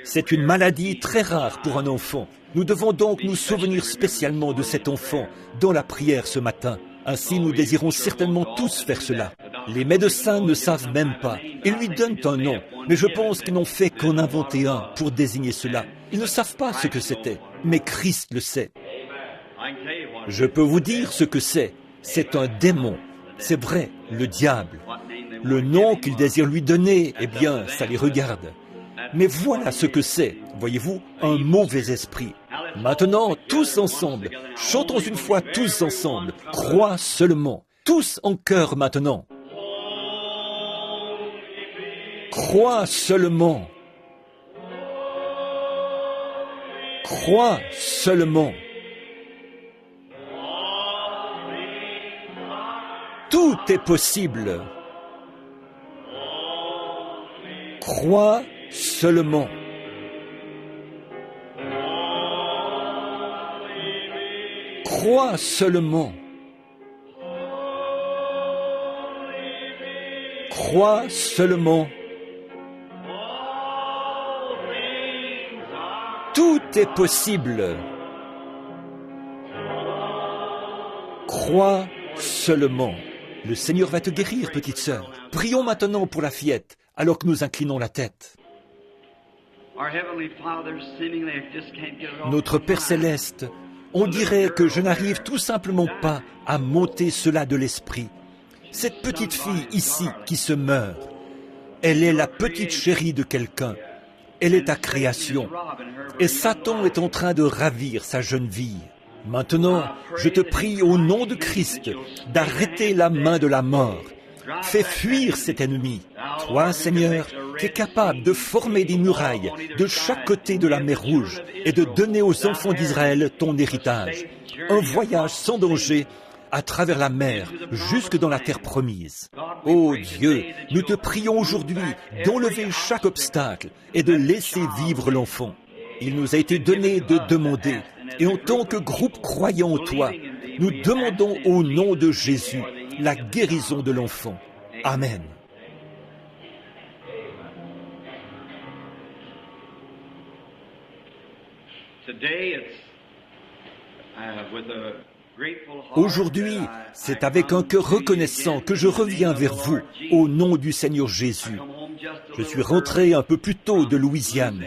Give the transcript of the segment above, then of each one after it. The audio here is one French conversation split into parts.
C'est une maladie très rare pour un enfant. Nous devons donc nous souvenir spécialement de cet enfant dans la prière ce matin. Ainsi, nous désirons certainement tous faire cela. Les médecins ne savent même pas. Ils lui donnent un nom, mais je pense qu'ils n'ont fait qu'en inventer un pour désigner cela. Ils ne savent pas ce que c'était, mais Christ le sait. Je peux vous dire ce que c'est. C'est un démon. C'est vrai, le diable. Le nom qu'ils désirent lui donner, eh bien, ça les regarde. Mais voilà ce que c'est, voyez-vous, un mauvais esprit. Maintenant, tous ensemble, chantons une fois tous ensemble, crois seulement, tous en chœur maintenant. Crois seulement. Crois seulement. Tout est possible. Crois seulement. Crois seulement. Crois seulement. Tout est possible. Crois seulement. Le Seigneur va te guérir, petite sœur. Prions maintenant pour la fillette, alors que nous inclinons la tête. Notre Père Céleste, on dirait que je n'arrive tout simplement pas à m'ôter cela de l'esprit. Cette petite fille ici qui se meurt, elle est la petite chérie de quelqu'un. Elle est ta création. Et Satan est en train de ravir sa jeune fille. Maintenant, je te prie au nom de Christ d'arrêter la main de la mort. Fais fuir cet ennemi. Toi, Seigneur, tu es capable de former des murailles de chaque côté de la mer Rouge et de donner aux enfants d'Israël ton héritage. Un voyage sans danger à travers la mer, jusque dans la terre promise. Ô Dieu, nous te prions aujourd'hui d'enlever chaque obstacle et de laisser vivre l'enfant. Il nous a été donné de demander, et en tant que groupe croyant en toi, nous demandons au nom de Jésus la guérison de l'enfant. Amen. Aujourd'hui, c'est avec un cœur reconnaissant que je reviens vers vous au nom du Seigneur Jésus. Je suis rentré un peu plus tôt de Louisiane.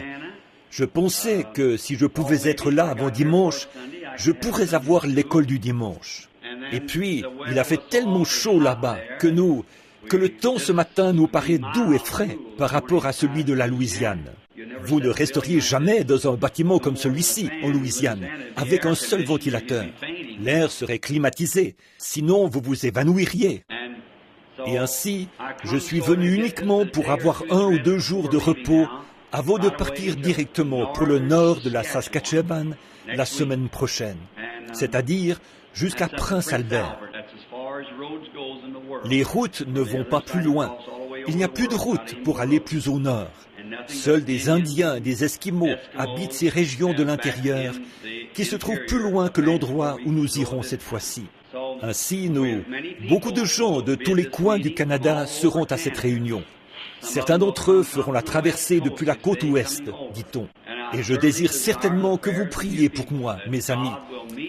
Je pensais que si je pouvais être là avant dimanche, je pourrais avoir l'école du dimanche. Et puis, il a fait tellement chaud là-bas que le temps ce matin nous paraît doux et frais par rapport à celui de la Louisiane. Vous ne resteriez jamais dans un bâtiment comme celui-ci, en Louisiane, avec un seul ventilateur. L'air serait climatisé, sinon vous vous évanouiriez. Et ainsi, je suis venu uniquement pour avoir 1 ou 2 jours de repos avant de partir directement pour le nord de la Saskatchewan la semaine prochaine, c'est-à-dire jusqu'à Prince Albert. Les routes ne vont pas plus loin. Il n'y a plus de route pour aller plus au nord. Seuls des Indiens et des Esquimaux habitent ces régions de l'intérieur qui se trouvent plus loin que l'endroit où nous irons cette fois-ci. Ainsi, beaucoup de gens de tous les coins du Canada seront à cette réunion. Certains d'entre eux feront la traversée depuis la côte ouest, dit-on. Et je désire certainement que vous priez pour moi, mes amis,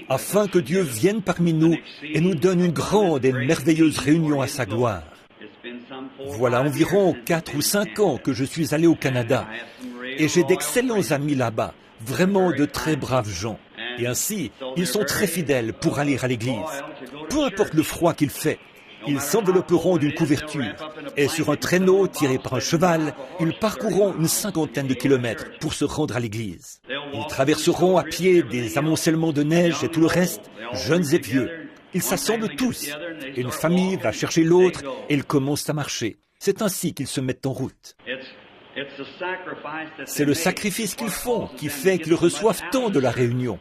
afin que Dieu vienne parmi nous et nous donne une grande et merveilleuse réunion à sa gloire. Voilà environ 4 ou 5 ans que je suis allé au Canada et j'ai d'excellents amis là-bas, vraiment de très braves gens. Et ainsi, ils sont très fidèles pour aller à l'église. Peu importe le froid qu'il fait, ils s'envelopperont d'une couverture et sur un traîneau tiré par un cheval, ils parcourront une 50aine de kilomètres pour se rendre à l'église. Ils traverseront à pied des amoncellements de neige et tout le reste, jeunes et vieux. Ils s'assemblent tous. Une famille va chercher l'autre et ils commencent à marcher. C'est ainsi qu'ils se mettent en route. C'est le sacrifice qu'ils font qui fait qu'ils reçoivent tant de la réunion.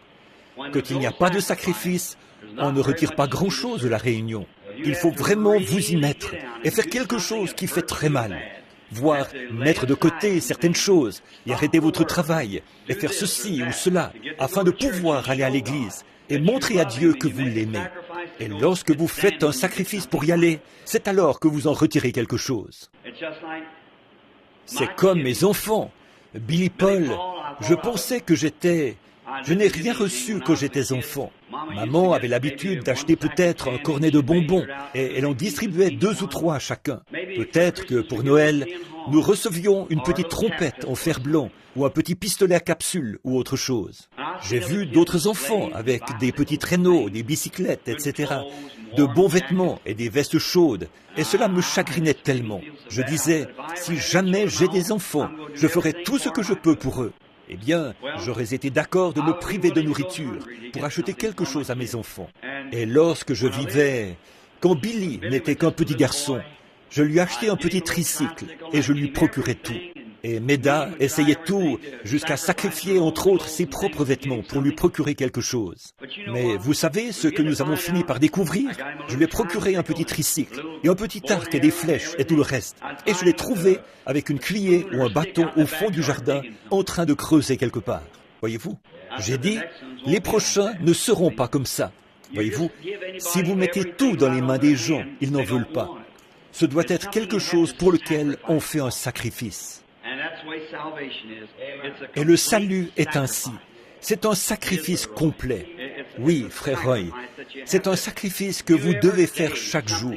Quand il n'y a pas de sacrifice, on ne retire pas grand-chose de la réunion. Il faut vraiment vous y mettre et faire quelque chose qui fait très mal. Voire mettre de côté certaines choses et arrêter votre travail et faire ceci ou cela afin de pouvoir aller à l'église et montrer à Dieu que vous l'aimez. Et lorsque vous faites un sacrifice pour y aller, c'est alors que vous en retirez quelque chose. C'est comme mes enfants. Billy Paul, je pensais que je n'ai rien reçu quand j'étais enfant. Maman avait l'habitude d'acheter peut-être un cornet de bonbons et elle en distribuait 2 ou 3 à chacun. Peut-être que pour Noël, nous recevions une petite trompette en fer blanc ou un petit pistolet à capsule ou autre chose. J'ai vu d'autres enfants avec des petits traîneaux, des bicyclettes, etc., de bons vêtements et des vestes chaudes, et cela me chagrinait tellement. Je disais, si jamais j'ai des enfants, je ferai tout ce que je peux pour eux. Eh bien, j'aurais été d'accord de me priver de nourriture pour acheter quelque chose à mes enfants. Et lorsque je vivais, quand Billy n'était qu'un petit garçon, je lui achetais un petit tricycle et je lui procurais tout. Et Meda essayait tout, jusqu'à sacrifier entre autres ses propres vêtements pour lui procurer quelque chose. Mais vous savez ce que nous avons fini par découvrir? Je lui ai procuré un petit tricycle, et un petit arc et des flèches et tout le reste. Et je l'ai trouvé avec une cuillère ou un bâton au fond du jardin, en train de creuser quelque part. Voyez-vous? J'ai dit, les prochains ne seront pas comme ça. Voyez-vous? Si vous mettez tout dans les mains des gens, ils n'en veulent pas. Ce doit être quelque chose pour lequel on fait un sacrifice. Et le salut est ainsi. C'est un sacrifice complet. Oui, frère Roy, c'est un sacrifice que vous devez faire chaque jour.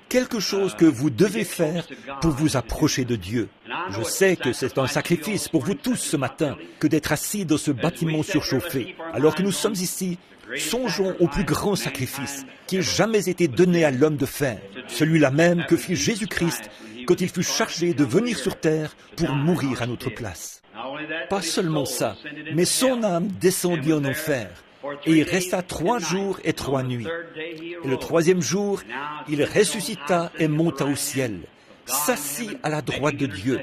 Quelque chose que vous devez faire pour vous approcher de Dieu. Je sais que c'est un sacrifice pour vous tous ce matin que d'être assis dans ce bâtiment surchauffé. Alors que nous sommes ici, songeons au plus grand sacrifice qui ait jamais été donné à l'homme de faire. Celui-là même que fit Jésus-Christ quand il fut chargé de venir sur terre pour mourir à notre place. Pas seulement ça, mais son âme descendit en enfer, et il resta 3 jours et 3 nuits. Et le 3e jour, il ressuscita et monta au ciel, s'assit à la droite de Dieu,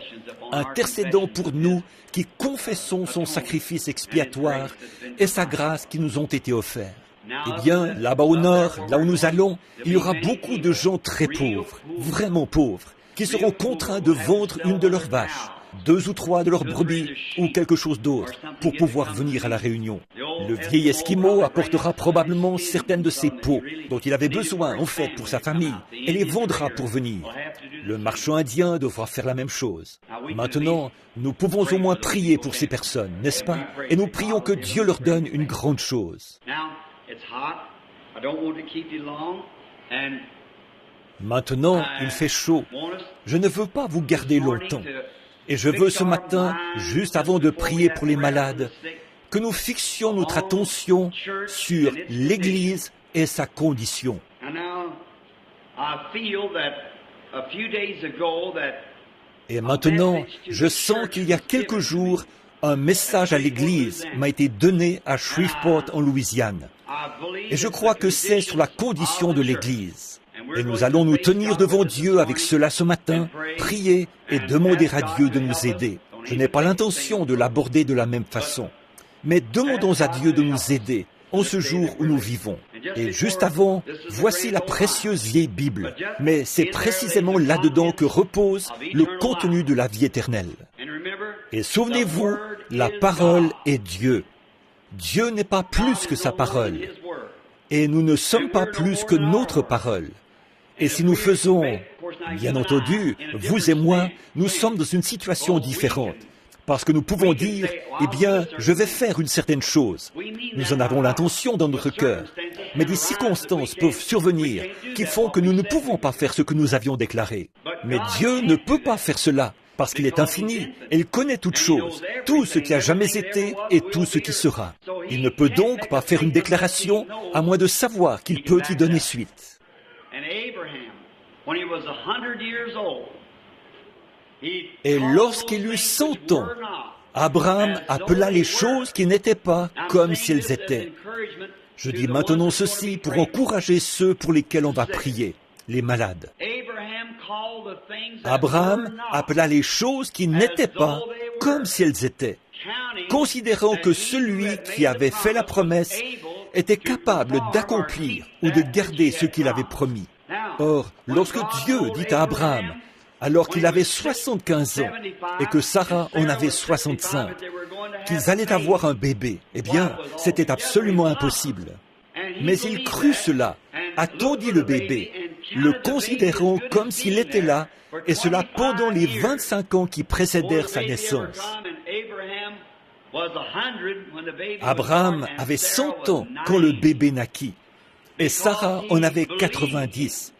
intercédant pour nous qui confessons son sacrifice expiatoire et sa grâce qui nous ont été offerts. Eh bien, là-bas au nord, là où nous allons, il y aura beaucoup de gens très pauvres, vraiment pauvres, qui seront contraints de vendre une de leurs vaches, 2 ou 3 de leurs brebis ou quelque chose d'autre pour pouvoir venir à la réunion. Le vieil Esquimau apportera probablement certaines de ses peaux dont il avait besoin en fait pour sa famille et les vendra pour venir. Le marchand indien devra faire la même chose. Maintenant, nous pouvons au moins prier pour ces personnes, n'est-ce pas? Et nous prions que Dieu leur donne une grande chose. Maintenant, il fait chaud. Je ne veux pas vous garder longtemps. Et je veux ce matin, juste avant de prier pour les malades, que nous fixions notre attention sur l'Église et sa condition. Et maintenant, je sens qu'il y a quelques jours, un message à l'Église m'a été donné à Shreveport en Louisiane. Et je crois que c'est sur la condition de l'Église. Et nous allons nous tenir devant Dieu avec cela ce matin, prier et demander à Dieu de nous aider. Je n'ai pas l'intention de l'aborder de la même façon. Mais demandons à Dieu de nous aider en ce jour où nous vivons. Et juste avant, voici la précieuse vieille Bible. Mais c'est précisément là-dedans que repose le contenu de la vie éternelle. Et souvenez-vous, la parole est Dieu. Dieu n'est pas plus que sa parole. Et nous ne sommes pas plus que notre parole. Et si nous faisons, bien entendu, vous et moi, nous sommes dans une situation différente. Parce que nous pouvons dire, eh bien, je vais faire une certaine chose. Nous en avons l'intention dans notre cœur. Mais des circonstances peuvent survenir qui font que nous ne pouvons pas faire ce que nous avions déclaré. Mais Dieu ne peut pas faire cela, parce qu'il est infini, et il connaît toutes choses, tout ce qui a jamais été et tout ce qui sera. Il ne peut donc pas faire une déclaration à moins de savoir qu'il peut y donner suite. Et lorsqu'il eut 100 ans, Abraham appela les choses qui n'étaient pas comme si elles étaient. Je dis maintenant ceci pour encourager ceux pour lesquels on va prier, les malades. Abraham appela les choses qui n'étaient pas comme si elles étaient, considérant que celui qui avait fait la promesse était capable d'accomplir ou de garder ce qu'il avait promis. Or, lorsque Dieu dit à Abraham, alors qu'il avait 75 ans et que Sarah en avait 65, qu'ils allaient avoir un bébé, eh bien, c'était absolument impossible. Mais il crut cela, attendit le bébé, le considérant comme s'il était là, et cela pendant les 25 ans qui précédèrent sa naissance. Abraham avait 100 ans quand le bébé naquit, et Sarah en avait 90,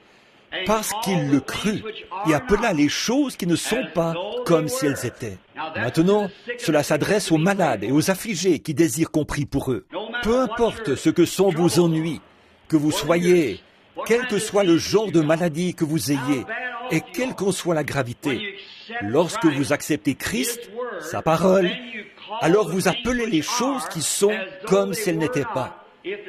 parce qu'il le crut et appela les choses qui ne sont pas comme si elles étaient. Maintenant, cela s'adresse aux malades et aux affligés qui désirent qu'on prie pour eux. Peu importe ce que sont vos ennuis, que vous soyez, quel que soit le genre de maladie que vous ayez, et quelle qu'en soit la gravité, lorsque vous acceptez Christ, sa parole, alors vous appelez les choses qui sont comme si elles n'étaient pas,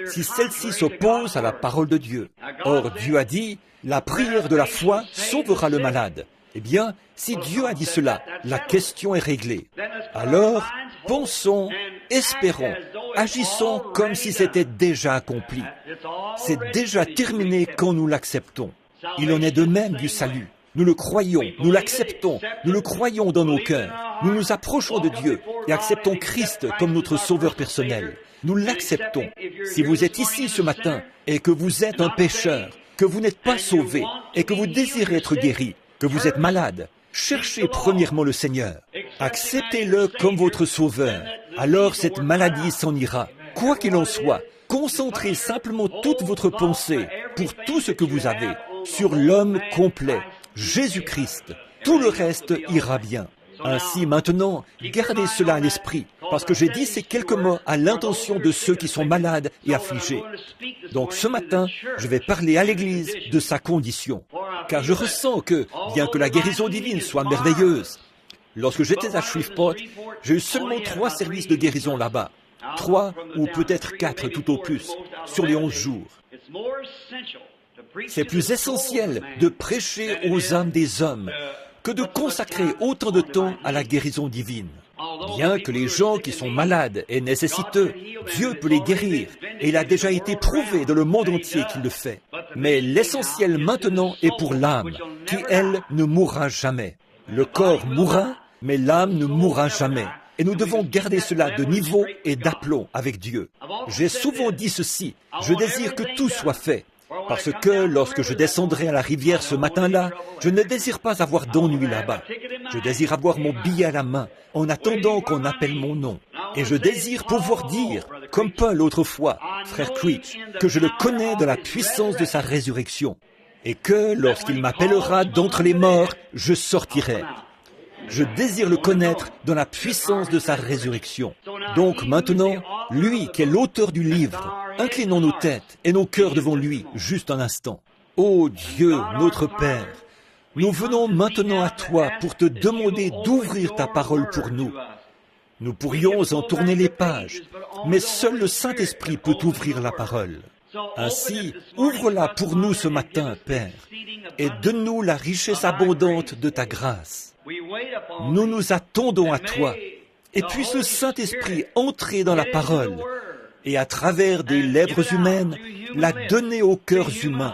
si celles-ci s'opposent à la parole de Dieu. Or, Dieu a dit, la prière de la foi sauvera le malade. Eh bien, si Dieu a dit cela, la question est réglée. Alors, pensons, espérons, agissons comme si c'était déjà accompli. C'est déjà terminé quand nous l'acceptons. Il en est de même du salut. Nous le croyons, nous l'acceptons, nous le croyons dans nos cœurs. Nous nous approchons de Dieu et acceptons Christ comme notre sauveur personnel. Nous l'acceptons. Si vous êtes ici ce matin et que vous êtes un pécheur, que vous n'êtes pas sauvé et que vous désirez être guéri, que vous êtes malade, cherchez premièrement le Seigneur. Acceptez-le comme votre sauveur. Alors cette maladie s'en ira. Quoi qu'il en soit, concentrez simplement toute votre pensée pour tout ce que vous avez sur l'homme complet, Jésus-Christ. Tout le reste ira bien. Ainsi, maintenant, gardez cela à l'esprit, parce que j'ai dit ces quelques mots à l'intention de ceux qui sont malades et affligés. Donc ce matin, je vais parler à l'Église de sa condition, car je ressens que, bien que la guérison divine soit merveilleuse, lorsque j'étais à Shreveport, j'ai eu seulement 3 services de guérison là-bas, 3 ou peut-être 4 tout au plus, sur les 11 jours. C'est plus essentiel de prêcher aux âmes des hommes que de consacrer autant de temps à la guérison divine. Bien que les gens qui sont malades et nécessiteux, Dieu peut les guérir, et il a déjà été prouvé dans le monde entier qu'il le fait. Mais l'essentiel maintenant est pour l'âme, qui, elle, ne mourra jamais. Le corps mourra, mais l'âme ne mourra jamais. Et nous devons garder cela de niveau et d'aplomb avec Dieu. J'ai souvent dit ceci, je désire que tout soit fait. Parce que lorsque je descendrai à la rivière ce matin-là, je ne désire pas avoir d'ennui là-bas. Je désire avoir mon billet à la main, en attendant qu'on appelle mon nom. Et je désire pouvoir dire, comme Paul autrefois, frère Creech, que je le connais de la puissance de sa résurrection. Et que, lorsqu'il m'appellera d'entre les morts, je sortirai. Je désire le connaître dans la puissance de sa résurrection. Donc maintenant, lui qui est l'auteur du livre, inclinons nos têtes et nos cœurs devant lui, juste un instant. Ô Dieu, notre Père, nous venons maintenant à toi pour te demander d'ouvrir ta parole pour nous. Nous pourrions en tourner les pages, mais seul le Saint-Esprit peut ouvrir la parole. Ainsi, ouvre-la pour nous ce matin, Père, et donne-nous la richesse abondante de ta grâce. Nous nous attendons à toi, et puisse le Saint-Esprit entrer dans la parole, et à travers des lèvres humaines, la donner aux cœurs humains.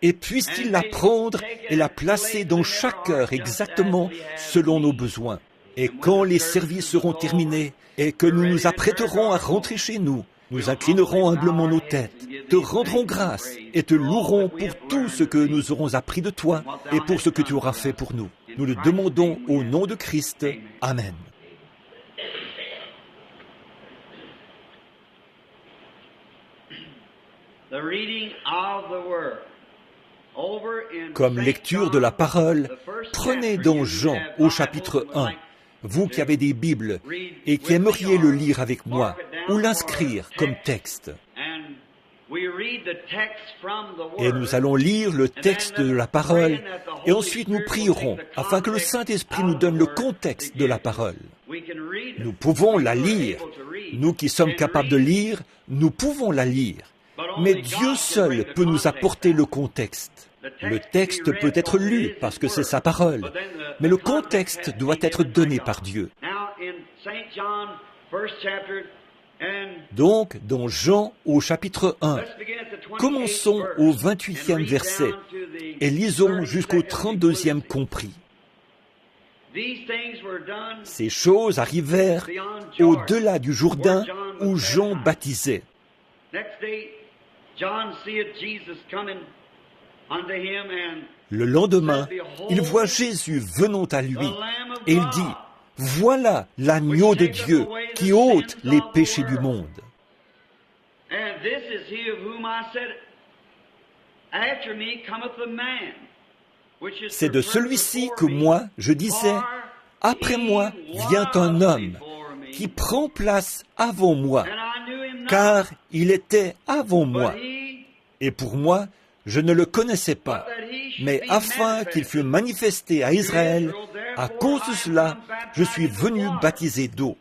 Et puisse-t-il la prendre et la placer dans chaque cœur exactement selon nos besoins. Et quand les services seront terminés, et que nous nous apprêterons à rentrer chez nous, nous inclinerons humblement nos têtes, te rendrons grâce et te louerons pour tout ce que nous aurons appris de toi et pour ce que tu auras fait pour nous. Nous le demandons au nom de Christ. Amen. Comme lecture de la parole, prenez dans Jean au chapitre 1, vous qui avez des Bibles et qui aimeriez le lire avec moi ou l'inscrire comme texte. Et nous allons lire le texte de la parole et ensuite nous prierons afin que le Saint-Esprit nous donne le contexte de la parole. Nous pouvons la lire. Nous qui sommes capables de lire, nous pouvons la lire. Mais Dieu seul peut nous apporter le contexte. Le texte peut être lu parce que c'est sa parole, mais le contexte doit être donné par Dieu. Donc, dans Jean au chapitre 1, commençons au 28e verset et lisons jusqu'au 32e compris. Ces choses arrivèrent au-delà du Jourdain où Jean baptisait. Le lendemain, il voit Jésus venant à lui et il dit, « Voilà l'agneau de Dieu qui ôte les péchés du monde. C'est de celui-ci que moi, je disais, après moi vient un homme qui prend place avant moi, car il était avant moi. Et pour moi, je ne le connaissais pas, mais afin qu'il fût manifesté à Israël, à cause de cela, je suis venu baptiser d'eau.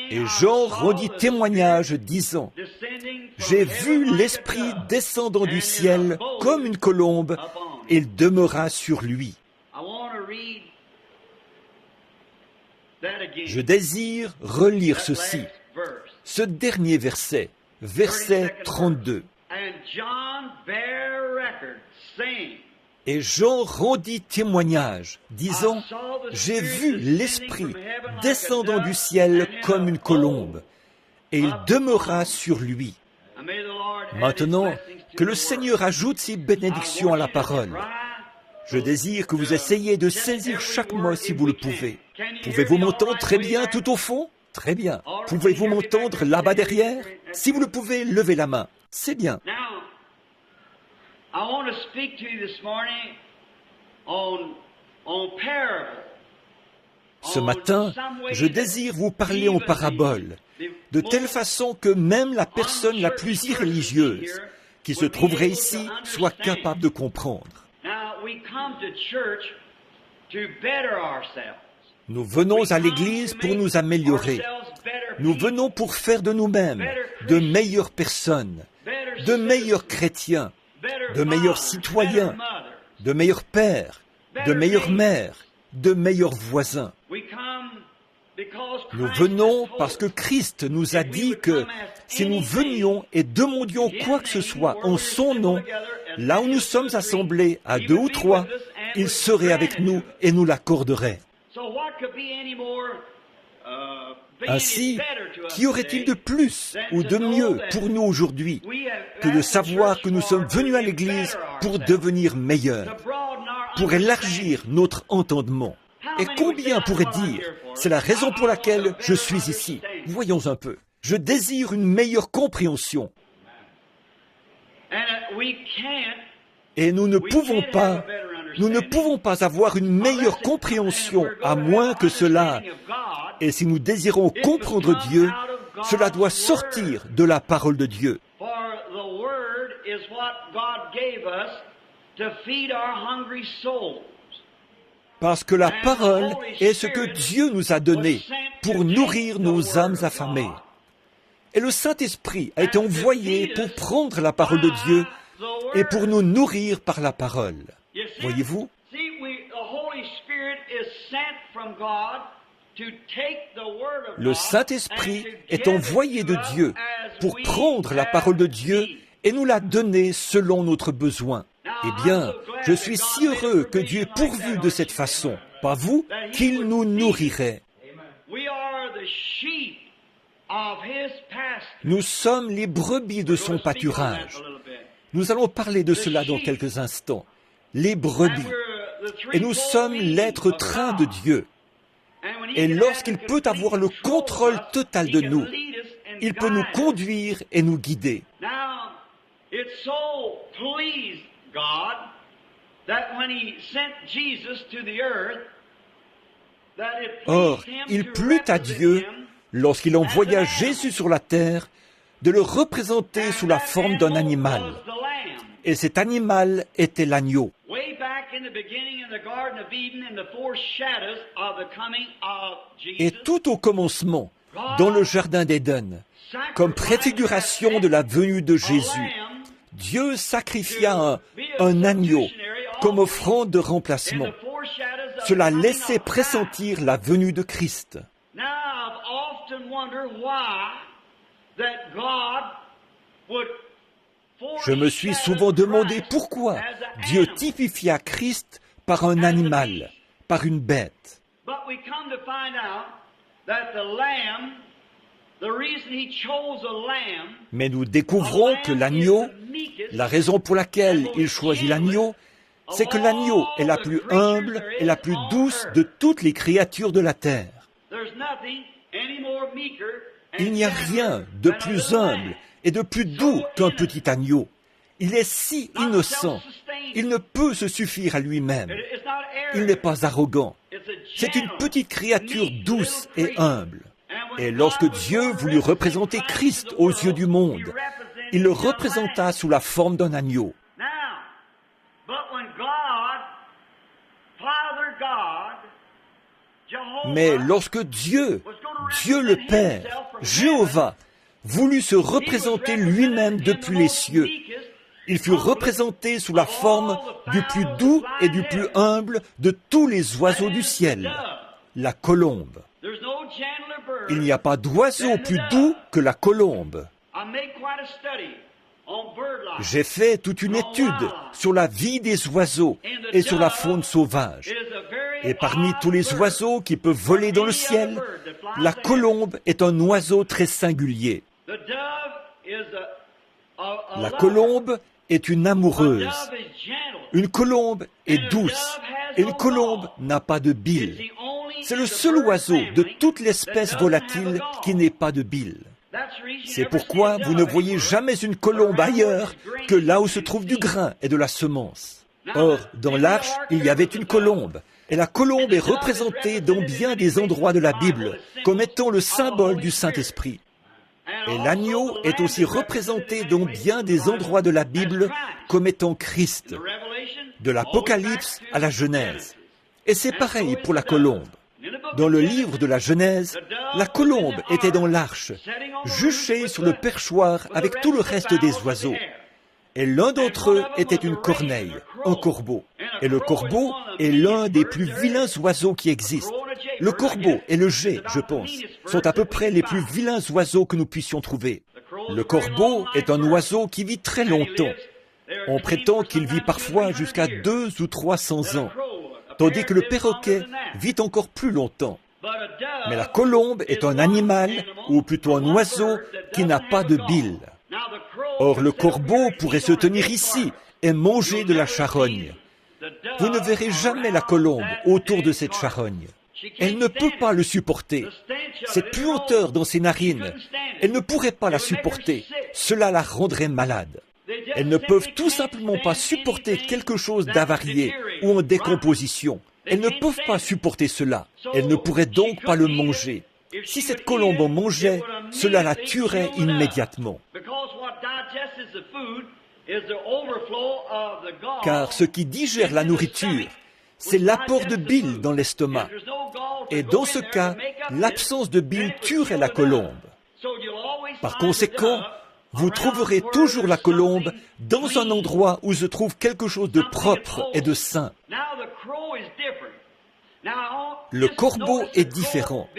Et Jean rendit témoignage disant, « J'ai vu l'Esprit descendant du ciel comme une colombe, et il demeura sur lui. » Je désire relire ceci, ce dernier verset, verset 32. Et Jean rendit témoignage, disant, « J'ai vu l'Esprit descendant du ciel comme une colombe, et il demeura sur lui. » Maintenant, que le Seigneur ajoute ses bénédictions à la parole. Je désire que vous essayiez de saisir chaque mot si vous le pouvez. Pouvez-vous m'entendre très bien tout au fond? Très bien. Pouvez-vous m'entendre là-bas derrière? Si vous le pouvez, levez la main. C'est bien. Ce matin, je désire vous parler en parabole, de telle façon que même la personne la plus irréligieuse qui se trouverait ici soit capable de comprendre. Nous venons à l'Église pour nous améliorer. Nous venons pour faire de nous-mêmes de meilleures personnes, de meilleurs chrétiens, de meilleurs citoyens, de meilleurs pères, de meilleures mères, de meilleurs voisins. Nous venons parce que Christ nous a dit que si nous venions et demandions quoi que ce soit en son nom, là où nous sommes assemblés à 2 ou 3, il serait avec nous et nous l'accorderait. Ainsi, qu'y aurait-il de plus ou de mieux pour nous aujourd'hui que de savoir que nous sommes venus à l'Église pour devenir meilleurs, pour élargir notre entendement? Et combien pourraient dire, c'est la raison pour laquelle je suis ici? Voyons un peu. Je désire une meilleure compréhension. Et nous ne pouvons pas avoir une meilleure compréhension à moins que cela. Et si nous désirons comprendre Dieu, cela doit sortir de la parole de Dieu. Parce que la parole est ce que Dieu nous a donné pour nourrir nos âmes affamées. Et le Saint-Esprit a été envoyé pour prendre la parole de Dieu et pour nous nourrir par la parole. Voyez-vous? Le Saint-Esprit est envoyé de Dieu pour prendre la parole de Dieu et nous la donner selon notre besoin. Eh bien, je suis si heureux que Dieu ait pourvu de cette façon, pas vous, qu'il nous nourrirait. Nous sommes les brebis de son pâturage. Nous allons parler de cela dans quelques instants. Les brebis. Et nous sommes l'être train de Dieu. Et lorsqu'il peut avoir le contrôle total de nous, il peut nous conduire et nous guider. Or, il plut à Dieu, lorsqu'il envoya Jésus sur la terre, de le représenter sous la forme d'un animal. Et cet animal était l'agneau. Et tout au commencement, dans le jardin d'Éden, comme préfiguration de la venue de Jésus, Dieu sacrifia un agneau comme offrande de remplacement. Cela laissait pressentir la venue de Christ. Je me suis souvent demandé pourquoi Dieu typifia Christ par un animal, par une bête. Mais nous découvrons que l'agneau, la raison pour laquelle il choisit l'agneau, c'est que l'agneau est la plus humble et la plus douce de toutes les créatures de la terre. Il n'y a rien de plus humble et de plus doux qu'un petit agneau. Il est si innocent. Il ne peut se suffire à lui-même. Il n'est pas arrogant. C'est une petite créature douce et humble. Et lorsque Dieu voulut représenter Christ aux yeux du monde, il le représenta sous la forme d'un agneau. Mais lorsque Dieu le Père, Jéhovah, voulut se représenter lui-même depuis les cieux, il fut représenté sous la forme du plus doux et du plus humble de tous les oiseaux du ciel, la colombe. Il n'y a pas d'oiseau plus doux que la colombe. J'ai fait toute une étude sur la vie des oiseaux et sur la faune sauvage. Et parmi tous les oiseaux qui peuvent voler dans le ciel, la colombe est un oiseau très singulier. La colombe est une amoureuse. Une colombe est douce. Et une colombe n'a pas de bile. C'est le seul oiseau de toute l'espèce volatile qui n'ait pas de bile. C'est pourquoi vous ne voyez jamais une colombe ailleurs que là où se trouve du grain et de la semence. Or, dans l'arche, il y avait une colombe. Et la colombe est représentée dans bien des endroits de la Bible comme étant le symbole du Saint-Esprit. Et l'agneau est aussi représenté dans bien des endroits de la Bible comme étant Christ, de l'Apocalypse à la Genèse. Et c'est pareil pour la colombe. Dans le livre de la Genèse, la colombe était dans l'arche, juchée sur le perchoir avec tout le reste des oiseaux. Et l'un d'entre eux était une corneille, un corbeau. Et le corbeau est l'un des plus vilains oiseaux qui existent. Le corbeau et le geai, je pense, sont à peu près les plus vilains oiseaux que nous puissions trouver. Le corbeau est un oiseau qui vit très longtemps. On prétend qu'il vit parfois jusqu'à 200 ou 300 ans, tandis que le perroquet vit encore plus longtemps. Mais la colombe est un animal, ou plutôt un oiseau, qui n'a pas de bile. Or, le corbeau pourrait se tenir ici et manger de la charogne. Vous ne verrez jamais la colombe autour de cette charogne. Elle ne peut pas le supporter. Cette puanteur dans ses narines, elle ne pourrait pas la supporter. Cela la rendrait malade. Elles ne peuvent tout simplement pas supporter quelque chose d'avarié ou en décomposition. Elles ne peuvent pas supporter cela. Elles ne pourraient donc pas le manger. Si cette colombe en mangeait, cela la tuerait immédiatement. Car ce qui digère la nourriture, c'est l'apport de bile dans l'estomac. Et dans ce cas, l'absence de bile tuerait la colombe. Par conséquent, vous trouverez toujours la colombe dans un endroit où se trouve quelque chose de propre et de sain. Le corbeau est différent.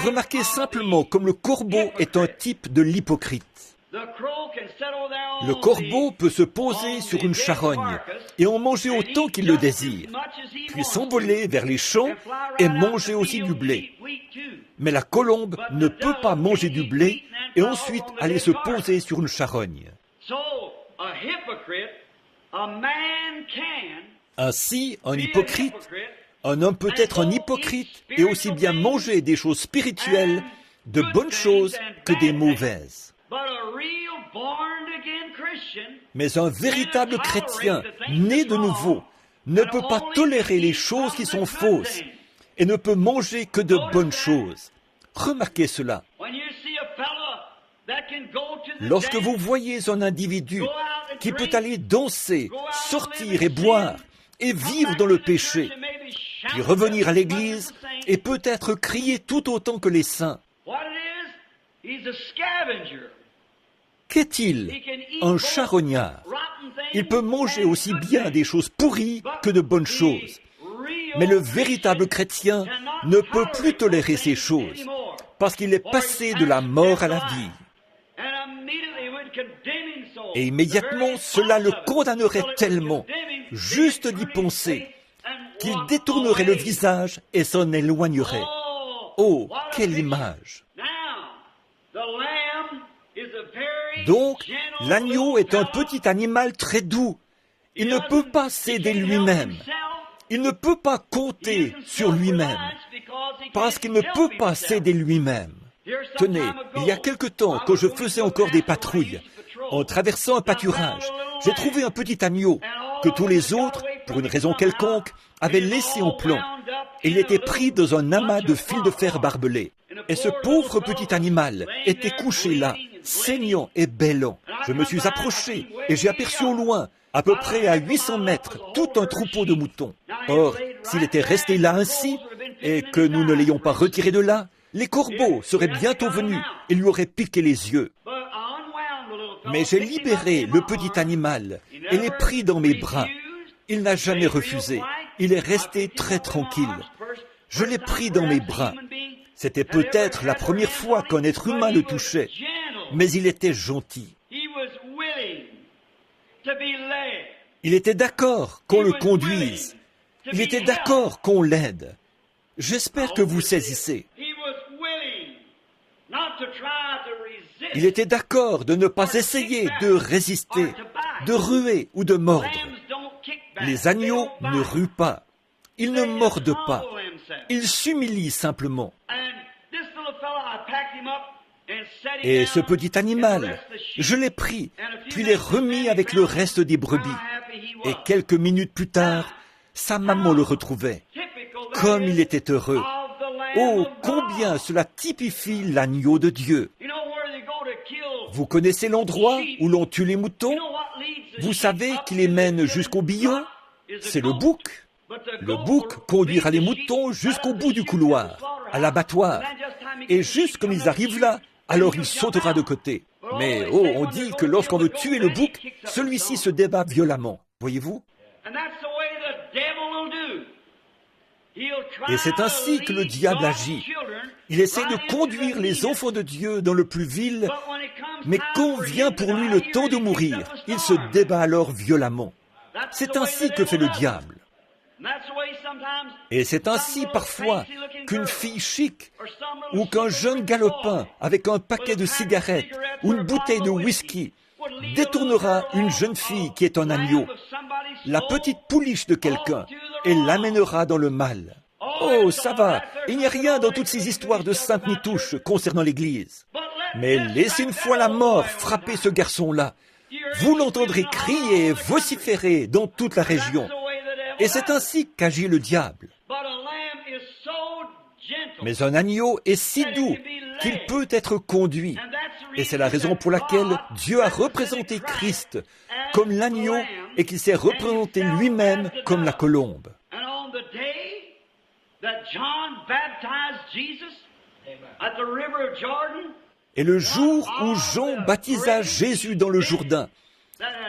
Remarquez simplement comme le corbeau est un type de l'hypocrite. Le corbeau peut se poser sur une charogne et en manger autant qu'il le désire, puis s'envoler vers les champs et manger aussi du blé. Mais la colombe ne peut pas manger du blé et ensuite aller se poser sur une charogne. Ainsi, un hypocrite, un homme peut être un hypocrite et aussi bien manger des choses spirituelles, de bonnes choses, que des mauvaises. Mais un véritable chrétien, né de nouveau, ne peut pas tolérer les choses qui sont fausses et ne peut manger que de bonnes choses. Remarquez cela. Lorsque vous voyez un individu qui peut aller danser, sortir et boire et vivre dans le péché, puis revenir à l'église et peut-être crier tout autant que les saints, qu'est-il? Un charognard. Il peut manger aussi bien des choses pourries que de bonnes choses. Mais le véritable chrétien ne peut plus tolérer ces choses, parce qu'il est passé de la mort à la vie. Et immédiatement, cela le condamnerait tellement, juste d'y penser, qu'il détournerait le visage et s'en éloignerait. Oh, quelle image! Donc, l'agneau est un petit animal très doux. Il ne peut pas s'aider lui-même. Il ne peut pas compter sur lui-même, parce qu'il ne peut pas s'aider lui-même. Tenez, il y a quelque temps, quand je faisais encore des patrouilles, en traversant un pâturage, j'ai trouvé un petit agneau que tous les autres, pour une raison quelconque, avaient laissé en plan. Il était pris dans un amas de fils de fer barbelés. Et ce pauvre petit animal était couché là, saignant et bêlant. Je me suis approché et j'ai aperçu au loin, à peu près à 800 mètres, tout un troupeau de moutons. Or, s'il était resté là ainsi, et que nous ne l'ayons pas retiré de là, les corbeaux seraient bientôt venus et lui auraient piqué les yeux. Mais j'ai libéré le petit animal et l'ai pris dans mes bras. Il n'a jamais refusé. Il est resté très tranquille. Je l'ai pris dans mes bras. C'était peut-être la première fois qu'un être humain le touchait, mais il était gentil. Il était d'accord qu'on le conduise. Il était d'accord qu'on l'aide. J'espère que vous saisissez. Il était d'accord de ne pas essayer de résister, de ruer ou de mordre. Les agneaux ne ruent pas. Ils ne mordent pas. Ils s'humilient simplement. Et ce petit animal, je l'ai pris, puis l'ai remis avec le reste des brebis. Et quelques minutes plus tard, sa maman le retrouvait. Comme il était heureux. Oh, combien cela typifie l'agneau de Dieu. Vous connaissez l'endroit où l'on tue les moutons? Vous savez qui les mène jusqu'au billon? C'est le bouc. Le bouc conduira les moutons jusqu'au bout du couloir, à l'abattoir. Et juste comme ils arrivent là, alors il sautera de côté. Mais oh, on dit que lorsqu'on veut tuer le bouc, celui-ci se débat violemment. Voyez-vous? Et c'est ainsi que le diable agit. Il essaie de conduire les enfants de Dieu dans le plus vil, mais quand vient pour lui le temps de mourir, il se débat alors violemment. C'est ainsi que fait le diable. Et c'est ainsi parfois qu'une fille chic ou qu'un jeune galopin avec un paquet de cigarettes ou une bouteille de whisky détournera une jeune fille qui est un agneau, la petite pouliche de quelqu'un, et l'amènera dans le mal. Oh, ça va, il n'y a rien dans toutes ces histoires de sainte nitouche concernant l'Église. Mais laissez une fois la mort frapper ce garçon-là. Vous l'entendrez crier et vociférer dans toute la région. Et c'est ainsi qu'agit le diable. Mais un agneau est si doux qu'il peut être conduit. Et c'est la raison pour laquelle Dieu a représenté Christ comme l'agneau et qu'il s'est représenté lui-même comme la colombe. Et le jour où Jean baptisa Jésus dans le Jourdain,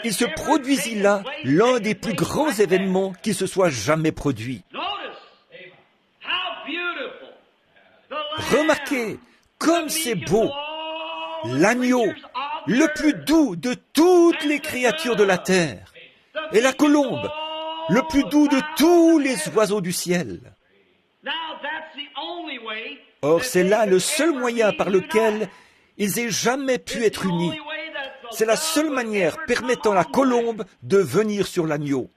il se produisit là l'un des plus grands événements qui se soit jamais produit. Remarquez comme c'est beau, l'agneau, le plus doux de toutes les créatures de la terre, et la colombe, le plus doux de tous les oiseaux du ciel. Or, c'est là le seul moyen par lequel ils aient jamais pu être unis. C'est la seule manière permettant à la colombe de venir sur l'agneau.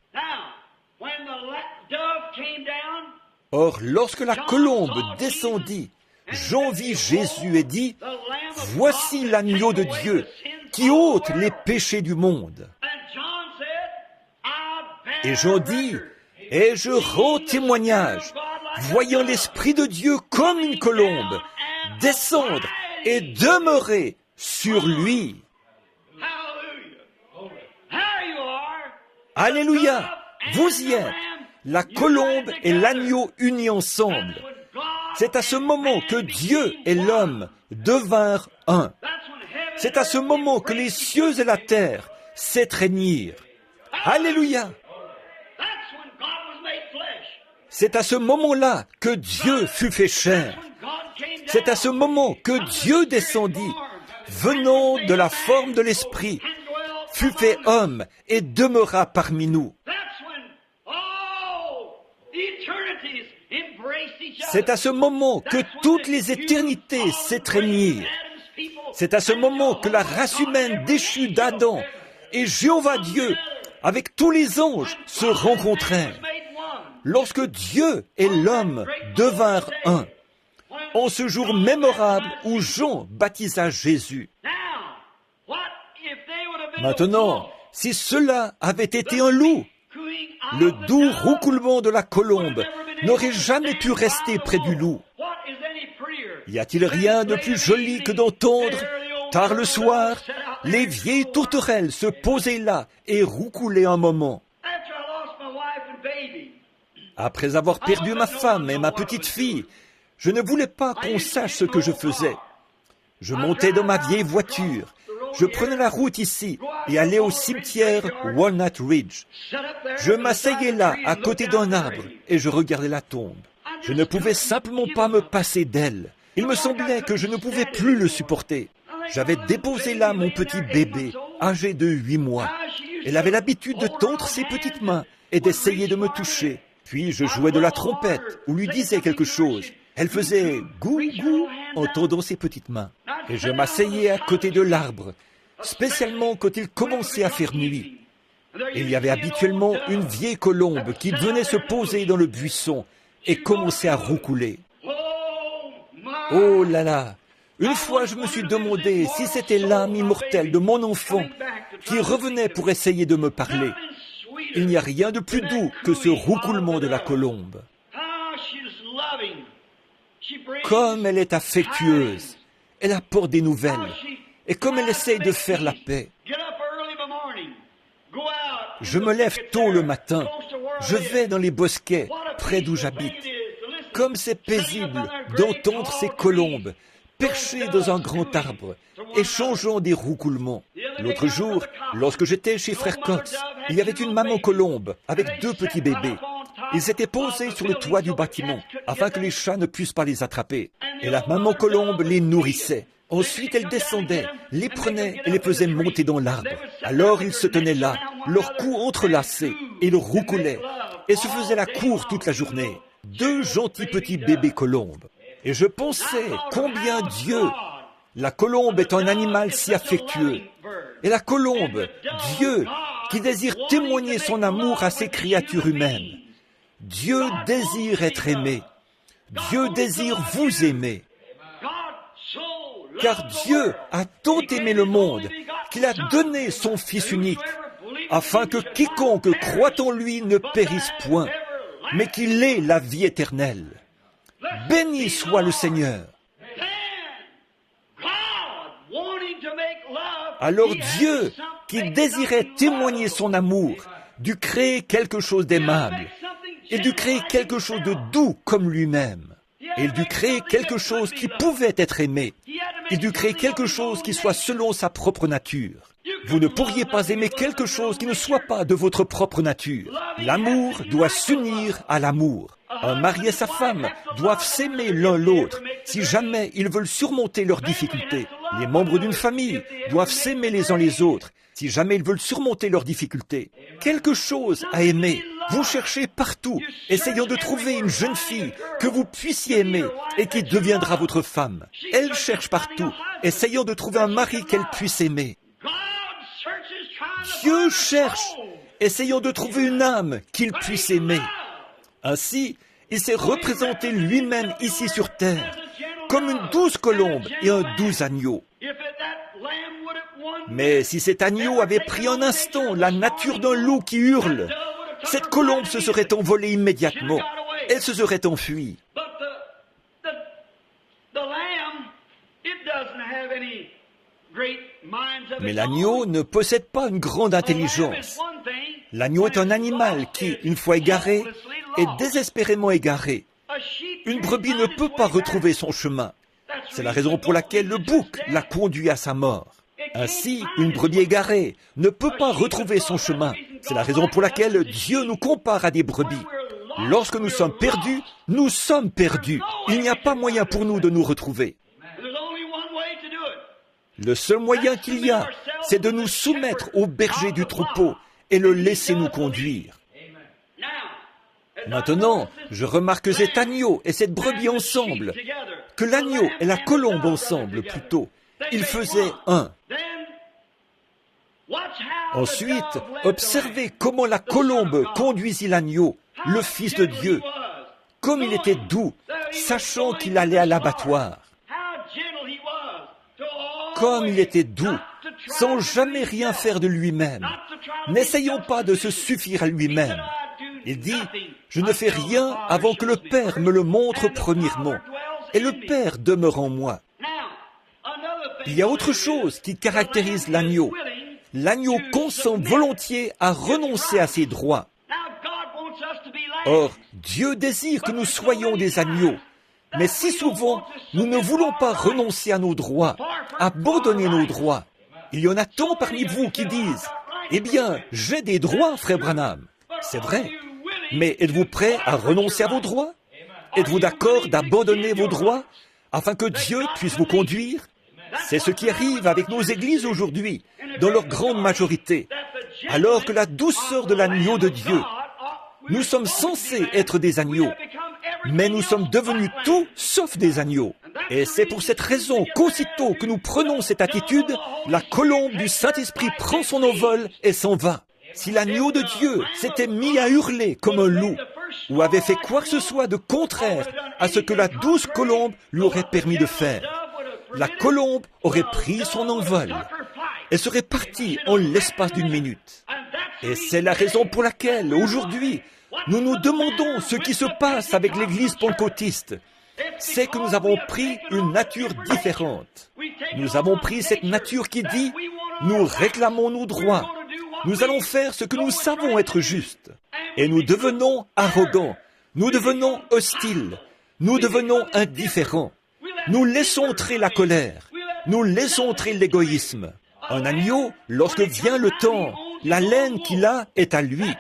Or, lorsque la colombe descendit, Jean vit Jésus et dit, « Voici l'agneau de Dieu qui ôte les péchés du monde. » Et Jean dit, « Et je rends témoignage, voyant l'Esprit de Dieu comme une colombe, descendre et demeurer sur lui. » Alléluia! Vous y êtes! La colombe et l'agneau unis ensemble. C'est à ce moment que Dieu et l'homme devinrent un. C'est à ce moment que les cieux et la terre s'étreignirent. Alléluia! C'est à ce moment-là que Dieu fut fait chair. C'est à ce moment que Dieu descendit, venant de la forme de l'Esprit, fut fait homme et demeura parmi nous. C'est à ce moment que toutes les éternités s'étreignirent. C'est à ce moment que la race humaine déchue d'Adam et Jéhovah Dieu, avec tous les anges, se rencontrèrent. Lorsque Dieu et l'homme devinrent un, en ce jour mémorable où Jean baptisa Jésus. Maintenant, si cela avait été un loup, le doux roucoulement de la colombe n'aurait jamais pu rester près du loup. Y a-t-il rien de plus joli que d'entendre, tard le soir, les vieilles tourterelles se poser là et roucouler un moment? Après avoir perdu ma femme et ma petite fille, je ne voulais pas qu'on sache ce que je faisais. Je montais dans ma vieille voiture, je prenais la route ici et allais au cimetière Walnut Ridge. Je m'asseyais là, à côté d'un arbre, et je regardais la tombe. Je ne pouvais simplement pas me passer d'elle. Il me semblait que je ne pouvais plus le supporter. J'avais déposé là mon petit bébé, âgé de 8 mois. Elle avait l'habitude de tendre ses petites mains et d'essayer de me toucher. Puis je jouais de la trompette ou lui disais quelque chose. Elle faisait « gou, gou » en tendant ses petites mains. Et je m'asseyais à côté de l'arbre, spécialement quand il commençait à faire nuit. Il y avait habituellement une vieille colombe qui venait se poser dans le buisson et commençait à roucouler. Oh là là! Une fois, je me suis demandé si c'était l'âme immortelle de mon enfant qui revenait pour essayer de me parler. Il n'y a rien de plus doux que ce roucoulement de la colombe. Comme elle est affectueuse, elle apporte des nouvelles, et comme elle essaye de faire la paix. Je me lève tôt le matin, je vais dans les bosquets près d'où j'habite. Comme c'est paisible d'entendre ces colombes perchées dans un grand arbre, échangeant des roucoulements. L'autre jour, lorsque j'étais chez Frère Cox, il y avait une maman colombe avec 2 petits bébés. Ils étaient posés sur le toit du bâtiment afin que les chats ne puissent pas les attraper. Et la maman colombe les nourrissait. Ensuite, elle descendait, les prenait et les faisait monter dans l'arbre. Alors ils se tenaient là, leurs coups entrelacés, et ils roucoulaient, et se faisaient la cour toute la journée. 2 gentils petits bébés colombes. Et je pensais combien Dieu, la colombe est un animal si affectueux. Et la colombe, Dieu, qui désire témoigner son amour à ses créatures humaines. Dieu désire être aimé. Dieu désire vous aimer. Car Dieu a tant aimé le monde qu'il a donné son Fils unique, afin que quiconque croit en lui ne périsse point, mais qu'il ait la vie éternelle. Béni soit le Seigneur. Alors Dieu, qui désirait témoigner son amour, dut créer quelque chose d'aimable. Il dut créer quelque chose de doux comme lui-même. Il dut créer quelque chose qui pouvait être aimé. Il dut créer quelque chose qui soit selon sa propre nature. Vous ne pourriez pas aimer quelque chose qui ne soit pas de votre propre nature. L'amour doit s'unir à l'amour. Un mari et sa femme doivent s'aimer l'un l'autre si jamais ils veulent surmonter leurs difficultés. Les membres d'une famille doivent s'aimer les uns les autres si jamais ils veulent surmonter leurs difficultés. Quelque chose à aimer. Vous cherchez partout, essayant de trouver une jeune fille que vous puissiez aimer et qui deviendra votre femme. Elle cherche partout, essayant de trouver un mari qu'elle puisse aimer. Dieu cherche, essayant de trouver une âme qu'il puisse aimer. Ainsi, il s'est représenté lui-même ici sur terre, comme une douce colombe et un doux agneau. Mais si cet agneau avait pris un instant la nature d'un loup qui hurle, cette colombe se serait envolée immédiatement. Elle se serait enfuie. Mais l'agneau ne possède pas une grande intelligence. L'agneau est un animal qui, une fois égaré, est désespérément égaré. Une brebis ne peut pas retrouver son chemin. C'est la raison pour laquelle le bouc l'a conduit à sa mort. Ainsi, une brebis égarée ne peut pas retrouver son chemin. C'est la raison pour laquelle Dieu nous compare à des brebis. Lorsque nous sommes perdus, nous sommes perdus. Il n'y a pas moyen pour nous de nous retrouver. Le seul moyen qu'il y a, c'est de nous soumettre au berger du troupeau et le laisser nous conduire. Maintenant, je remarque cet agneau et cette brebis ensemble, que l'agneau et la colombe ensemble plutôt. Ils faisaient un. Ensuite, observez comment la colombe conduisit l'agneau, le Fils de Dieu. Comme il était doux, sachant qu'il allait à l'abattoir. Comme il était doux, sans jamais rien faire de lui-même, n'essayons pas de se suffire à lui-même. Il dit, je ne fais rien avant que le Père me le montre premièrement, et le Père demeure en moi. Il y a autre chose qui caractérise l'agneau. L'agneau consent volontiers à renoncer à ses droits. Or, Dieu désire que nous soyons des agneaux. Mais si souvent, nous ne voulons pas renoncer à nos droits, abandonner nos droits. Il y en a tant parmi vous qui disent, « Eh bien, j'ai des droits, frère Branham. » C'est vrai. Mais êtes-vous prêt à renoncer à vos droits? Êtes-vous d'accord d'abandonner vos droits afin que Dieu puisse vous conduire? C'est ce qui arrive avec nos églises aujourd'hui, dans leur grande majorité. Alors que la douceur de l'agneau de Dieu, nous sommes censés être des agneaux, mais nous sommes devenus tout sauf des agneaux. Et c'est pour cette raison qu'aussitôt que nous prenons cette attitude, la colombe du Saint-Esprit prend son envol et s'en va. Si l'agneau de Dieu s'était mis à hurler comme un loup, ou avait fait quoi que ce soit de contraire à ce que la douce colombe lui aurait permis de faire, la colombe aurait pris son envol et serait partie en l'espace d'une minute. Et c'est la raison pour laquelle, aujourd'hui, nous nous demandons ce qui se passe avec l'Église pentecôtiste. C'est que nous avons pris une nature différente. Nous avons pris cette nature qui dit, nous réclamons nos droits. Nous allons faire ce que nous savons être juste. Et nous devenons arrogants. Nous devenons hostiles. Nous devenons indifférents. Nous laissons entrer la colère. Nous laissons entrer l'égoïsme. Un agneau, lorsque vient le temps, la laine qu'il a est à lui.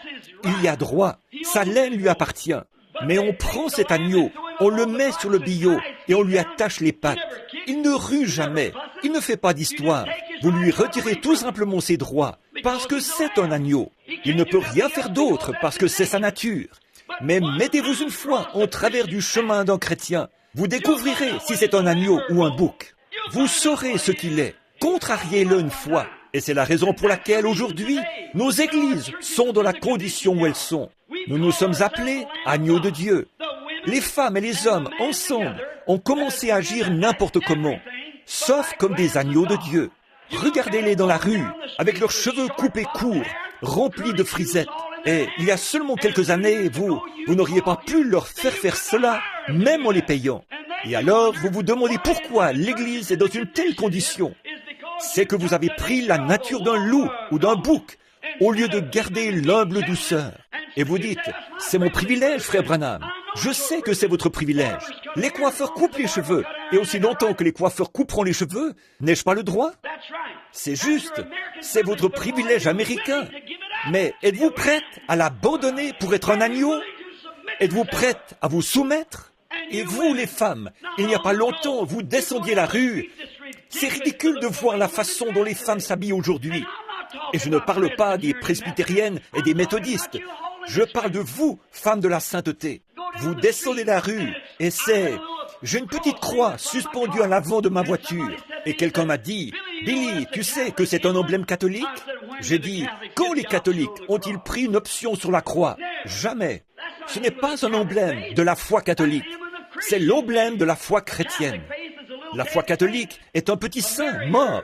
Il y a droit. Sa laine lui appartient. Mais on prend cet agneau, on le met sur le billot et on lui attache les pattes. Il ne rue jamais. Il ne fait pas d'histoire. Vous lui retirez tout simplement ses droits parce que c'est un agneau. Il ne peut rien faire d'autre parce que c'est sa nature. Mais mettez-vous une fois en travers du chemin d'un chrétien. Vous découvrirez si c'est un agneau ou un bouc. Vous saurez ce qu'il est. Contrariez-le une fois. Et c'est la raison pour laquelle aujourd'hui, nos églises sont dans la condition où elles sont. Nous nous sommes appelés agneaux de Dieu. Les femmes et les hommes, ensemble, ont commencé à agir n'importe comment, sauf comme des agneaux de Dieu. Regardez-les dans la rue, avec leurs cheveux coupés courts, remplis de frisettes. Et il y a seulement quelques années, vous n'auriez pas pu leur faire cela, même en les payant. Et alors, vous vous demandez pourquoi l'Église est dans une telle condition. C'est que vous avez pris la nature d'un loup ou d'un bouc, au lieu de garder l'humble douceur. Et vous dites, c'est mon privilège, frère Branham. Je sais que c'est votre privilège. Les coiffeurs coupent les cheveux. Et aussi longtemps que les coiffeurs couperont les cheveux, n'ai-je pas le droit? C'est juste. C'est votre privilège américain. Mais êtes-vous prête à l'abandonner pour être un agneau? Êtes-vous prête à vous soumettre? Et vous, les femmes, il n'y a pas longtemps, vous descendiez la rue. C'est ridicule de voir la façon dont les femmes s'habillent aujourd'hui. Et je ne parle pas des presbytériennes et des méthodistes. Je parle de vous, femmes de la sainteté. Vous descendez la rue et c'est... J'ai une petite croix suspendue à l'avant de ma voiture. Et quelqu'un m'a dit, « Billy, tu sais que c'est un emblème catholique ?» J'ai dit, « Quand les catholiques ont-ils pris une option sur la croix ?» Jamais. Ce n'est pas un emblème de la foi catholique. C'est l'emblème de la foi chrétienne. La foi catholique est un petit saint mort,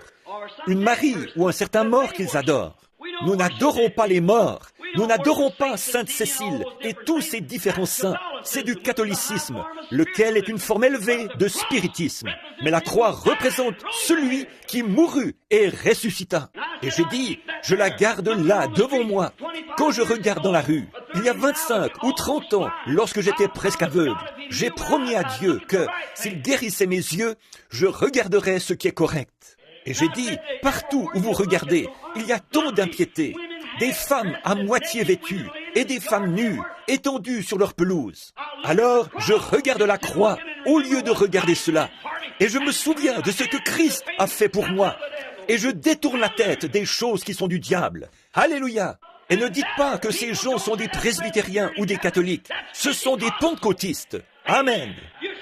une Marie ou un certain mort qu'ils adorent. Nous n'adorons pas les morts. Nous n'adorons pas Sainte Cécile et tous ces différents saints. C'est du catholicisme, lequel est une forme élevée de spiritisme. Mais la croix représente celui qui mourut et ressuscita. Et j'ai dit, je la garde là, devant moi. Quand je regarde dans la rue, il y a 25 ou 30 ans, lorsque j'étais presque aveugle, j'ai promis à Dieu que, s'il guérissait mes yeux, je regarderais ce qui est correct. Et j'ai dit, partout où vous regardez, il y a tant d'impiété. Des femmes à moitié vêtues et des femmes nues, étendues sur leur pelouse. Alors, je regarde la croix au lieu de regarder cela. Et je me souviens de ce que Christ a fait pour moi. Et je détourne la tête des choses qui sont du diable. Alléluia! Et ne dites pas que ces gens sont des presbytériens ou des catholiques. Ce sont des pentecôtistes. Amen.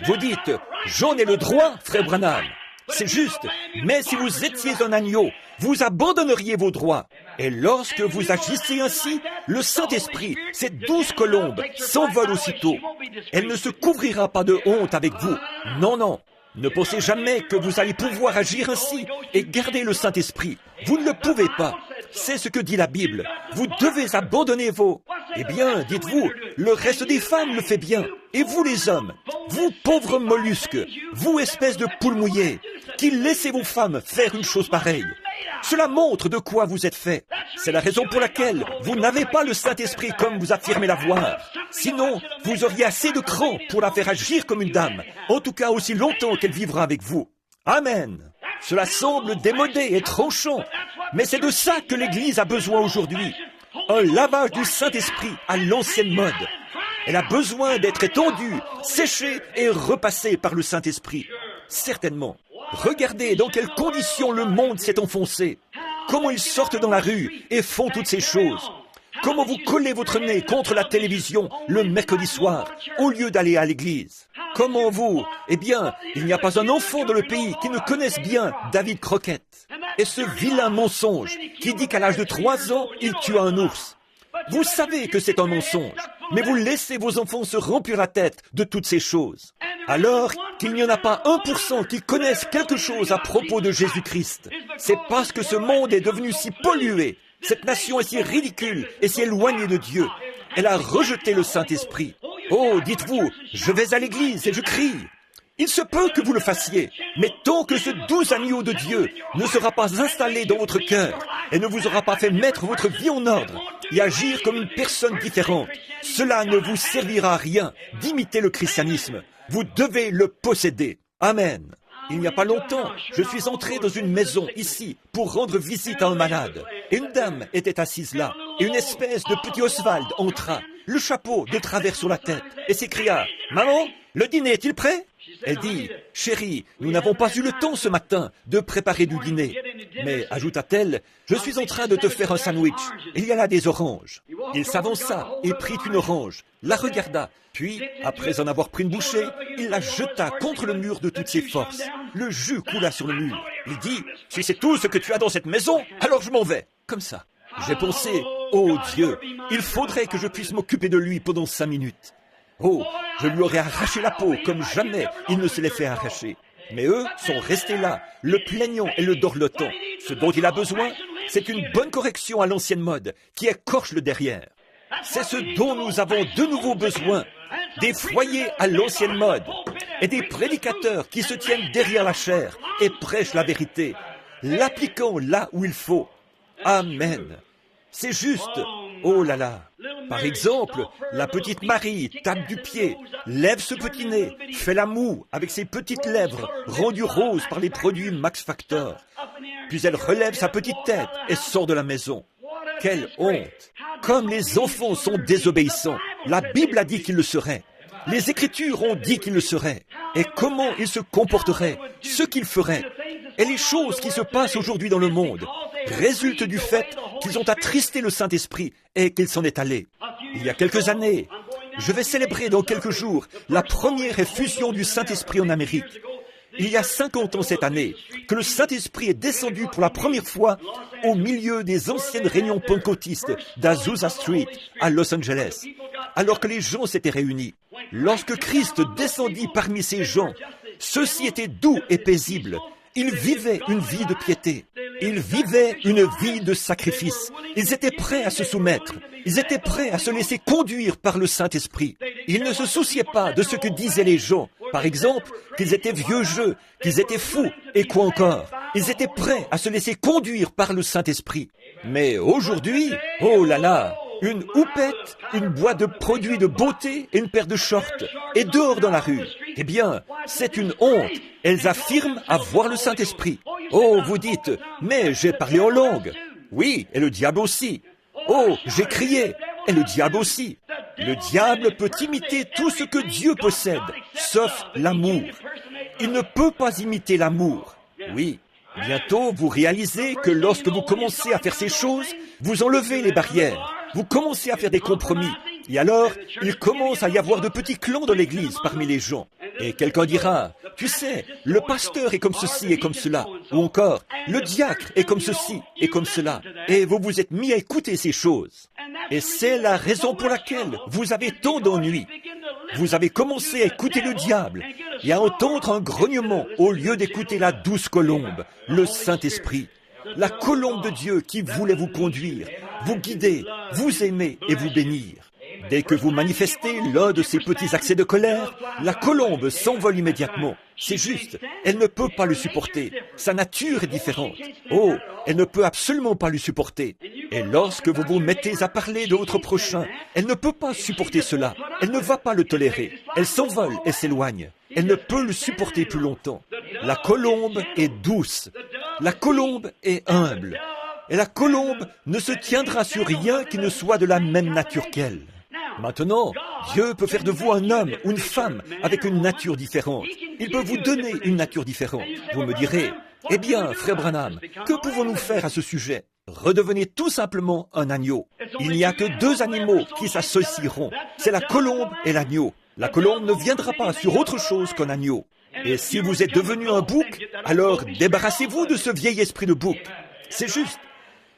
Vous dites, j'en ai le droit, frère Branham. C'est juste. Mais si vous étiez un agneau, vous abandonneriez vos droits. Et lorsque vous agissez ainsi, le Saint-Esprit, ces 12 colombes, s'envolent aussitôt. Elle ne se couvrira pas de honte avec vous. Non, non. Ne pensez jamais que vous allez pouvoir agir ainsi et garder le Saint-Esprit. Vous ne le pouvez pas. C'est ce que dit la Bible. Vous devez abandonner vos... Eh bien, dites-vous, le reste des femmes le fait bien. Et vous les hommes, vous pauvres mollusques, vous espèces de poules mouillées, qui laissez vos femmes faire une chose pareille. Cela montre de quoi vous êtes fait. C'est la raison pour laquelle vous n'avez pas le Saint-Esprit comme vous affirmez l'avoir. Sinon, vous auriez assez de cran pour la faire agir comme une dame, en tout cas aussi longtemps qu'elle vivra avec vous. Amen. Cela semble démodé et tranchant, mais c'est de ça que l'Église a besoin aujourd'hui. Un lavage du Saint-Esprit à l'ancienne mode. Elle a besoin d'être étendue, séchée et repassée par le Saint-Esprit. Certainement. Regardez dans quelles conditions le monde s'est enfoncé. Comment ils sortent dans la rue et font toutes ces choses. Comment vous collez votre nez contre la télévision le mercredi soir au lieu d'aller à l'église. Comment vous... Eh bien, il n'y a pas un enfant dans le pays qui ne connaisse bien David Crockett. Et ce vilain mensonge qui dit qu'à l'âge de 3 ans, il tua un ours. Vous savez que c'est un mensonge, mais vous laissez vos enfants se remplir la tête de toutes ces choses. Alors qu'il n'y en a pas 1% qui connaissent quelque chose à propos de Jésus-Christ. C'est parce que ce monde est devenu si pollué, cette nation est si ridicule et si éloignée de Dieu. Elle a rejeté le Saint-Esprit. Oh, dites-vous, je vais à l'église et je crie. Il se peut que vous le fassiez, mais tant que ce doux agneau de Dieu ne sera pas installé dans votre cœur et ne vous aura pas fait mettre votre vie en ordre et agir comme une personne différente, cela ne vous servira à rien d'imiter le christianisme. Vous devez le posséder. Amen. Il n'y a pas longtemps, je suis entré dans une maison ici pour rendre visite à un malade. Et une dame était assise là, et une espèce de petit Oswald entra, le chapeau de travers sur la tête, et s'écria « Maman, le dîner est-il prêt ?» Elle dit « Chérie, nous n'avons pas eu le temps ce matin de préparer du dîner. » Mais, ajouta-t-elle, « Je suis en train de te faire un sandwich. Il y a là des oranges. » Il s'avança et prit une orange, la regarda, puis, après en avoir pris une bouchée, il la jeta contre le mur de toutes ses forces. Le jus coula sur le mur. Il dit « Si c'est tout ce que tu as dans cette maison, alors je m'en vais. » Comme ça. J'ai pensé « Oh Dieu, il faudrait que je puisse m'occuper de lui pendant 5 minutes. » Oh, je lui aurais arraché la peau comme jamais il ne se l'est fait arracher. Mais eux sont restés là, le plaignant et le dorlotant. Ce dont il a besoin, c'est une bonne correction à l'ancienne mode qui écorche le derrière. C'est ce dont nous avons de nouveau besoin. Des foyers à l'ancienne mode et des prédicateurs qui se tiennent derrière la chair et prêchent la vérité, l'appliquant là où il faut. Amen. C'est juste. Oh là là. Par exemple, la petite Marie tape du pied, lève ce petit nez, fait la moue avec ses petites lèvres rendues roses par les produits Max Factor. Puis elle relève sa petite tête et sort de la maison. Quelle honte! Comme les enfants sont désobéissants, la Bible a dit qu'ils le seraient. Les Écritures ont dit qu'ils le seraient. Et comment ils se comporteraient, ce qu'ils feraient. Et les choses qui se passent aujourd'hui dans le monde résultent du fait qu'ils ont attristé le Saint-Esprit et qu'il s'en est allé. Il y a quelques années, je vais célébrer dans quelques jours la première effusion du Saint-Esprit en Amérique. Il y a 50 ans cette année que le Saint-Esprit est descendu pour la première fois au milieu des anciennes réunions pentecôtistes d'Azusa Street à Los Angeles, alors que les gens s'étaient réunis. Lorsque Christ descendit parmi ces gens, ceux-ci étaient doux et paisibles. Ils vivaient une vie de piété. Ils vivaient une vie de sacrifice. Ils étaient prêts à se soumettre. Ils étaient prêts à se laisser conduire par le Saint-Esprit. Ils ne se souciaient pas de ce que disaient les gens. Par exemple, qu'ils étaient vieux jeux, qu'ils étaient fous, et quoi encore. Ils étaient prêts à se laisser conduire par le Saint-Esprit. Mais aujourd'hui, oh là là, une houppette, une boîte de produits de beauté et une paire de shorts, et dehors dans la rue. Eh bien, c'est une honte. Elles affirment avoir le Saint-Esprit. Oh, vous dites, mais j'ai parlé en langue. Oui, et le diable aussi. Oh, j'ai crié, et le diable aussi. Le diable peut imiter tout ce que Dieu possède, sauf l'amour. Il ne peut pas imiter l'amour. Oui, bientôt vous réalisez que lorsque vous commencez à faire ces choses, vous enlevez les barrières. Vous commencez à faire des compromis. Et alors, il commence à y avoir de petits clans dans l'église parmi les gens. Et quelqu'un dira, tu sais, le pasteur est comme ceci et comme cela. Ou encore, le diacre est comme ceci et comme cela. Et vous vous êtes mis à écouter ces choses. Et c'est la raison pour laquelle vous avez tant d'ennuis. Vous avez commencé à écouter le diable et à entendre un grognement au lieu d'écouter la douce colombe, le Saint-Esprit. La colombe de Dieu qui voulait vous conduire, vous guider, vous aimer et vous bénir. Dès que vous manifestez l'un de ces petits accès de colère, la colombe s'envole immédiatement. C'est juste, elle ne peut pas le supporter. Sa nature est différente. Oh, elle ne peut absolument pas le supporter. Et lorsque vous vous mettez à parler de votre prochain, elle ne peut pas supporter cela. Elle ne va pas le tolérer. Elle s'envole et s'éloigne. Elle ne peut le supporter plus longtemps. La colombe est douce. La colombe est humble. Et la colombe ne se tiendra sur rien qui ne soit de la même nature qu'elle. Maintenant, Dieu peut faire de vous un homme ou une femme avec une nature différente. Il peut vous donner une nature différente. Vous me direz, eh bien, frère Branham, que pouvons-nous faire à ce sujet? Redevenez tout simplement un agneau. Il n'y a que deux animaux qui s'associeront. C'est la colombe et l'agneau. La colombe ne viendra pas sur autre chose qu'un agneau. Et si vous êtes devenu un bouc, alors débarrassez-vous de ce vieil esprit de bouc. C'est juste.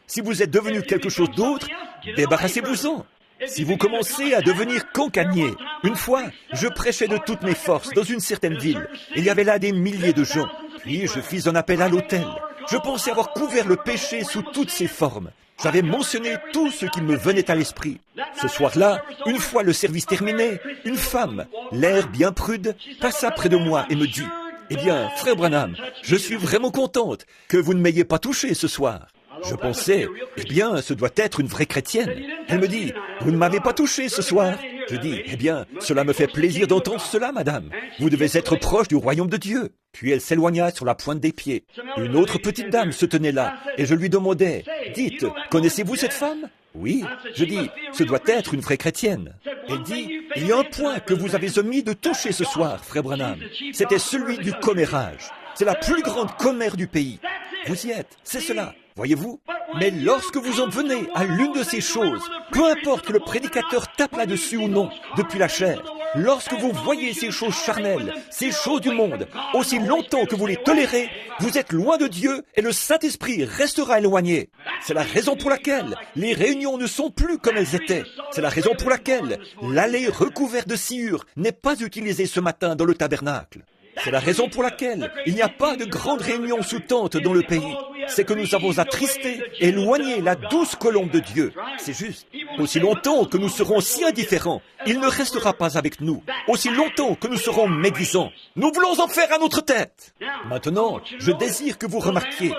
Si vous êtes devenu quelque chose d'autre, débarrassez-vous-en. Si vous commencez à devenir cancanier, une fois, je prêchais de toutes mes forces dans une certaine ville. Il y avait là des milliers de gens. Puis je fis un appel à l'autel. Je pensais avoir couvert le péché sous toutes ses formes. J'avais mentionné tout ce qui me venait à l'esprit. Ce soir-là, une fois le service terminé, une femme, l'air bien prude, passa près de moi et me dit, « Eh bien, frère Branham, je suis vraiment contente que vous ne m'ayez pas touché ce soir. » Je pensais, eh bien, ce doit être une vraie chrétienne. Elle me dit, vous ne m'avez pas touché ce soir. Je dis, eh bien, cela me fait plaisir d'entendre cela, madame. Vous devez être proche du royaume de Dieu. Puis elle s'éloigna sur la pointe des pieds. Une autre petite dame se tenait là, et je lui demandais, dites, connaissez-vous cette femme? Oui. Je dis, ce doit être une vraie chrétienne. Elle dit, il y a un point que vous avez omis de toucher ce soir, frère Branham. C'était celui du commérage. C'est la plus grande commère du pays. Vous y êtes, c'est cela. Voyez-vous? Mais lorsque vous en venez à l'une de ces choses, peu importe que le prédicateur tape là-dessus ou non, depuis la chair, lorsque vous voyez ces choses charnelles, ces choses du monde, aussi longtemps que vous les tolérez, vous êtes loin de Dieu et le Saint-Esprit restera éloigné. C'est la raison pour laquelle les réunions ne sont plus comme elles étaient. C'est la raison pour laquelle l'allée recouverte de sciure n'est pas utilisée ce matin dans le tabernacle. C'est la raison pour laquelle il n'y a pas de grande réunion sous tente dans le pays. C'est que nous avons attristé et éloigné la douce colombe de Dieu. C'est juste. Aussi longtemps que nous serons si indifférents, il ne restera pas avec nous. Aussi longtemps que nous serons médisants, nous voulons en faire à notre tête. Maintenant, je désire que vous remarquiez,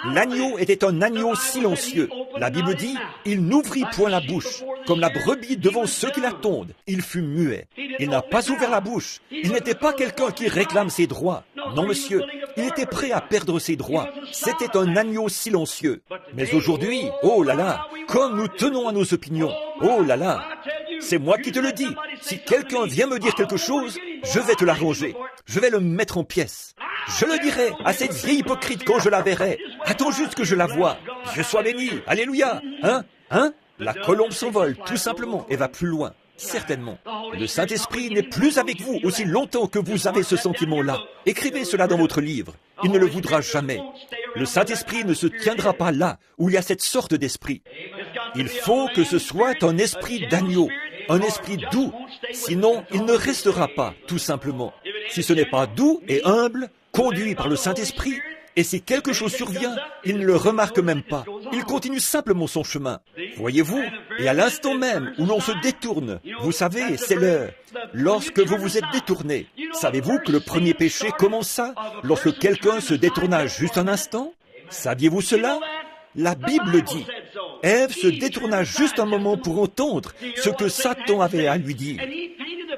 l'agneau était un agneau silencieux. La Bible dit, il n'ouvrit point la bouche. Comme la brebis devant ceux qui l'attendent, il fut muet. Il n'a pas ouvert la bouche. Il n'était pas quelqu'un qui réclame ses droits. Non, monsieur, il était prêt à perdre ses droits. C'était un agneau silencieux. Mais aujourd'hui, oh là là, comme nous tenons à nos opinions, oh là là, c'est moi qui te le dis. Si quelqu'un vient me dire quelque chose, je vais te l'arranger. Je vais le mettre en pièces. Je le dirai à cette vieille hypocrite quand je la verrai. Attends juste que je la voie. Je sois béni. Alléluia. Hein? La colombe s'envole, tout simplement, et va plus loin. Certainement. Le Saint-Esprit n'est plus avec vous aussi longtemps que vous avez ce sentiment-là. Écrivez cela dans votre livre. Il ne le voudra jamais. Le Saint-Esprit ne se tiendra pas là où il y a cette sorte d'esprit. Il faut que ce soit un esprit d'agneau, un esprit doux. Sinon, il ne restera pas, tout simplement. Si ce n'est pas doux et humble, conduit par le Saint-Esprit, et si quelque chose survient, il ne le remarque même pas. Il continue simplement son chemin. Voyez-vous? Et à l'instant même où l'on se détourne, vous savez, c'est l'heure. Lorsque vous vous êtes détourné, savez-vous que le premier péché commença lorsque quelqu'un se détourna juste un instant? Saviez-vous cela? La Bible dit, Ève se détourna juste un moment pour entendre ce que Satan avait à lui dire.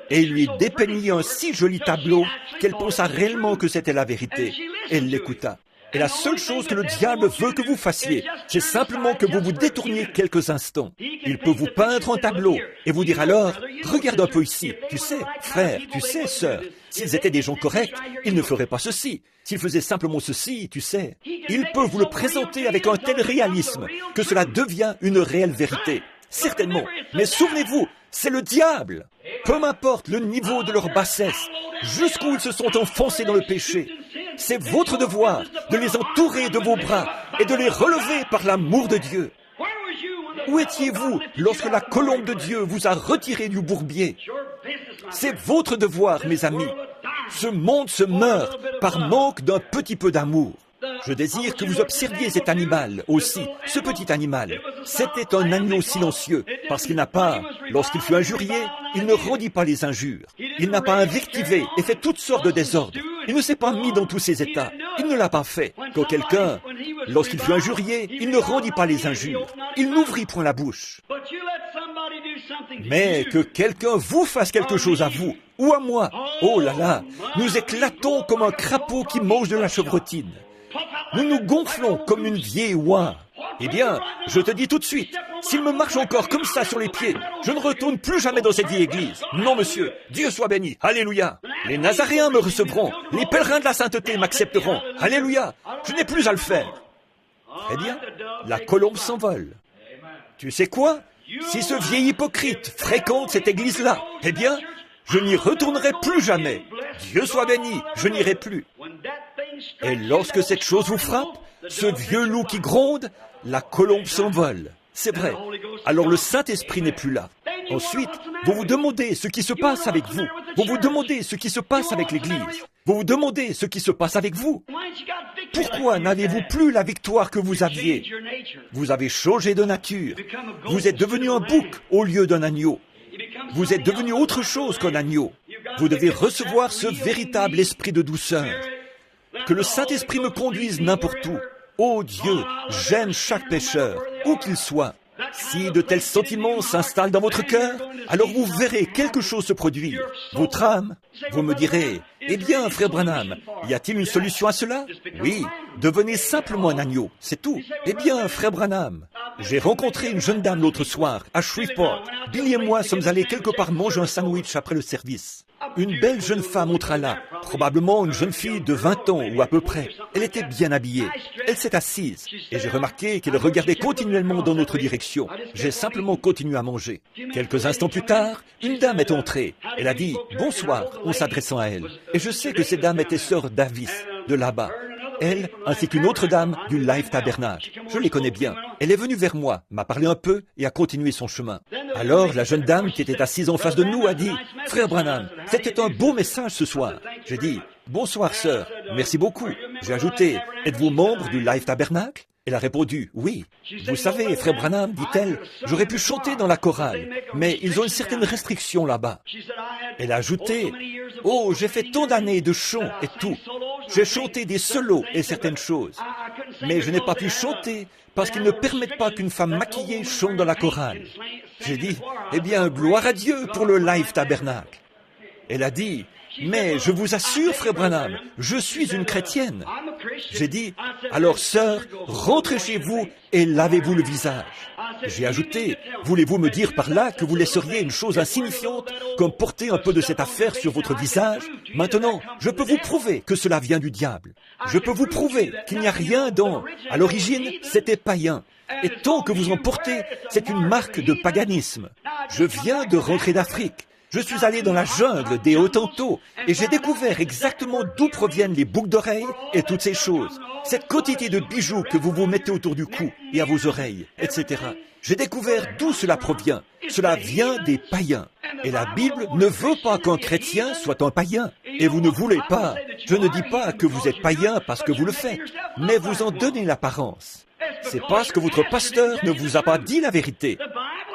Et il lui dépeignit un si joli tableau qu'elle pensa réellement que c'était la vérité. Elle l'écouta. Et la seule chose que le diable veut que vous fassiez, c'est simplement que vous vous détourniez quelques instants. Il peut vous peindre un tableau et vous dire alors, regarde un peu ici, tu sais, frère, tu sais, sœur, s'ils étaient des gens corrects, ils ne feraient pas ceci. S'ils faisaient simplement ceci, tu sais, il peut vous le présenter avec un tel réalisme que cela devient une réelle vérité. Certainement. Mais souvenez-vous, c'est le diable. peu m'importe le niveau de leur bassesse, jusqu'où ils se sont enfoncés dans le péché. C'est votre devoir de les entourer de vos bras et de les relever par l'amour de Dieu. Où étiez-vous lorsque la colombe de Dieu vous a retiré du bourbier? C'est votre devoir, mes amis. Ce monde se meurt par manque d'un petit peu d'amour. Je désire que vous observiez cet animal aussi, ce petit animal. C'était un agneau silencieux, parce qu'il n'a pas, lorsqu'il fut injurié, il ne rendit pas les injures. Il n'a pas invectivé et fait toutes sortes de désordres. Il ne s'est pas mis dans tous ces états. Il ne l'a pas fait. Quand quelqu'un, lorsqu'il fut injurié, il ne rendit pas les injures. Il n'ouvrit point la bouche. Mais que quelqu'un vous fasse quelque chose à vous, ou à moi, oh là là, nous éclatons comme un crapaud qui mange de la chevrotine. Nous nous gonflons comme une vieille oie. Eh bien, je te dis tout de suite, s'il me marche encore comme ça sur les pieds, je ne retourne plus jamais dans cette vieille église. Non, monsieur, Dieu soit béni. Alléluia. Les Nazaréens me recevront. Les pèlerins de la sainteté m'accepteront. Alléluia. Je n'ai plus à le faire. Très bien, la colombe s'envole. Tu sais quoi? Si ce vieil hypocrite fréquente cette église-là, eh bien, je n'y retournerai plus jamais. Dieu soit béni, je n'irai plus. Et lorsque cette chose vous frappe, ce vieux loup qui gronde, la colombe s'envole. C'est vrai. Alors le Saint-Esprit n'est plus là. Ensuite, vous vous demandez ce qui se passe avec vous. Vous vous demandez ce qui se passe avec l'Église. Vous vous demandez ce qui se passe avec vous. Pourquoi n'avez-vous plus la victoire que vous aviez? Vous avez changé de nature. Vous êtes devenu un bouc au lieu d'un agneau. Vous êtes devenu autre chose qu'un agneau. Vous devez recevoir ce véritable esprit de douceur. Que le Saint-Esprit me conduise n'importe où. Ô Dieu, j'aime chaque pécheur, où qu'il soit. Si de tels sentiments s'installent dans votre cœur, alors vous verrez quelque chose se produire. Votre âme, vous me direz, eh bien, frère Branham, y a-t-il une solution à cela? Oui, devenez simplement un agneau, c'est tout. Eh bien, frère Branham, j'ai rencontré une jeune dame l'autre soir, à Shreveport. Billy et moi sommes allés quelque part manger un sandwich après le service. Une belle jeune femme entra là, probablement une jeune fille de 20 ans ou à peu près. Elle était bien habillée. Elle s'est assise et j'ai remarqué qu'elle regardait continuellement dans notre direction. J'ai simplement continué à manger. Quelques instants plus tard, une dame est entrée. Elle a dit « Bonsoir » en s'adressant à elle. Et je sais que cette dame était sœur Davis, de là-bas. Elle, ainsi qu'une autre dame du Life Tabernacle. Je les connais bien. Elle est venue vers moi, m'a parlé un peu et a continué son chemin. Alors, la jeune dame qui était assise en face de nous a dit « Frère Branham, c'était un beau message ce soir. » J'ai dit « Bonsoir, sœur. Merci beaucoup. » J'ai ajouté « Êtes-vous membre du Life Tabernacle ?» Elle a répondu « Oui. » Vous savez, frère Branham, dit-elle, j'aurais pu chanter dans la chorale, mais ils ont une certaine restriction là-bas. Elle a ajouté « Oh, j'ai fait tant d'années de chant et tout. J'ai chanté des solos et certaines choses. Mais je n'ai pas pu chanter parce qu'ils ne permettent pas qu'une femme maquillée chante dans la chorale. » J'ai dit « Eh bien, gloire à Dieu pour le Life Tabernacle. » Elle a dit « Mais je vous assure, frère Branham, je suis une chrétienne. » J'ai dit « Alors, sœur, rentrez chez vous et lavez-vous le visage. » J'ai ajouté « Voulez-vous me dire par là que vous laisseriez une chose insignifiante comme porter un peu de cette affaire sur votre visage? Maintenant, je peux vous prouver que cela vient du diable. Je peux vous prouver qu'il n'y a rien dans... À l'origine, c'était païen. Et tant que vous en portez, c'est une marque de paganisme. Je viens de rentrer d'Afrique. Je suis allé dans la jungle des Hottentots et j'ai découvert exactement d'où proviennent les boucles d'oreilles et toutes ces choses. Cette quantité de bijoux que vous vous mettez autour du cou et à vos oreilles, etc. J'ai découvert d'où cela provient. Cela vient des païens. Et la Bible ne veut pas qu'un chrétien soit un païen. Et vous ne voulez pas. Je ne dis pas que vous êtes païen parce que vous le faites, mais vous en donnez l'apparence. C'est parce que votre pasteur ne vous a pas dit la vérité.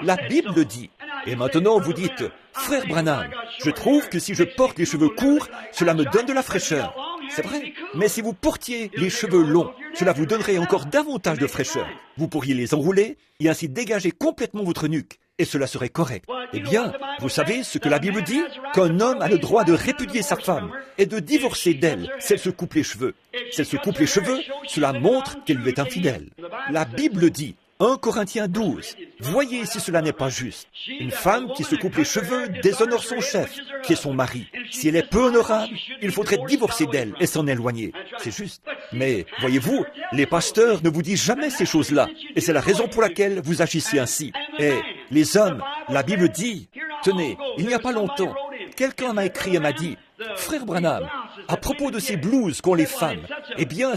La Bible le dit. Et maintenant, vous dites, « Frère Branham, je trouve que si je porte les cheveux courts, cela me donne de la fraîcheur. » C'est vrai. Mais si vous portiez les cheveux longs, cela vous donnerait encore davantage de fraîcheur. Vous pourriez les enrouler et ainsi dégager complètement votre nuque. Et cela serait correct. Eh bien, vous savez ce que la Bible dit? Qu'un homme a le droit de répudier sa femme et de divorcer d'elle si elle se coupe les cheveux. Si elle se coupe les cheveux, cela montre qu'elle lui est infidèle. La Bible dit, 1 Corinthiens 12, voyez si cela n'est pas juste. Une femme qui se coupe les cheveux déshonore son chef, qui est son mari. Si elle est peu honorable, il faudrait divorcer d'elle et s'en éloigner. C'est juste. Mais, voyez-vous, les pasteurs ne vous disent jamais ces choses-là. Et c'est la raison pour laquelle vous agissez ainsi. Et les hommes, la Bible dit, Tenez, il n'y a pas longtemps, quelqu'un m'a écrit et m'a dit, « Frère Branham, à propos de ces blues qu'ont les femmes, eh bien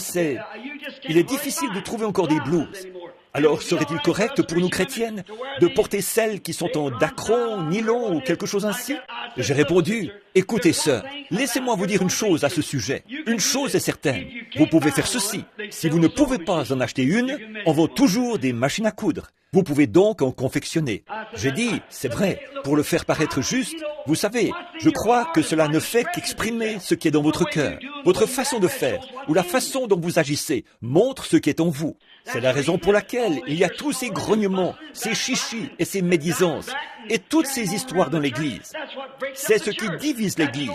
il est difficile de trouver encore des blues. Alors serait-il correct pour nous chrétiennes de porter celles qui sont en dacron, nylon ou quelque chose ainsi ?» J'ai répondu, « Écoutez sœur, laissez-moi vous dire une chose à ce sujet. Une chose est certaine, vous pouvez faire ceci. Si vous ne pouvez pas en acheter une, on vend toujours des machines à coudre. Vous pouvez donc en confectionner. » J'ai dit, c'est vrai, pour le faire paraître juste, vous savez, je crois que cela ne fait qu'exprimer ce qui est dans votre cœur. Votre façon de faire, ou la façon dont vous agissez, montre ce qui est en vous. C'est la raison pour laquelle il y a tous ces grognements, ces chichis et ces médisances, et toutes ces histoires dans l'Église. C'est ce qui divise l'Église.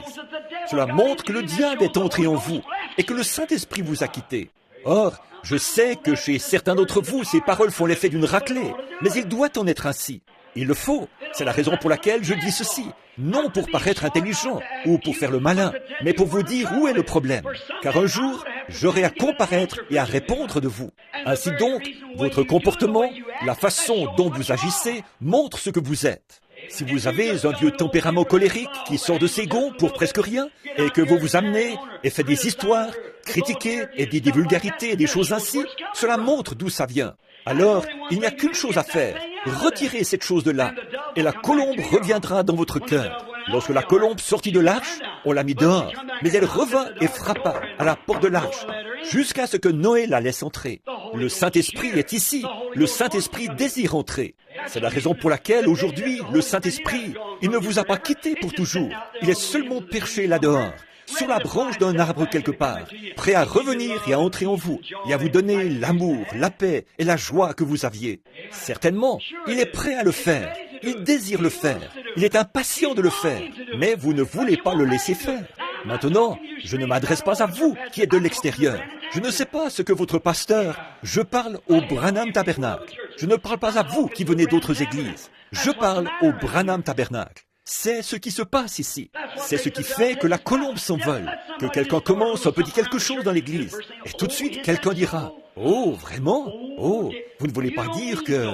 Cela montre que le diable est entré en vous, et que le Saint-Esprit vous a quitté. Or, je sais que chez certains d'entre vous, ces paroles font l'effet d'une raclée, mais il doit en être ainsi. Il le faut. C'est la raison pour laquelle je dis ceci. Non pour paraître intelligent ou pour faire le malin, mais pour vous dire où est le problème. Car un jour, j'aurai à comparaître et à répondre de vous. Ainsi donc, votre comportement, la façon dont vous agissez, montre ce que vous êtes. Si vous avez un vieux tempérament colérique qui sort de ses gonds pour presque rien, et que vous vous amenez et faites des histoires, critiquez et dites des vulgarités et des choses ainsi, cela montre d'où ça vient. Alors, il n'y a qu'une chose à faire. Retirez cette chose de là, et la colombe reviendra dans votre cœur. Lorsque la colombe sortit de l'arche, on l'a mis dehors, mais elle revint et frappa à la porte de l'arche, jusqu'à ce que Noé la laisse entrer. Le Saint-Esprit est ici, le Saint-Esprit désire entrer. C'est la raison pour laquelle aujourd'hui, le Saint-Esprit, il ne vous a pas quitté pour toujours. Il est seulement perché là-dehors, sur la branche d'un arbre quelque part, prêt à revenir et à entrer en vous, et à vous donner l'amour, la paix et la joie que vous aviez. Certainement, il est prêt à le faire, il désire le faire, il est impatient de le faire, mais vous ne voulez pas le laisser faire. Maintenant, je ne m'adresse pas à vous qui êtes de l'extérieur. Je ne sais pas ce que votre pasteur... Je parle au Branham Tabernacle. Je ne parle pas à vous qui venez d'autres églises. Je parle au Branham Tabernacle. C'est ce qui se passe ici. C'est ce qui fait que la colombe s'envole, que quelqu'un commence un petit quelque chose dans l'église. Et tout de suite, quelqu'un dira, « Oh, vraiment? Oh, vous ne voulez pas dire que... »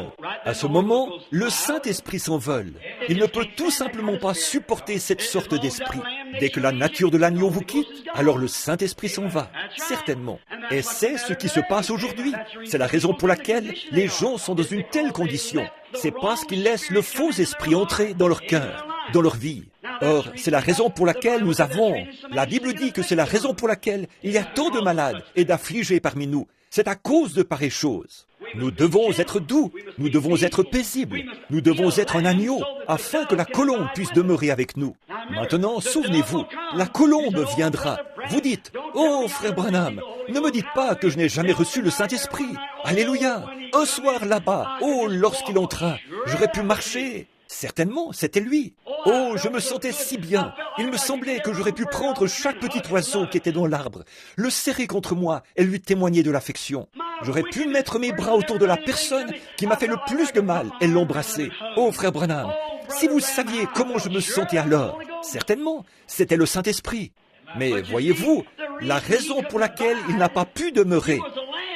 À ce moment, le Saint-Esprit s'envole. Il ne peut tout simplement pas supporter cette sorte d'esprit. Dès que la nature de l'agneau vous quitte, alors le Saint-Esprit s'en va, certainement. Et c'est ce qui se passe aujourd'hui. C'est la raison pour laquelle les gens sont dans une telle condition. C'est parce qu'ils laissent le faux esprit entrer dans leur cœur, dans leur vie. Or, c'est la raison pour laquelle nous avons... La Bible dit que c'est la raison pour laquelle il y a tant de malades et d'affligés parmi nous. C'est à cause de pareilles choses. Nous devons être doux, nous devons être paisibles, nous devons être un agneau, afin que la colombe puisse demeurer avec nous. Maintenant, souvenez-vous, la colombe viendra. Vous dites, « Oh, frère Branham, ne me dites pas que je n'ai jamais reçu le Saint-Esprit. Alléluia! Un soir là-bas, oh, lorsqu'il entra, j'aurais pu marcher. » Certainement, c'était lui. Oh, je me sentais si bien. Il me semblait que j'aurais pu prendre chaque petit oiseau qui était dans l'arbre, le serrer contre moi et lui témoigner de l'affection. J'aurais pu mettre mes bras autour de la personne qui m'a fait le plus de mal et l'embrasser. Oh, frère Branham, si vous saviez comment je me sentais alors, certainement, c'était le Saint-Esprit. Mais voyez-vous, la raison pour laquelle il n'a pas pu demeurer,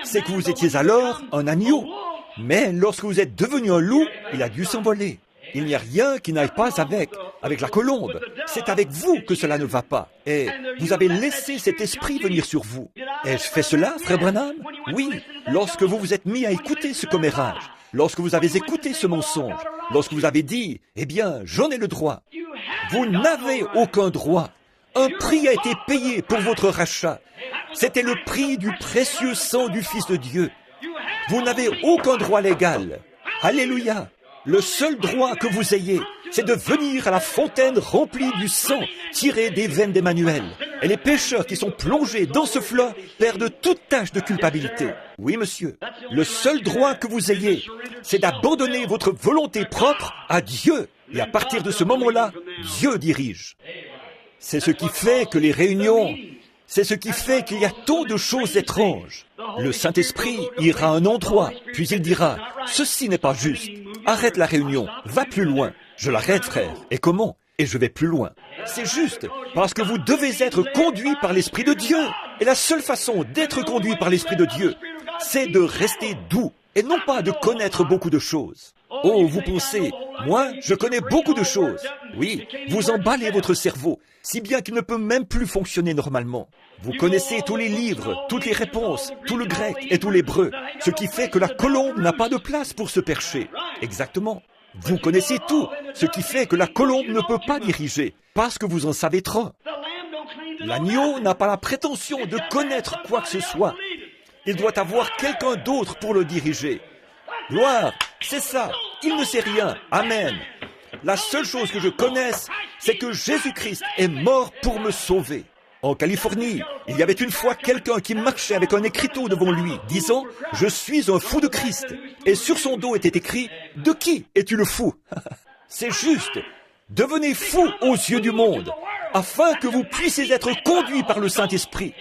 c'est que vous étiez alors un agneau. Mais lorsque vous êtes devenu un loup, il a dû s'envoler. Il n'y a rien qui n'aille pas avec la colombe. C'est avec vous que cela ne va pas. Et vous avez laissé cet esprit venir sur vous. Ai-je fait cela, frère Branham? Oui, lorsque vous vous êtes mis à écouter ce commérage, lorsque vous avez écouté ce mensonge, lorsque vous avez dit, eh bien, j'en ai le droit. Vous n'avez aucun droit. Un prix a été payé pour votre rachat. C'était le prix du précieux sang du Fils de Dieu. Vous n'avez aucun droit légal. Alléluia. Le seul droit que vous ayez, c'est de venir à la fontaine remplie du sang tiré des veines d'Emmanuel. Et les pécheurs qui sont plongés dans ce fleuve perdent toute tache de culpabilité. Oui, monsieur. Le seul droit que vous ayez, c'est d'abandonner votre volonté propre à Dieu. Et à partir de ce moment-là, Dieu dirige. C'est ce qui fait que les réunions... C'est ce qui fait qu'il y a tant de choses étranges. Le Saint-Esprit ira à un endroit, puis il dira, « Ceci n'est pas juste. Arrête la réunion, va plus loin. » Je l'arrête, frère. Et comment? Et je vais plus loin. C'est juste, parce que vous devez être conduit par l'Esprit de Dieu. Et la seule façon d'être conduit par l'Esprit de Dieu, c'est de rester doux, et non pas de connaître beaucoup de choses. Oh, vous pensez, moi, je connais beaucoup de choses. Oui, vous emballez votre cerveau, si bien qu'il ne peut même plus fonctionner normalement. Vous connaissez tous les livres, toutes les réponses, tout le grec et tout l'hébreu, ce qui fait que la colombe n'a pas de place pour se percher. Exactement. Vous connaissez tout, ce qui fait que la colombe ne peut pas diriger, parce que vous en savez trop. L'agneau n'a pas la prétention de connaître quoi que ce soit. Il doit avoir quelqu'un d'autre pour le diriger. Gloire, c'est ça, il ne sait rien, amen. La seule chose que je connaisse, c'est que Jésus-Christ est mort pour me sauver. En Californie, il y avait une fois quelqu'un qui marchait avec un écriteau devant lui, disant « Je suis un fou de Christ ». Et sur son dos était écrit « De qui es-tu le fou ?» C'est juste, devenez fou aux yeux du monde, afin que vous puissiez être conduits par le Saint-Esprit.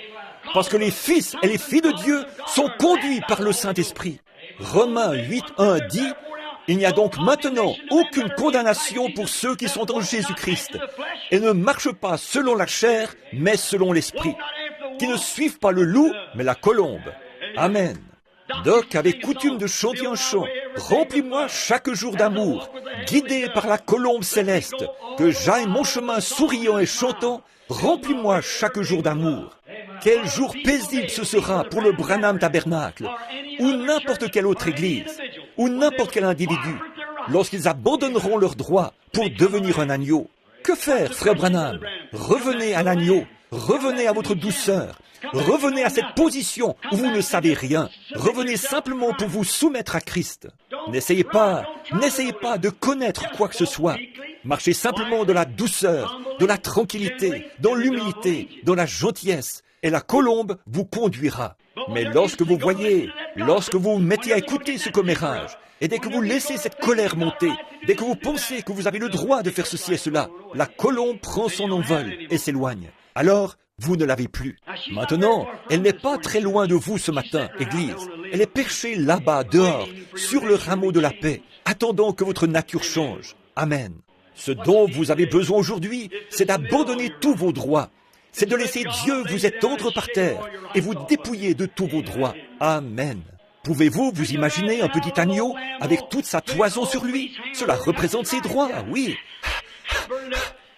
Parce que les fils et les filles de Dieu sont conduits par le Saint-Esprit. Romains 8:1 dit « Il n'y a donc maintenant aucune condamnation pour ceux qui sont en Jésus-Christ et ne marchent pas selon la chair, mais selon l'Esprit, qui ne suivent pas le loup, mais la colombe. » Amen. Doc avait coutume de chanter un chant « Remplis-moi chaque jour d'amour, guidé par la colombe céleste, que j'aille mon chemin souriant et chantant, remplis-moi chaque jour d'amour. » Quel jour paisible ce sera pour le Branham Tabernacle, ou n'importe quelle autre église, ou n'importe quel individu, lorsqu'ils abandonneront leurs droits pour devenir un agneau. Que faire, frère Branham? Revenez à l'agneau, revenez à votre douceur, revenez à cette position où vous ne savez rien, revenez simplement pour vous soumettre à Christ. N'essayez pas de connaître quoi que ce soit. Marchez simplement de la douceur, de la tranquillité, dans l'humilité, dans la gentillesse, et la colombe vous conduira. Mais lorsque vous vous mettez à écouter ce commérage, et dès que vous laissez cette colère monter, dès que vous pensez que vous avez le droit de faire ceci et cela, la colombe prend son envol et s'éloigne. Alors, vous ne l'avez plus. Maintenant, elle n'est pas très loin de vous ce matin, Église. Elle est perchée là-bas, dehors, sur le rameau de la paix, attendant que votre nature change. Amen. Ce dont vous avez besoin aujourd'hui, c'est d'abandonner tous vos droits. C'est de laisser Dieu vous étendre par terre et vous dépouiller de tous vos droits. Amen. Pouvez-vous vous imaginer un petit agneau avec toute sa toison sur lui? Cela représente ses droits, oui.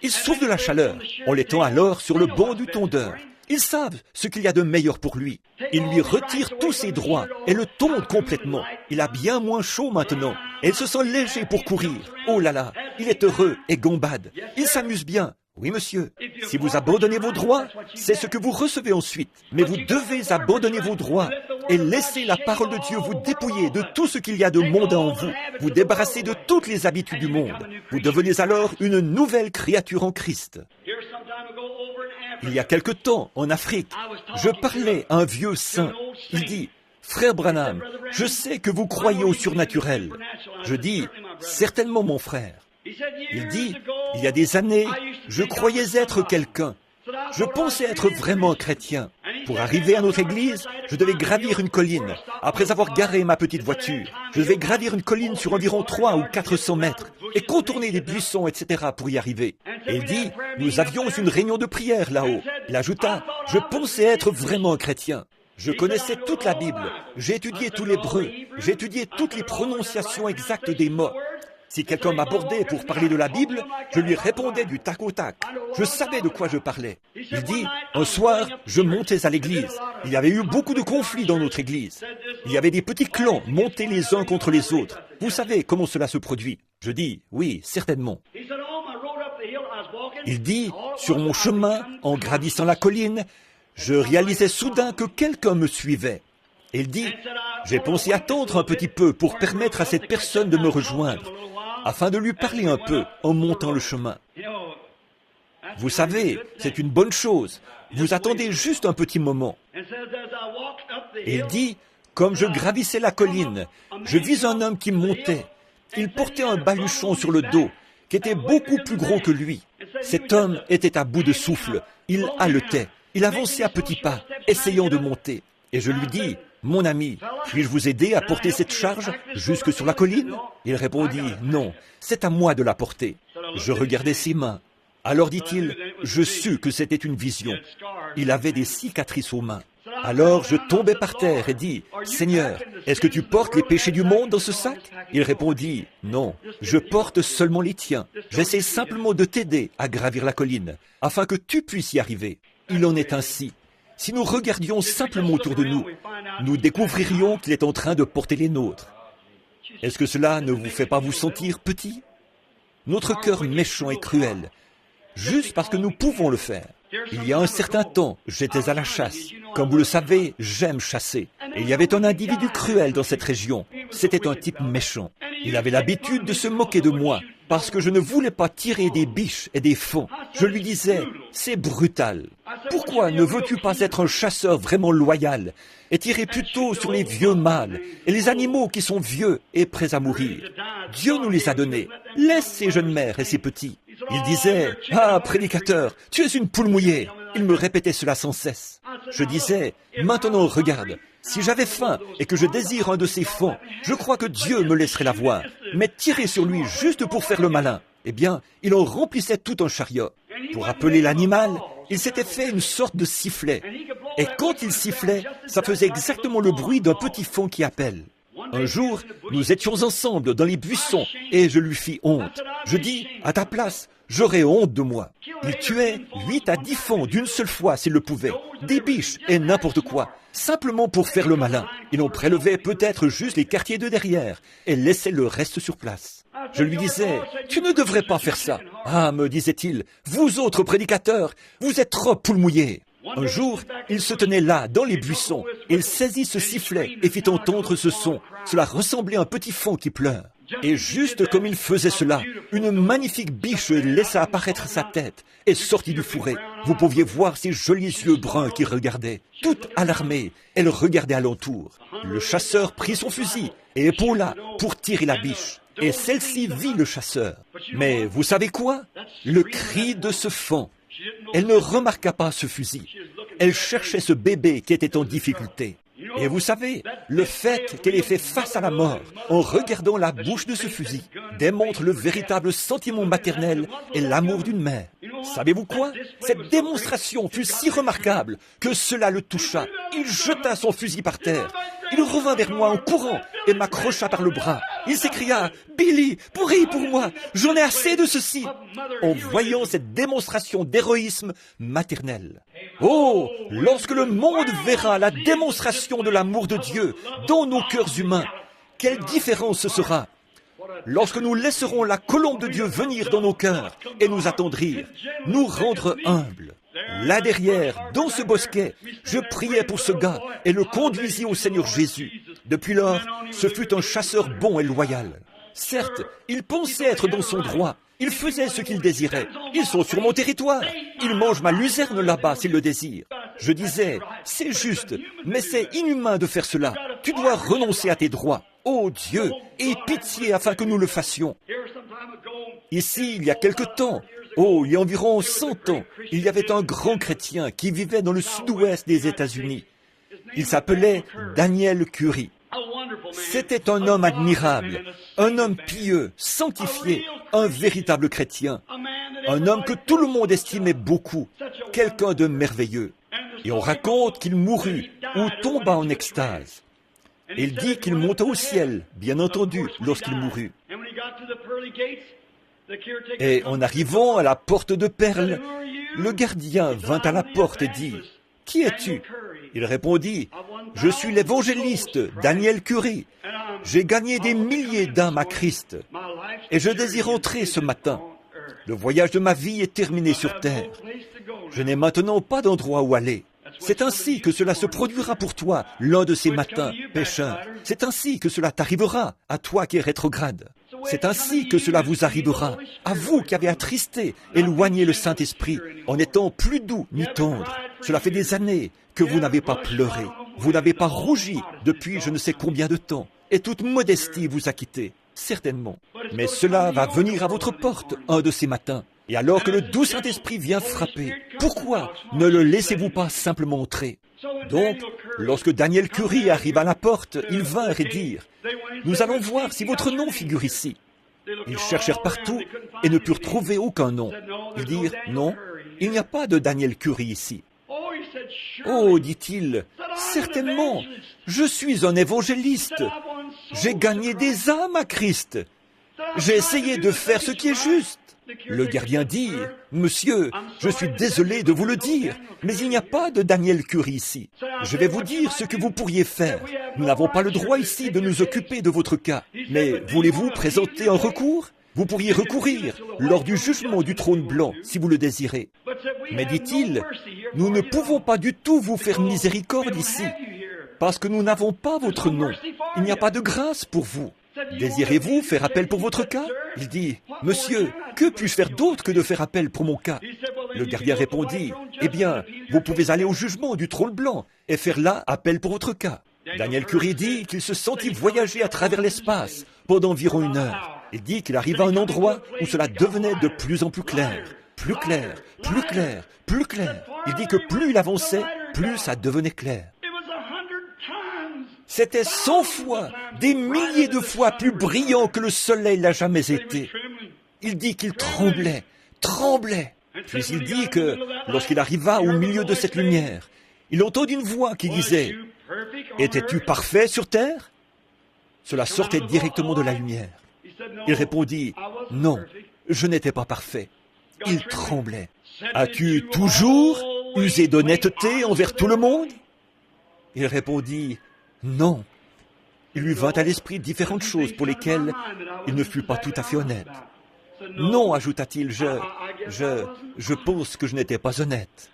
Il souffre de la chaleur. On l'étend alors sur le banc du tondeur. Ils savent ce qu'il y a de meilleur pour lui. Ils lui retirent tous ses droits et le tondent complètement. Il a bien moins chaud maintenant et il se sent léger pour courir. Oh là là, il est heureux et gambade. Il s'amuse bien. Oui, monsieur. Si vous abandonnez vos droits, c'est ce que vous recevez ensuite. Mais vous devez abandonner vos droits et laisser la parole de Dieu vous dépouiller de tout ce qu'il y a de mondain en vous. Vous débarrasser de toutes les habitudes du monde. Vous devenez alors une nouvelle créature en Christ. Il y a quelque temps, en Afrique, je parlais à un vieux saint. Il dit, « Frère Branham, je sais que vous croyez au surnaturel. » Je dis, « Certainement, mon frère. » Il dit, « Il y a des années, je croyais être quelqu'un. Je pensais être vraiment chrétien. Pour arriver à notre église, je devais gravir une colline. Après avoir garé ma petite voiture, je devais gravir une colline sur environ 300 ou 400 mètres et contourner des buissons, etc. pour y arriver. » Et il dit, « Nous avions une réunion de prière là-haut. » Il ajouta, « Je pensais être vraiment chrétien. Je connaissais toute la Bible. J'ai étudié tout l'hébreu. J'ai étudié toutes les prononciations exactes des mots. Si quelqu'un m'abordait pour parler de la Bible, je lui répondais du tac au tac. Je savais de quoi je parlais. Il dit, un soir, je montais à l'église. Il y avait eu beaucoup de conflits dans notre église. Il y avait des petits clans montés les uns contre les autres. Vous savez comment cela se produit. Je dis, oui, certainement. Il dit, sur mon chemin, en gravissant la colline, je réalisais soudain que quelqu'un me suivait. Et il dit, j'ai pensé attendre un petit peu pour permettre à cette personne de me rejoindre, afin de lui parler un peu en montant le chemin. Vous savez, c'est une bonne chose. Vous attendez juste un petit moment. Et il dit, comme je gravissais la colline, je vis un homme qui montait. Il portait un baluchon sur le dos, qui était beaucoup plus gros que lui. Cet homme était à bout de souffle. Il haletait. Il avançait à petits pas, essayant de monter. Et je lui dis, mon ami, puis-je vous aider à porter cette charge jusque sur la colline? Il répondit, non, c'est à moi de la porter. Je regardais ses mains. Alors dit-il, je sus que c'était une vision. Il avait des cicatrices aux mains. Alors je tombai par terre et dis, « Seigneur, est-ce que tu portes les péchés du monde dans ce sac ?» Il répondit, « Non, je porte seulement les tiens. J'essaie simplement de t'aider à gravir la colline, afin que tu puisses y arriver. » Il en est ainsi. Si nous regardions simplement autour de nous, nous découvririons qu'il est en train de porter les nôtres. Est-ce que cela ne vous fait pas vous sentir petit? Notre cœur méchant et cruel, juste parce que nous pouvons le faire. Il y a un certain temps, j'étais à la chasse. Comme vous le savez, j'aime chasser. Et il y avait un individu cruel dans cette région. C'était un type méchant. Il avait l'habitude de se moquer de moi, parce que je ne voulais pas tirer des biches et des fauns. Je lui disais, c'est brutal. Pourquoi ne veux-tu pas être un chasseur vraiment loyal et tirer plutôt sur les vieux mâles et les animaux qui sont vieux et prêts à mourir? Dieu nous les a donnés. Laisse ces jeunes mères et ces petits. Il disait, « Ah, prédicateur, tu es une poule mouillée !» Il me répétait cela sans cesse. Je disais, « Maintenant, regarde, si j'avais faim et que je désire un de ces fauns, je crois que Dieu me laisserait l'avoir. Mais tirer sur lui juste pour faire le malin, eh bien, il en remplissait tout un chariot. Pour appeler l'animal, il s'était fait une sorte de sifflet. Et quand il sifflait, ça faisait exactement le bruit d'un petit faon qui appelle. Un jour, nous étions ensemble dans les buissons et je lui fis honte. Je dis, à ta place, j'aurais honte de moi. Il tuait 8 à 10 fauns d'une seule fois s'il le pouvait, des biches et n'importe quoi, simplement pour faire le malin. Il en prélevait peut-être juste les quartiers de derrière et laissait le reste sur place. Je lui disais, tu ne devrais pas faire ça. Ah, me disait-il, vous autres prédicateurs, vous êtes trop poule mouillée. Un jour, il se tenait là, dans les buissons. Il saisit ce sifflet et fit entendre ce son. Cela ressemblait à un petit faon qui pleure. Et juste comme il faisait cela, une magnifique biche laissa apparaître sa tête et sortit du fourré. Vous pouviez voir ses jolis yeux bruns qui regardaient. Toute alarmée, elle regardait alentour. Le chasseur prit son fusil et épaula pour tirer la biche. Et celle-ci vit le chasseur. Mais vous savez quoi? Le cri de ce faon. Elle ne remarqua pas ce fusil. Elle cherchait ce bébé qui était en difficulté. Et vous savez, le fait qu'elle ait fait face à la mort en regardant la bouche de ce fusil démontre le véritable sentiment maternel et l'amour d'une mère. Savez-vous quoi? Cette démonstration fut si remarquable que cela le toucha. Il jeta son fusil par terre. Il revint vers moi en courant et m'accrocha par le bras. Il s'écria, « Billy, prie pour moi, j'en ai assez de ceci !» en voyant cette démonstration d'héroïsme maternel. Oh, lorsque le monde verra la démonstration de l'amour de Dieu dans nos cœurs humains, quelle différence ce sera! Lorsque nous laisserons la colombe de Dieu venir dans nos cœurs et nous attendrir, nous rendre humbles. Là derrière, dans ce bosquet, je priais pour ce gars et le conduisis au Seigneur Jésus. Depuis lors, ce fut un chasseur bon et loyal. Certes, il pensait être dans son droit. Il faisait ce qu'il désirait. Ils sont sur mon territoire. Ils mangent ma luzerne là-bas s'ils le désirent. Je disais, c'est juste, mais c'est inhumain de faire cela. Tu dois renoncer à tes droits. Ô Dieu, aie pitié afin que nous le fassions. Ici, il y a quelque temps, il y a environ 100 ans, il y avait un grand chrétien qui vivait dans le sud-ouest des États-Unis. Il s'appelait Daniel Curry. C'était un homme admirable, un homme pieux, sanctifié, un véritable chrétien, un homme que tout le monde estimait beaucoup, quelqu'un de merveilleux. Et on raconte qu'il mourut ou tomba en extase. Il dit qu'il monta au ciel, bien entendu, lorsqu'il mourut. Et en arrivant à la porte de perles, le gardien vint à la porte et dit, « Qui es-tu » Il répondit, « Je suis l'évangéliste Daniel Curry. J'ai gagné des milliers d'âmes à Christ et je désire entrer ce matin. Le voyage de ma vie est terminé sur terre. Je n'ai maintenant pas d'endroit où aller. C'est ainsi que cela se produira pour toi l'un de ces matins, pécheur. C'est ainsi que cela t'arrivera, à toi qui es rétrograde. C'est ainsi que cela vous arrivera, à vous qui avez attristé, éloigné le Saint-Esprit, en étant plus doux ni tendre. Cela fait des années que vous n'avez pas pleuré, vous n'avez pas rougi depuis je ne sais combien de temps, et toute modestie vous a quitté, certainement. Mais cela va venir à votre porte un de ces matins. Et alors que le doux Saint-Esprit vient frapper, pourquoi ne le laissez-vous pas simplement entrer? Donc, lorsque Daniel Curry arriva à la porte, ils vinrent et dirent, « Nous allons voir si votre nom figure ici. » Ils cherchèrent partout et ne purent trouver aucun nom. Ils dirent, « Non, il n'y a pas de Daniel Curry ici. » « Oh, dit-il, Certainement, je suis un évangéliste. J'ai gagné des âmes à Christ. J'ai essayé de faire ce qui est juste. Le gardien dit, « Monsieur, je suis désolé de vous le dire, mais il n'y a pas de Daniel Curie ici. Je vais vous dire ce que vous pourriez faire. Nous n'avons pas le droit ici de nous occuper de votre cas. Mais voulez-vous présenter un recours? Vous pourriez recourir lors du jugement du trône blanc, si vous le désirez. Mais dit-il, nous ne pouvons pas du tout vous faire miséricorde ici, parce que nous n'avons pas votre nom. Il n'y a pas de grâce pour vous. Désirez-vous faire appel pour votre cas? Il dit, « Monsieur, que puis-je faire d'autre que de faire appel pour mon cas ?» Le gardien répondit, « Eh bien, vous pouvez aller au jugement du trône blanc et faire là appel pour votre cas. » Daniel Curie dit qu'il se sentit voyager à travers l'espace pendant environ 1 heure. Il dit qu'il arriva à un endroit où cela devenait de plus en plus clair. Plus clair, plus clair, plus clair. Il dit que plus il avançait, plus ça devenait clair. C'était 100 fois, des milliers de fois plus brillant que le soleil n'a jamais été. Il dit qu'il tremblait, tremblait. Puis il dit que lorsqu'il arriva au milieu de cette lumière, il entendit une voix qui disait, « Étais-tu parfait sur terre ?» Cela sortait directement de la lumière. Il répondit, « Non, je n'étais pas parfait. » Il tremblait. « As-tu toujours usé d'honnêteté envers tout le monde ?» Il répondit, « Non. » Il lui vint à l'esprit différentes choses pour lesquelles il ne fut pas tout à fait honnête. « Non, ajouta-t-il, je pense que je n'étais pas honnête. »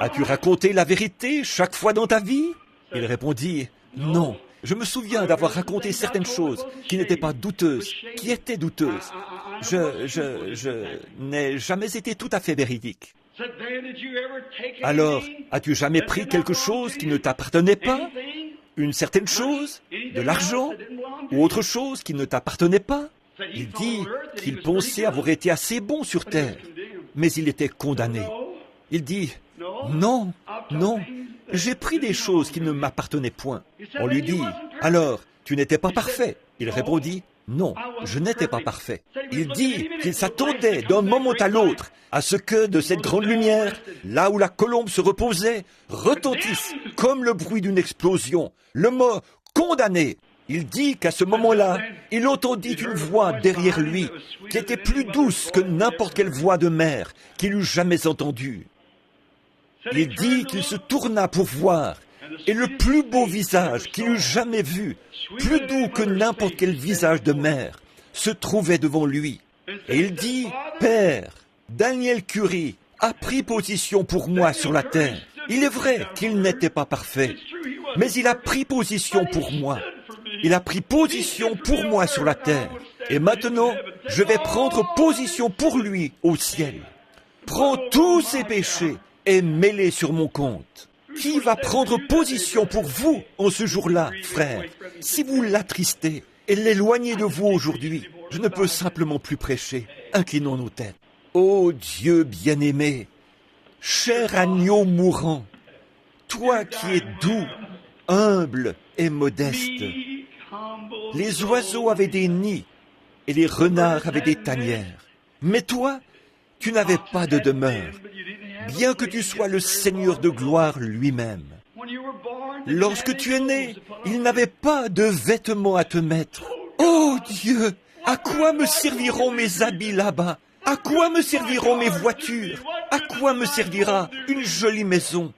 As-tu raconté la vérité chaque fois dans ta vie? Il répondit, « Non. Je me souviens d'avoir raconté certaines choses qui n'étaient pas douteuses, qui étaient douteuses. Je n'ai jamais été tout à fait véridique. » Alors, as-tu jamais pris quelque chose qui ne t'appartenait pas? Une certaine chose? De l'argent? Ou autre chose qui ne t'appartenait pas? Il dit qu'il pensait avoir été assez bon sur terre, mais il était condamné. Il dit, non, non, j'ai pris des choses qui ne m'appartenaient point. On lui dit, alors, tu n'étais pas parfait. Il répondit, non, je n'étais pas parfait. Il dit qu'il s'attendait d'un moment à l'autre à ce que de cette grande lumière, là où la colombe se reposait, retentisse comme le bruit d'une explosion, le mot « condamné ». Il dit qu'à ce moment-là, il entendit une voix derrière lui qui était plus douce que n'importe quelle voix de mère qu'il eût jamais entendue. Il dit qu'il se tourna pour voir, et le plus beau visage qu'il eût jamais vu, plus doux que n'importe quel visage de mère, se trouvait devant lui. Et il dit, « Père, Daniel Curie a pris position pour moi sur la terre. Il est vrai qu'il n'était pas parfait, mais il a pris position pour moi. Il a pris position pour moi sur la terre. Et maintenant, je vais prendre position pour lui au ciel. Prends tous ses péchés et mets-les sur mon compte. » Qui va prendre position pour vous en ce jour-là, frère? Si vous l'attristez et l'éloignez de vous aujourd'hui, je ne peux simplement plus prêcher. Inclinons nos têtes. Ô Dieu bien-aimé, cher agneau mourant, toi qui es doux, humble et modeste, les oiseaux avaient des nids et les renards avaient des tanières. Mais toi, tu n'avais pas de demeure, bien que tu sois le Seigneur de gloire lui-même. Lorsque tu es né, il n'avait pas de vêtements à te mettre. Oh Dieu, à quoi me serviront mes habits là-bas? À quoi me serviront mes voitures? À quoi me servira une jolie maison?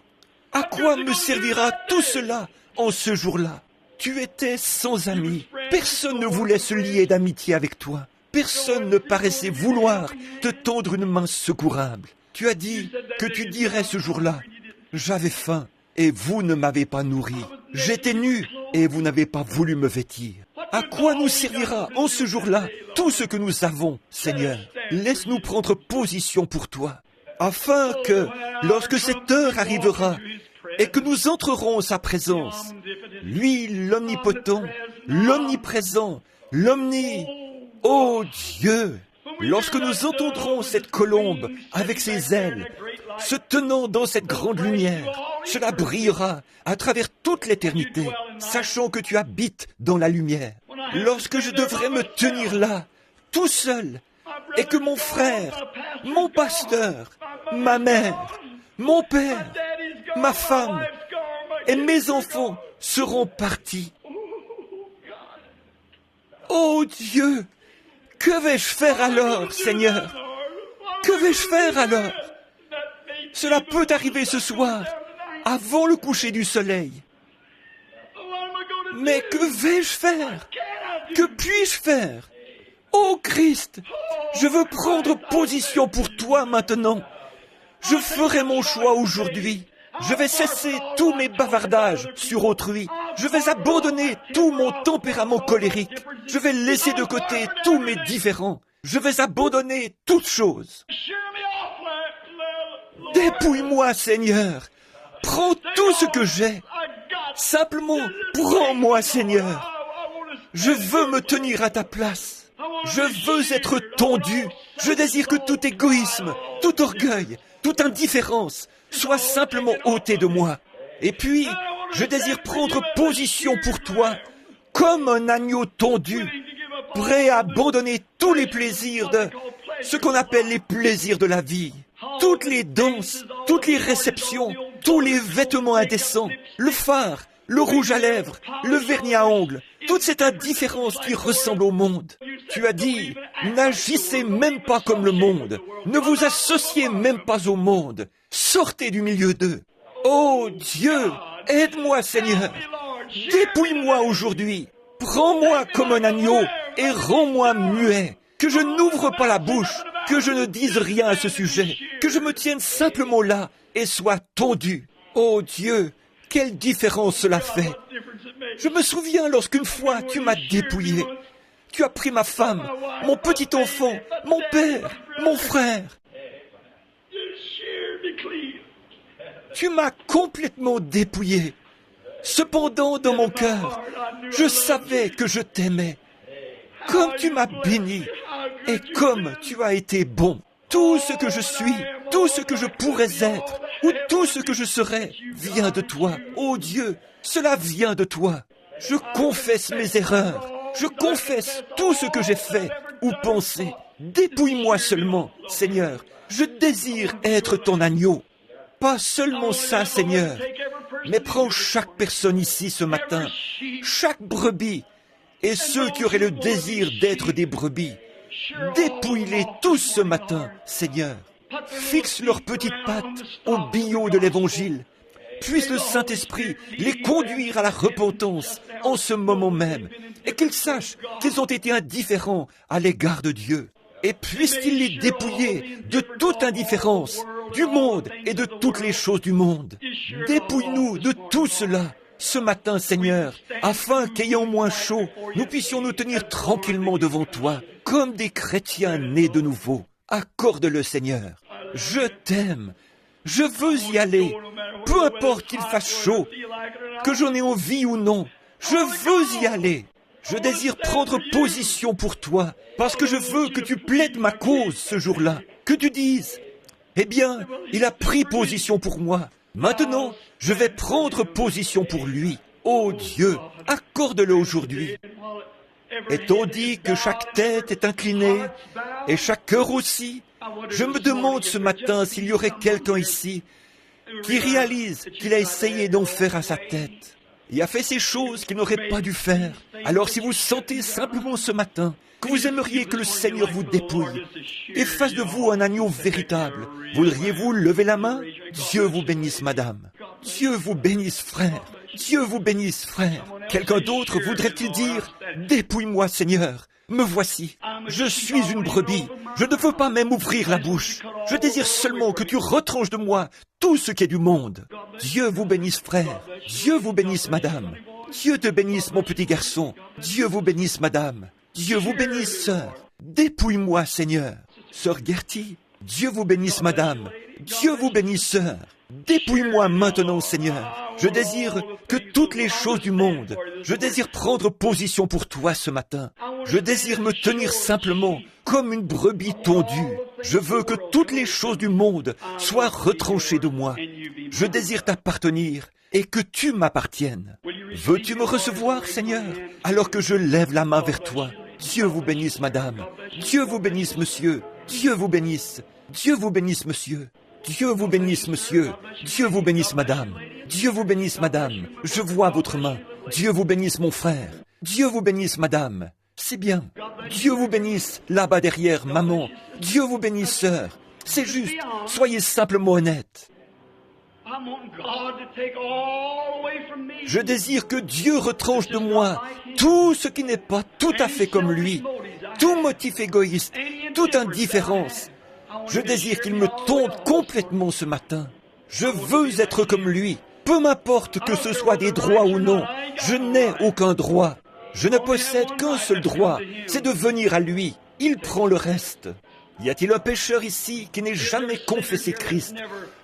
À quoi me servira tout cela en ce jour-là? Tu étais sans amis. Personne ne voulait se lier d'amitié avec toi. Personne ne paraissait vouloir te tendre une main secourable. Tu as dit que tu dirais ce jour-là, « J'avais faim et vous ne m'avez pas nourri. J'étais nu et vous n'avez pas voulu me vêtir. » À quoi nous servira en ce jour-là tout ce que nous avons, Seigneur? Laisse-nous prendre position pour toi, afin que, lorsque cette heure arrivera et que nous entrerons en sa présence, lui, l'omnipotent, l'omniprésent, ô Dieu, lorsque nous entendrons cette colombe avec ses ailes, se tenant dans cette grande lumière, cela brillera à travers toute l'éternité, sachant que tu habites dans la lumière. Lorsque je devrais me tenir là, tout seul, et que mon frère, mon pasteur, ma mère, mon père, ma femme et mes enfants seront partis. Oh Dieu, que vais-je faire alors, Seigneur? Que vais-je faire alors? Cela peut arriver ce soir, avant le coucher du soleil. Mais que vais-je faire? Que puis-je faire? Ô Christ, je veux prendre position pour toi maintenant. Je ferai mon choix aujourd'hui. Je vais cesser tous mes bavardages sur autrui. Je vais abandonner tout mon tempérament colérique. Je vais laisser de côté tous mes différends. Je vais abandonner toutes choses. Dépouille-moi, Seigneur. Prends tout ce que j'ai. Simplement, prends-moi, Seigneur. Je veux me tenir à ta place. Je veux être tondu. Je désire que tout égoïsme, tout orgueil, toute indifférence soit simplement ôté de moi. Et puis, je désire prendre position pour toi, comme un agneau tondu, prêt à abandonner tous les plaisirs de ce qu'on appelle les plaisirs de la vie. Toutes les danses, toutes les réceptions, tous les vêtements indécents, le fard, le rouge à lèvres, le vernis à ongles, toute cette indifférence qui ressemble au monde. Tu as dit, n'agissez même pas comme le monde, ne vous associez même pas au monde, sortez du milieu d'eux. Oh Dieu, aide-moi Seigneur, dépouille-moi aujourd'hui, prends-moi comme un agneau et rends-moi muet, que je n'ouvre pas la bouche, que je ne dise rien à ce sujet, que je me tienne simplement là et sois tondu. Oh Dieu, quelle différence cela fait. Je me souviens lorsqu'une fois tu m'as dépouillé. Tu as pris ma femme, mon petit enfant, mon père, mon frère. Tu m'as complètement dépouillé. Cependant, dans mon cœur, je savais que je t'aimais. Comme tu m'as béni et comme tu as été bon. Tout ce que je suis, tout ce que je pourrais être, ou tout ce que je serai, vient de toi. Oh Dieu, cela vient de toi. Je confesse mes erreurs. Je confesse tout ce que j'ai fait ou pensé. Dépouille-moi seulement, Seigneur. Je désire être ton agneau. Pas seulement ça, Seigneur, mais prends chaque personne ici ce matin, chaque brebis, et ceux qui auraient le désir d'être des brebis. Dépouille-les tous ce matin, Seigneur. Fixe leurs petites pattes au billot de l'Évangile. Puisse le Saint-Esprit les conduire à la repentance en ce moment même, et qu'ils sachent qu'ils ont été indifférents à l'égard de Dieu. Et puisse-t-il les dépouiller de toute indifférence, du monde et de toutes les choses du monde. Dépouille-nous de tout cela ce matin, Seigneur, afin qu'ayant moins chaud, nous puissions nous tenir tranquillement devant toi, comme des chrétiens nés de nouveau. Accorde-le, Seigneur. Je t'aime. Je veux y aller. Peu importe qu'il fasse chaud, que j'en ai envie ou non, je veux y aller. Je désire prendre position pour toi, parce que je veux que tu plaides ma cause ce jour-là, que tu dises, eh bien, il a pris position pour moi. Maintenant, je vais prendre position pour lui. Oh Dieu, accorde-le aujourd'hui. Et tandis que chaque tête est inclinée, et chaque cœur aussi, je me demande ce matin s'il y aurait quelqu'un ici qui réalise qu'il a essayé d'en faire à sa tête. Il a fait ces choses qu'il n'aurait pas dû faire. Alors si vous sentez simplement ce matin que vous aimeriez que le Seigneur vous dépouille et fasse de vous un agneau véritable, voudriez-vous lever la main? Dieu vous bénisse, madame. Dieu vous bénisse, frère. Dieu vous bénisse, frère. Quelqu'un d'autre voudrait-il dire, dépouille-moi, Seigneur. Me voici. Je suis une brebis. Je ne veux pas même ouvrir la bouche. Je désire seulement que tu retranches de moi tout ce qui est du monde. Dieu vous bénisse, frère. Dieu vous bénisse, madame. Dieu te bénisse, mon petit garçon. Dieu vous bénisse, madame. Dieu vous bénisse, sœur. Dépouille-moi, Seigneur. Sœur Gertie, Dieu vous bénisse, madame. Dieu vous bénisse, sœur. Dépouille-moi maintenant, Seigneur. Je désire que toutes les choses du monde, je désire prendre position pour toi ce matin. Je désire me tenir simplement comme une brebis tondue. Je veux que toutes les choses du monde soient retranchées de moi. Je désire t'appartenir et que tu m'appartiennes. Veux-tu me recevoir, Seigneur, alors que je lève la main vers toi? Dieu vous bénisse, madame. Dieu vous bénisse, monsieur. Dieu vous bénisse. Dieu vous bénisse, monsieur. Dieu vous bénisse, monsieur. Dieu vous bénisse, madame. Dieu vous bénisse, madame. Je vois votre main. Dieu vous bénisse, mon frère. Dieu vous bénisse, madame. C'est bien. Dieu vous bénisse, là-bas derrière, maman. Dieu vous bénisse, sœur. C'est juste. Soyez simplement honnête. Je désire que Dieu retranche de moi tout ce qui n'est pas tout à fait comme lui, tout motif égoïste, toute indifférence. Je désire qu'il me tombe complètement ce matin. Je veux être comme lui, peu m'importe que ce soit des droits ou non. Je n'ai aucun droit. Je ne possède qu'un seul droit, c'est de venir à lui. Il prend le reste. Y a-t-il un pécheur ici qui n'ait jamais confessé Christ,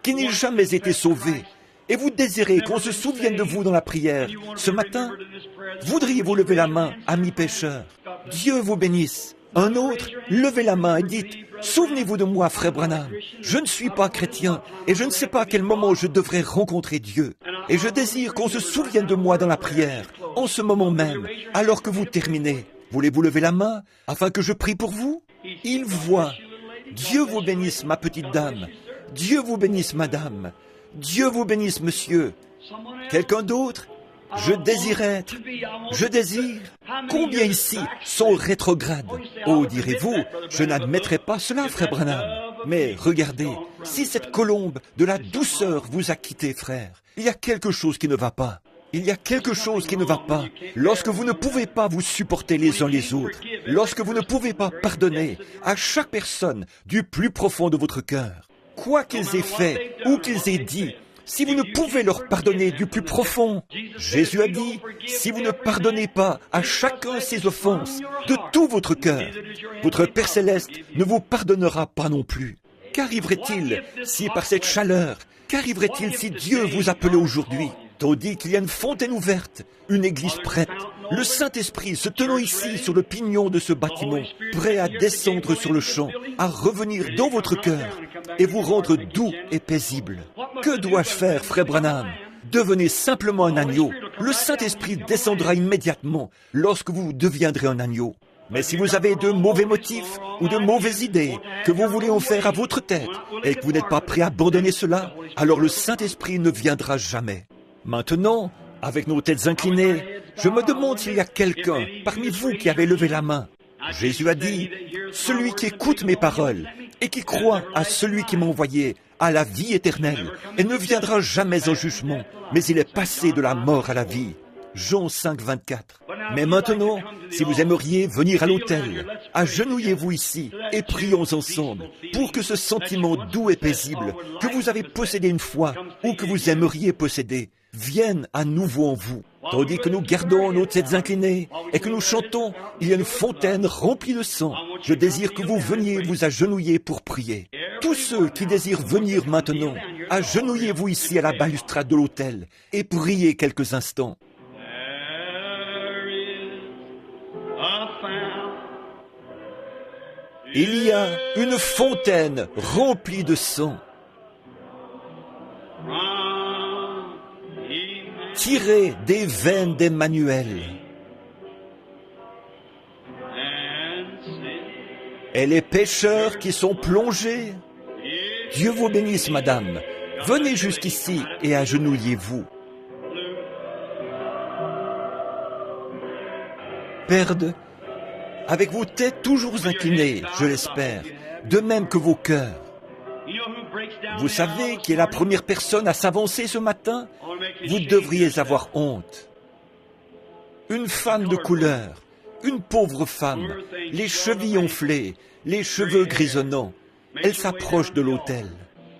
qui n'ait jamais été sauvé, et vous désirez qu'on se souvienne de vous dans la prière ce matin? Voudriez-vous lever la main, ami pécheur? Dieu vous bénisse. Un autre, levez la main et dites, souvenez-vous de moi, frère Branham. Je ne suis pas chrétien et je ne sais pas à quel moment je devrais rencontrer Dieu. Et je désire qu'on se souvienne de moi dans la prière, en ce moment même, alors que vous terminez. Voulez-vous lever la main afin que je prie pour vous? Il voit. Dieu vous bénisse, ma petite dame. Dieu vous bénisse, madame. Dieu vous bénisse, monsieur. Quelqu'un d'autre? Je désire être. Je désire. Combien ici sont rétrogrades? Oh, direz-vous, je n'admettrai pas cela, frère Branham. Mais regardez, si cette colombe de la douceur vous a quitté, frère, il y a quelque chose qui ne va pas. Il y a quelque chose qui ne va pas. Lorsque vous ne pouvez pas vous supporter les uns les autres, lorsque vous ne pouvez pas pardonner à chaque personne du plus profond de votre cœur, quoi qu'ils aient fait ou qu'ils aient dit, si vous ne pouvez leur pardonner du plus profond, Jésus a dit, si vous ne pardonnez pas à chacun ses offenses de tout votre cœur, votre Père Céleste ne vous pardonnera pas non plus. Qu'arriverait-il si par cette chaleur, qu'arriverait-il si Dieu vous appelait aujourd'hui, tandis qu'il y a une fontaine ouverte, une église prête, le Saint-Esprit se tenant ici sur le pignon de ce bâtiment, prêt à descendre sur le champ, à revenir dans votre cœur et vous rendre doux et paisible. Que dois-je faire, frère Branham? Devenez simplement un agneau. Le Saint-Esprit descendra immédiatement lorsque vous deviendrez un agneau. Mais si vous avez de mauvais motifs ou de mauvaises idées que vous voulez en faire à votre tête et que vous n'êtes pas prêt à abandonner cela, alors le Saint-Esprit ne viendra jamais. Maintenant, avec nos têtes inclinées, je me demande s'il y a quelqu'un parmi vous qui avait levé la main. Jésus a dit, « Celui qui écoute mes paroles et qui croit à celui qui m'a envoyé a la vie éternelle et ne viendra jamais en jugement, mais il est passé de la mort à la vie. » Jean 5, 24. Mais maintenant, si vous aimeriez venir à l'autel, agenouillez-vous ici et prions ensemble pour que ce sentiment doux et paisible que vous avez possédé une fois ou que vous aimeriez posséder vienne à nouveau en vous. Tandis que nous gardons nos têtes inclinées et que nous chantons, il y a une fontaine remplie de sang. Je désire que vous veniez vous agenouiller pour prier. Tous ceux qui désirent venir maintenant, agenouillez-vous ici à la balustrade de l'autel et priez quelques instants. Il y a une fontaine remplie de sang, tirée des veines d'Emmanuel. Et les pécheurs qui sont plongés, Dieu vous bénisse, madame. Venez jusqu'ici et agenouillez-vous. Perde, avec vos têtes toujours inclinées, je l'espère, de même que vos cœurs. Vous savez qui est la première personne à s'avancer ce matin? Vous devriez avoir honte. Une femme de couleur, une pauvre femme, les chevilles enflées, les cheveux grisonnants. Elle s'approche de l'autel.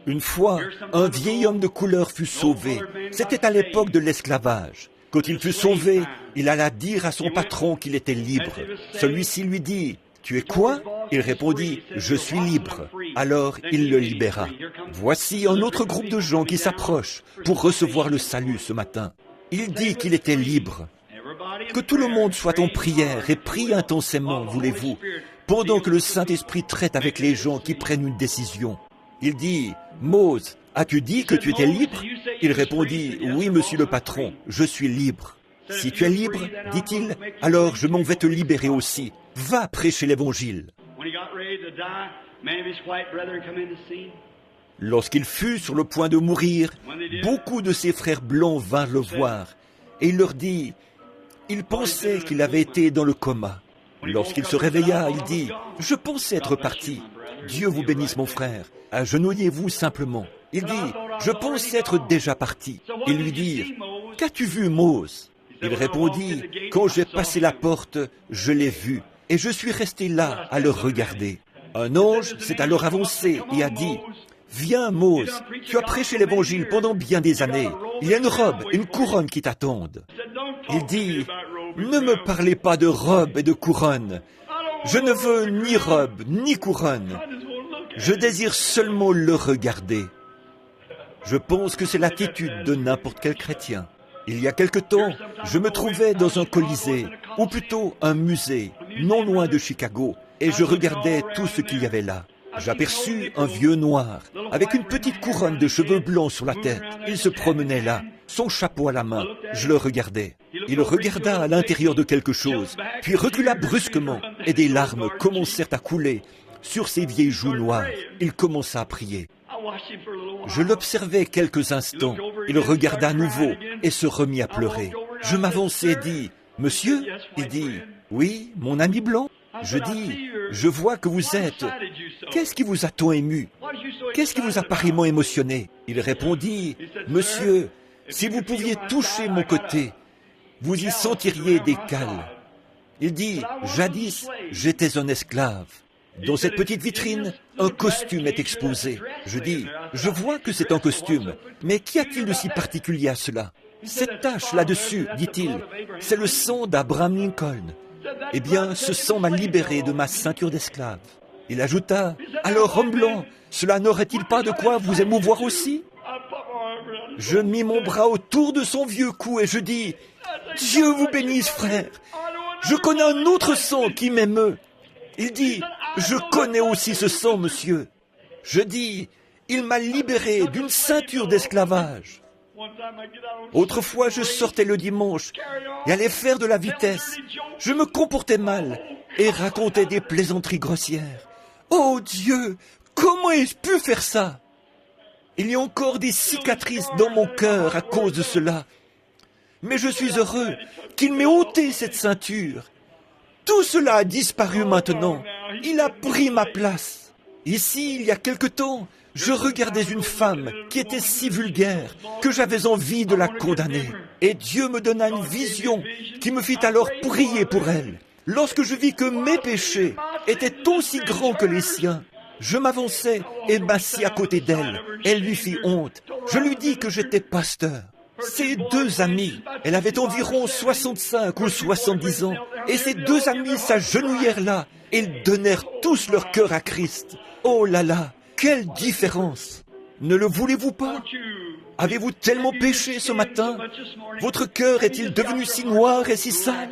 Une fois, un vieil homme de couleur fut sauvé. C'était à l'époque de l'esclavage. Quand il fut sauvé, il alla dire à son patron qu'il était libre. Celui-ci lui dit, « Tu es quoi ?» Il répondit, « Je suis libre. » Alors il le libéra. Voici un autre groupe de gens qui s'approchent pour recevoir le salut ce matin. Il dit qu'il était libre. Que tout le monde soit en prière et prie intensément, voulez-vous, pendant que le Saint-Esprit traite avec les gens qui prennent une décision. Il dit, « Mose, as-tu dit que tu étais libre ?» Il répondit, « Oui, monsieur le patron, je suis libre. » « Si tu es libre, dit-il, alors je m'en vais te libérer aussi. Va prêcher l'Évangile. » Lorsqu'il fut sur le point de mourir, beaucoup de ses frères blancs vinrent le voir, et il leur dit, il pensait qu'il avait été dans le coma. Lorsqu'il se réveilla, il dit, « Je pensais être parti. Dieu vous bénisse, mon frère. Agenouillez-vous simplement. » Il dit, « Je pensais être déjà parti. » Ils lui dirent, « Qu'as-tu vu, Mose ?» Il répondit, « Quand j'ai passé la porte, je l'ai vu, et je suis resté là à le regarder. » Un ange s'est alors avancé et a dit, « Viens, Mose, tu as prêché l'évangile pendant bien des années. Il y a une robe, une couronne qui t'attendent. » Il dit, « Ne me parlez pas de robe et de couronne. Je ne veux ni robe, ni couronne. Je désire seulement le regarder. » Je pense que c'est l'attitude de n'importe quel chrétien. Il y a quelque temps, je me trouvais dans un colisée, ou plutôt un musée, non loin de Chicago, et je regardais tout ce qu'il y avait là. J'aperçus un vieux noir, avec une petite couronne de cheveux blancs sur la tête. Il se promenait là, son chapeau à la main. Je le regardais. Il regarda à l'intérieur de quelque chose, puis recula brusquement, et des larmes commencèrent à couler sur ses vieilles joues noires. Il commença à prier. Je l'observai quelques instants. Il regarda à nouveau et se remit à pleurer. Je m'avançai et dis, « Monsieur ?» Il dit, « Oui, mon ami blanc. » Je dis, « Je vois que vous êtes... Qu'est-ce qui vous a tant ému? Qu'est-ce qui vous a pareillement émotionné ?» Il répondit, « Monsieur, si vous pouviez toucher mon côté, vous y sentiriez des cales. » Il dit, « Jadis, j'étais un esclave. Dans cette petite vitrine, un costume est exposé. » Je dis, « Je vois que c'est un costume, mais qu'y a-t-il de si particulier à cela? Cette tache là-dessus, dit-il, c'est le sang d'Abraham Lincoln. Eh bien, ce sang m'a libéré de ma ceinture d'esclave. » Il ajouta, « Alors, homme blanc, cela n'aurait-il pas de quoi vous émouvoir aussi ?» Je mis mon bras autour de son vieux cou et je dis, « Dieu vous bénisse, frère. Je connais un autre sang qui m'émeut. » Il dit, « Je connais aussi ce sang, monsieur. » Je dis, « Il m'a libéré d'une ceinture d'esclavage. » Autrefois, je sortais le dimanche et allais faire de la vitesse. Je me comportais mal et racontais des plaisanteries grossières. Oh Dieu, comment ai-je pu faire ça? Il y a encore des cicatrices dans mon cœur à cause de cela. Mais je suis heureux qu'il m'ait ôté cette ceinture. Tout cela a disparu maintenant. Il a pris ma place. Ici, il y a quelque temps, je regardais une femme qui était si vulgaire que j'avais envie de la condamner. Et Dieu me donna une vision qui me fit alors prier pour elle. Lorsque je vis que mes péchés étaient aussi grands que les siens, je m'avançai et m'assis à côté d'elle. Elle lui fit honte. Je lui dis que j'étais pasteur. Ses deux amis, elle avait environ 65 ou 70 ans, et ses deux amis s'agenouillèrent là, et ils donnèrent tous leur cœur à Christ. Oh là là, quelle différence! Ne le voulez-vous pas? Avez-vous tellement péché ce matin? Votre cœur est-il devenu si noir et si sale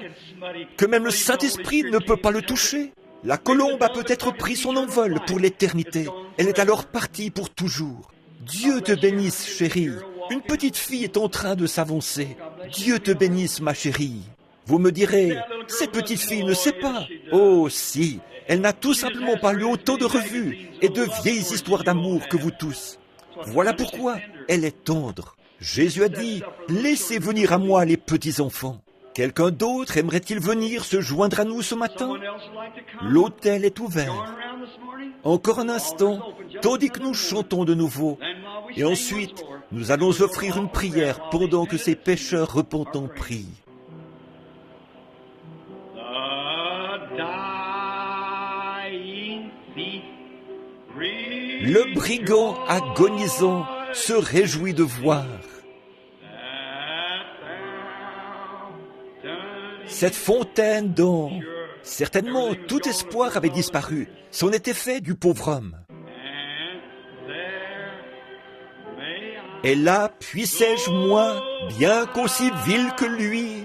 que même le Saint-Esprit ne peut pas le toucher? La colombe a peut-être pris son envol pour l'éternité. Elle est alors partie pour toujours. Dieu te bénisse, chérie. Une petite fille est en train de s'avancer. Dieu te bénisse, ma chérie. Vous me direz, cette petite fille ne sait pas. Oh, si, elle n'a tout simplement pas lu autant de revues et de vieilles histoires d'amour que vous tous. Voilà pourquoi elle est tendre. Jésus a dit, laissez venir à moi les petits enfants. Quelqu'un d'autre aimerait-il venir se joindre à nous ce matin? L'autel est ouvert. Encore un instant, tandis que nous chantons de nouveau. Et ensuite, nous allons offrir une prière pendant que ces pécheurs repentants prient. Le brigand agonisant se réjouit de voir cette fontaine dont, certainement, tout espoir avait disparu. C'en était fait du pauvre homme. Et là, puissais-je, moi, bien qu'aussi vil que lui,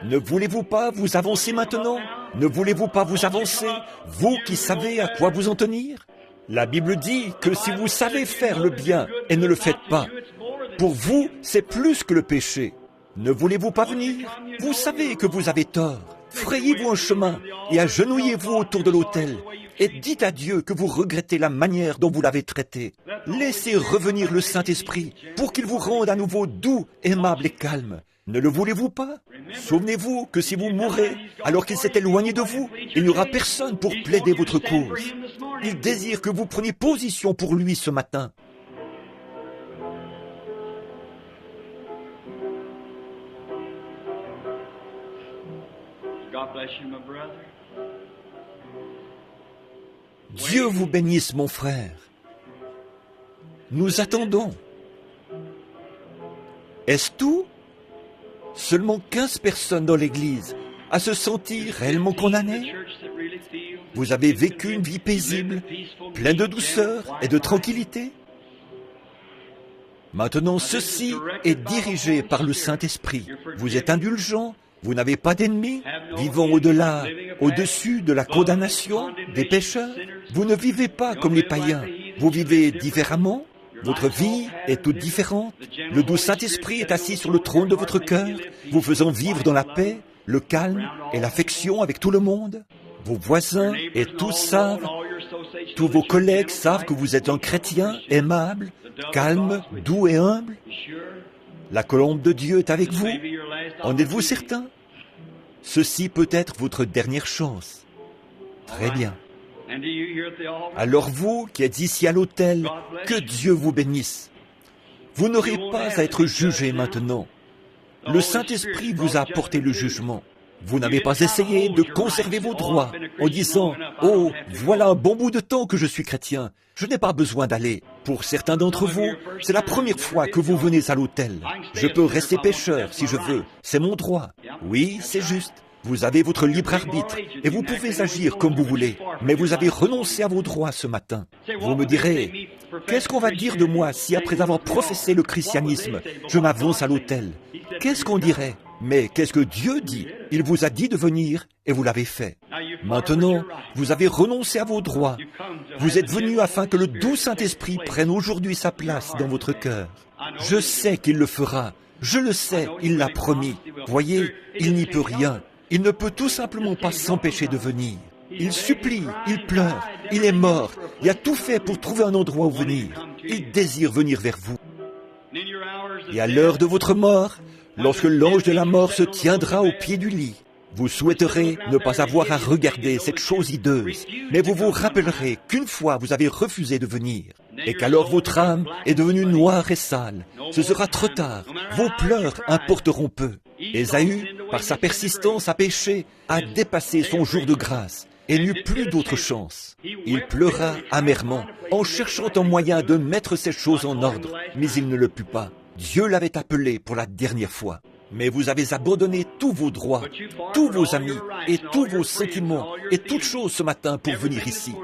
ne voulez-vous pas vous avancer maintenant? Ne voulez-vous pas vous avancer, vous qui savez à quoi vous en tenir? La Bible dit que si vous savez faire le bien et ne le faites pas, pour vous, c'est plus que le péché. Ne voulez-vous pas venir? Vous savez que vous avez tort. Frayez-vous un chemin et agenouillez-vous autour de l'autel et dites à Dieu que vous regrettez la manière dont vous l'avez traité. Laissez revenir le Saint-Esprit pour qu'il vous rende à nouveau doux, aimable et calme. Ne le voulez-vous pas? Souvenez-vous que si vous mourrez alors qu'il s'est éloigné de vous, il n'y aura personne pour plaider votre cause. Il désire que vous preniez position pour lui ce matin. Dieu vous bénisse, mon frère. Nous attendons. Est-ce tout? Seulement 15 personnes dans l'Église à se sentir réellement condamnées? Vous avez vécu une vie paisible, pleine de douceur et de tranquillité? Maintenant, ceci est dirigé par le Saint-Esprit. Vous êtes indulgent, vous n'avez pas d'ennemis, vivant au-delà, au-dessus de la condamnation des pécheurs. Vous ne vivez pas comme les païens, vous vivez différemment. Votre vie est toute différente. Le doux Saint-Esprit est assis sur le trône de votre cœur, vous faisant vivre dans la paix, le calme et l'affection avec tout le monde. Vos voisins et tous savent, tous vos collègues savent que vous êtes un chrétien aimable, calme, doux et humble. La colombe de Dieu est avec vous. En êtes-vous certain? Ceci peut être votre dernière chance. Très bien. Alors vous qui êtes ici à l'autel, que Dieu vous bénisse. Vous n'aurez pas à être jugé maintenant. Le Saint-Esprit vous a apporté le jugement. Vous n'avez pas essayé de conserver vos droits en disant « Oh, voilà un bon bout de temps que je suis chrétien. Je n'ai pas besoin d'aller. » Pour certains d'entre vous, c'est la première fois que vous venez à l'autel. Je peux rester pécheur si je veux. C'est mon droit. Oui, c'est juste. Vous avez votre libre arbitre et vous pouvez agir comme vous voulez, mais vous avez renoncé à vos droits ce matin. Vous me direz, qu'est-ce qu'on va dire de moi si après avoir professé le christianisme, je m'avance à l'autel? Qu'est-ce qu'on dirait? Mais qu'est-ce que Dieu dit? Il vous a dit de venir et vous l'avez fait. Maintenant, vous avez renoncé à vos droits. Vous êtes venu afin que le doux Saint-Esprit prenne aujourd'hui sa place dans votre cœur. Je sais qu'il le fera. Je le sais, il l'a promis. Voyez, il n'y peut rien. Il ne peut tout simplement pas s'empêcher de venir. Il supplie, il pleure, il est mort. Il a tout fait pour trouver un endroit où venir. Il désire venir vers vous. Et à l'heure de votre mort, lorsque l'ange de la mort se tiendra au pied du lit, vous souhaiterez ne pas avoir à regarder cette chose hideuse, mais vous vous rappellerez qu'une fois vous avez refusé de venir, et qu'alors votre âme est devenue noire et sale. Ce sera trop tard, vos pleurs importeront peu. Ésaü, par sa persistance à pécher, a dépassé son jour de grâce et n'eut plus d'autre chance. Il pleura amèrement en cherchant un moyen de mettre ces choses en ordre, mais il ne le put pas. Dieu l'avait appelé pour la dernière fois. Mais vous avez abandonné tous vos droits, tous vos amis et tous vos sentiments et toutes choses ce matin pour venir ici.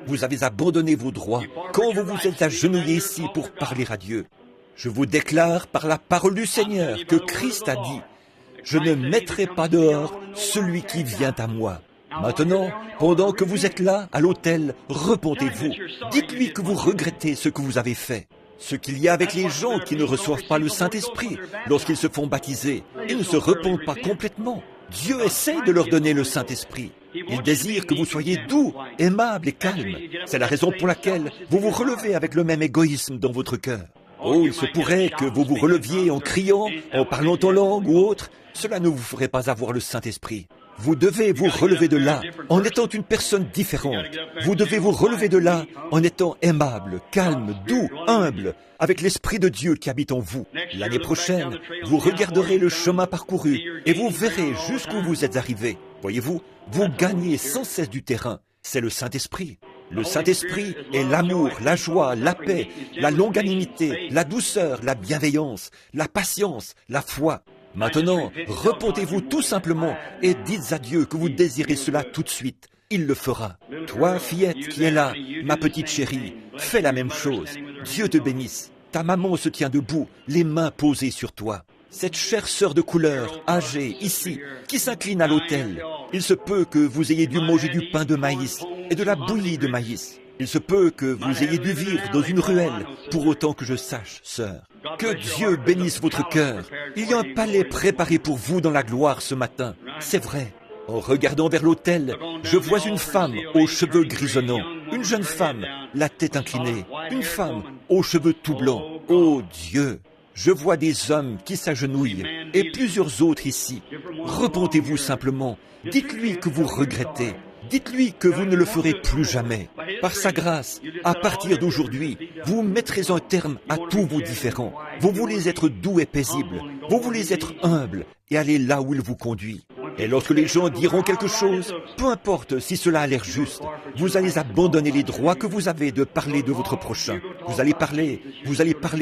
Vous avez abandonné vos droits quand vous vous êtes agenouillés ici pour parler à Dieu. Je vous déclare par la parole du Seigneur que Christ a dit « Je ne mettrai pas dehors celui qui vient à moi ». Maintenant, pendant que vous êtes là, à l'autel, repentez-vous. Dites-lui que vous regrettez ce que vous avez fait. Ce qu'il y a avec les gens qui ne reçoivent pas le Saint-Esprit lorsqu'ils se font baptiser, ils ne se repentent pas complètement. Dieu essaie de leur donner le Saint-Esprit. Il désire que vous soyez doux, aimables et calmes. C'est la raison pour laquelle vous vous relevez avec le même égoïsme dans votre cœur. Oh, il se pourrait que vous vous releviez en criant, en parlant en langue ou autre. Cela ne vous ferait pas avoir le Saint-Esprit. Vous devez vous relever de là en étant une personne différente. Vous devez vous relever de là en étant aimable, calme, doux, humble, avec l'Esprit de Dieu qui habite en vous. L'année prochaine, vous regarderez le chemin parcouru et vous verrez jusqu'où vous êtes arrivé. Voyez-vous, vous gagnez sans cesse du terrain. C'est le Saint-Esprit. Le Saint-Esprit est l'amour, la joie, la paix, la longanimité, la douceur, la bienveillance, la patience, la foi. Maintenant, repentez-vous tout simplement et dites à Dieu que vous désirez cela tout de suite. Il le fera. Toi, fillette qui est là, ma petite chérie, fais la même chose. Dieu te bénisse. Ta maman se tient debout, les mains posées sur toi. Cette chère sœur de couleur, âgée, ici, qui s'incline à l'autel. Il se peut que vous ayez dû manger du pain de maïs et de la bouillie de maïs. Il se peut que vous ayez dû vivre dans une ruelle, pour autant que je sache, sœur. Que Dieu bénisse votre cœur. Il y a un palais préparé pour vous dans la gloire ce matin. C'est vrai. En regardant vers l'autel, je vois une femme aux cheveux grisonnants, une jeune femme, la tête inclinée, une femme aux cheveux tout blancs. Oh Dieu! Je vois des hommes qui s'agenouillent et plusieurs autres ici. Repentez-vous simplement. Dites-lui que vous regrettez. Dites-lui que vous ne le ferez plus jamais. Par sa grâce, à partir d'aujourd'hui, vous mettrez un terme à tous vos différends. Vous voulez être doux et paisible. Vous voulez être humble et aller là où il vous conduit. Et lorsque les gens diront quelque chose, peu importe si cela a l'air juste, vous allez abandonner les droits que vous avez de parler de votre prochain. Vous allez parler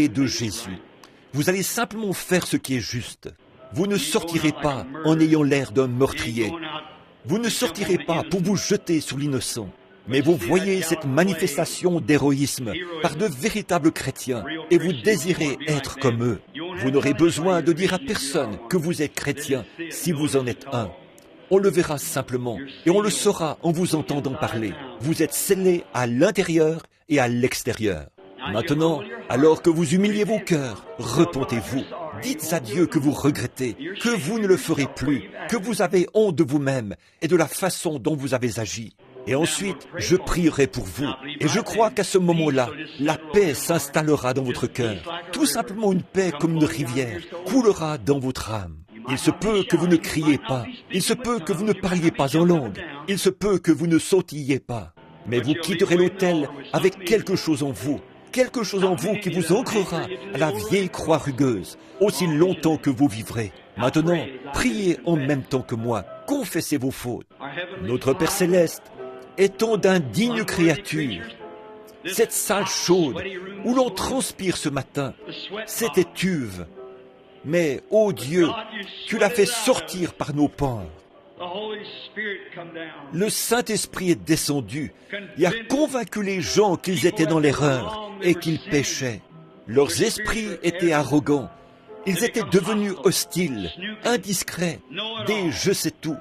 de Jésus. Vous allez simplement faire ce qui est juste. Vous ne sortirez pas en ayant l'air d'un meurtrier. Vous ne sortirez pas pour vous jeter sur l'innocent. Mais vous voyez cette manifestation d'héroïsme par de véritables chrétiens et vous désirez être comme eux. Vous n'aurez besoin de dire à personne que vous êtes chrétien si vous en êtes un. On le verra simplement et on le saura en vous entendant parler. Vous êtes scellés à l'intérieur et à l'extérieur. Maintenant, alors que vous humiliez vos cœurs, repentez-vous. Dites à Dieu que vous regrettez, que vous ne le ferez plus, que vous avez honte de vous-même et de la façon dont vous avez agi. Et ensuite, je prierai pour vous. Et je crois qu'à ce moment-là, la paix s'installera dans votre cœur. Tout simplement une paix comme une rivière coulera dans votre âme. Il se peut que vous ne criez pas. Il se peut que vous ne parliez pas en langue. Il se peut que vous ne sautilliez pas. Mais vous quitterez l'autel avec quelque chose en vous. Quelque chose en vous qui vous ancrera à la vieille croix rugueuse, aussi longtemps que vous vivrez. Maintenant, priez en même temps que moi. Confessez vos fautes. Notre Père Céleste, étant d'indignes créatures, cette salle chaude où l'on transpire ce matin, cette étuve, mais, ô Dieu, tu l'as fait sortir par nos pores. Le Saint-Esprit est descendu et a convaincu les gens qu'ils étaient dans l'erreur et qu'ils péchaient. Leurs esprits étaient arrogants. Ils étaient devenus hostiles, indiscrets, des je sais tout,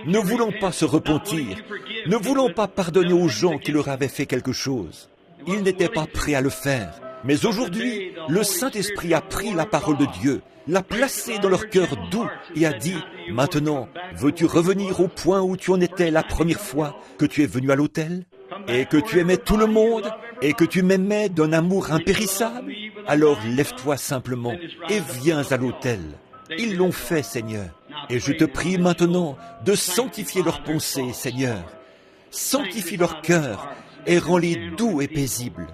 ne voulant pas se repentir, ne voulant pas pardonner aux gens qui leur avaient fait quelque chose. Ils n'étaient pas prêts à le faire. Mais aujourd'hui, le Saint-Esprit a pris la parole de Dieu, l'a placée dans leur cœur doux et a dit, « Maintenant, veux-tu revenir au point où tu en étais la première fois que tu es venu à l'autel? Et que tu aimais tout le monde et que tu m'aimais d'un amour impérissable? Alors lève-toi simplement et viens à l'autel. » Ils l'ont fait, Seigneur. Et je te prie maintenant de sanctifier leurs pensées, Seigneur. Sanctifie leur cœur et rends-les doux et paisibles.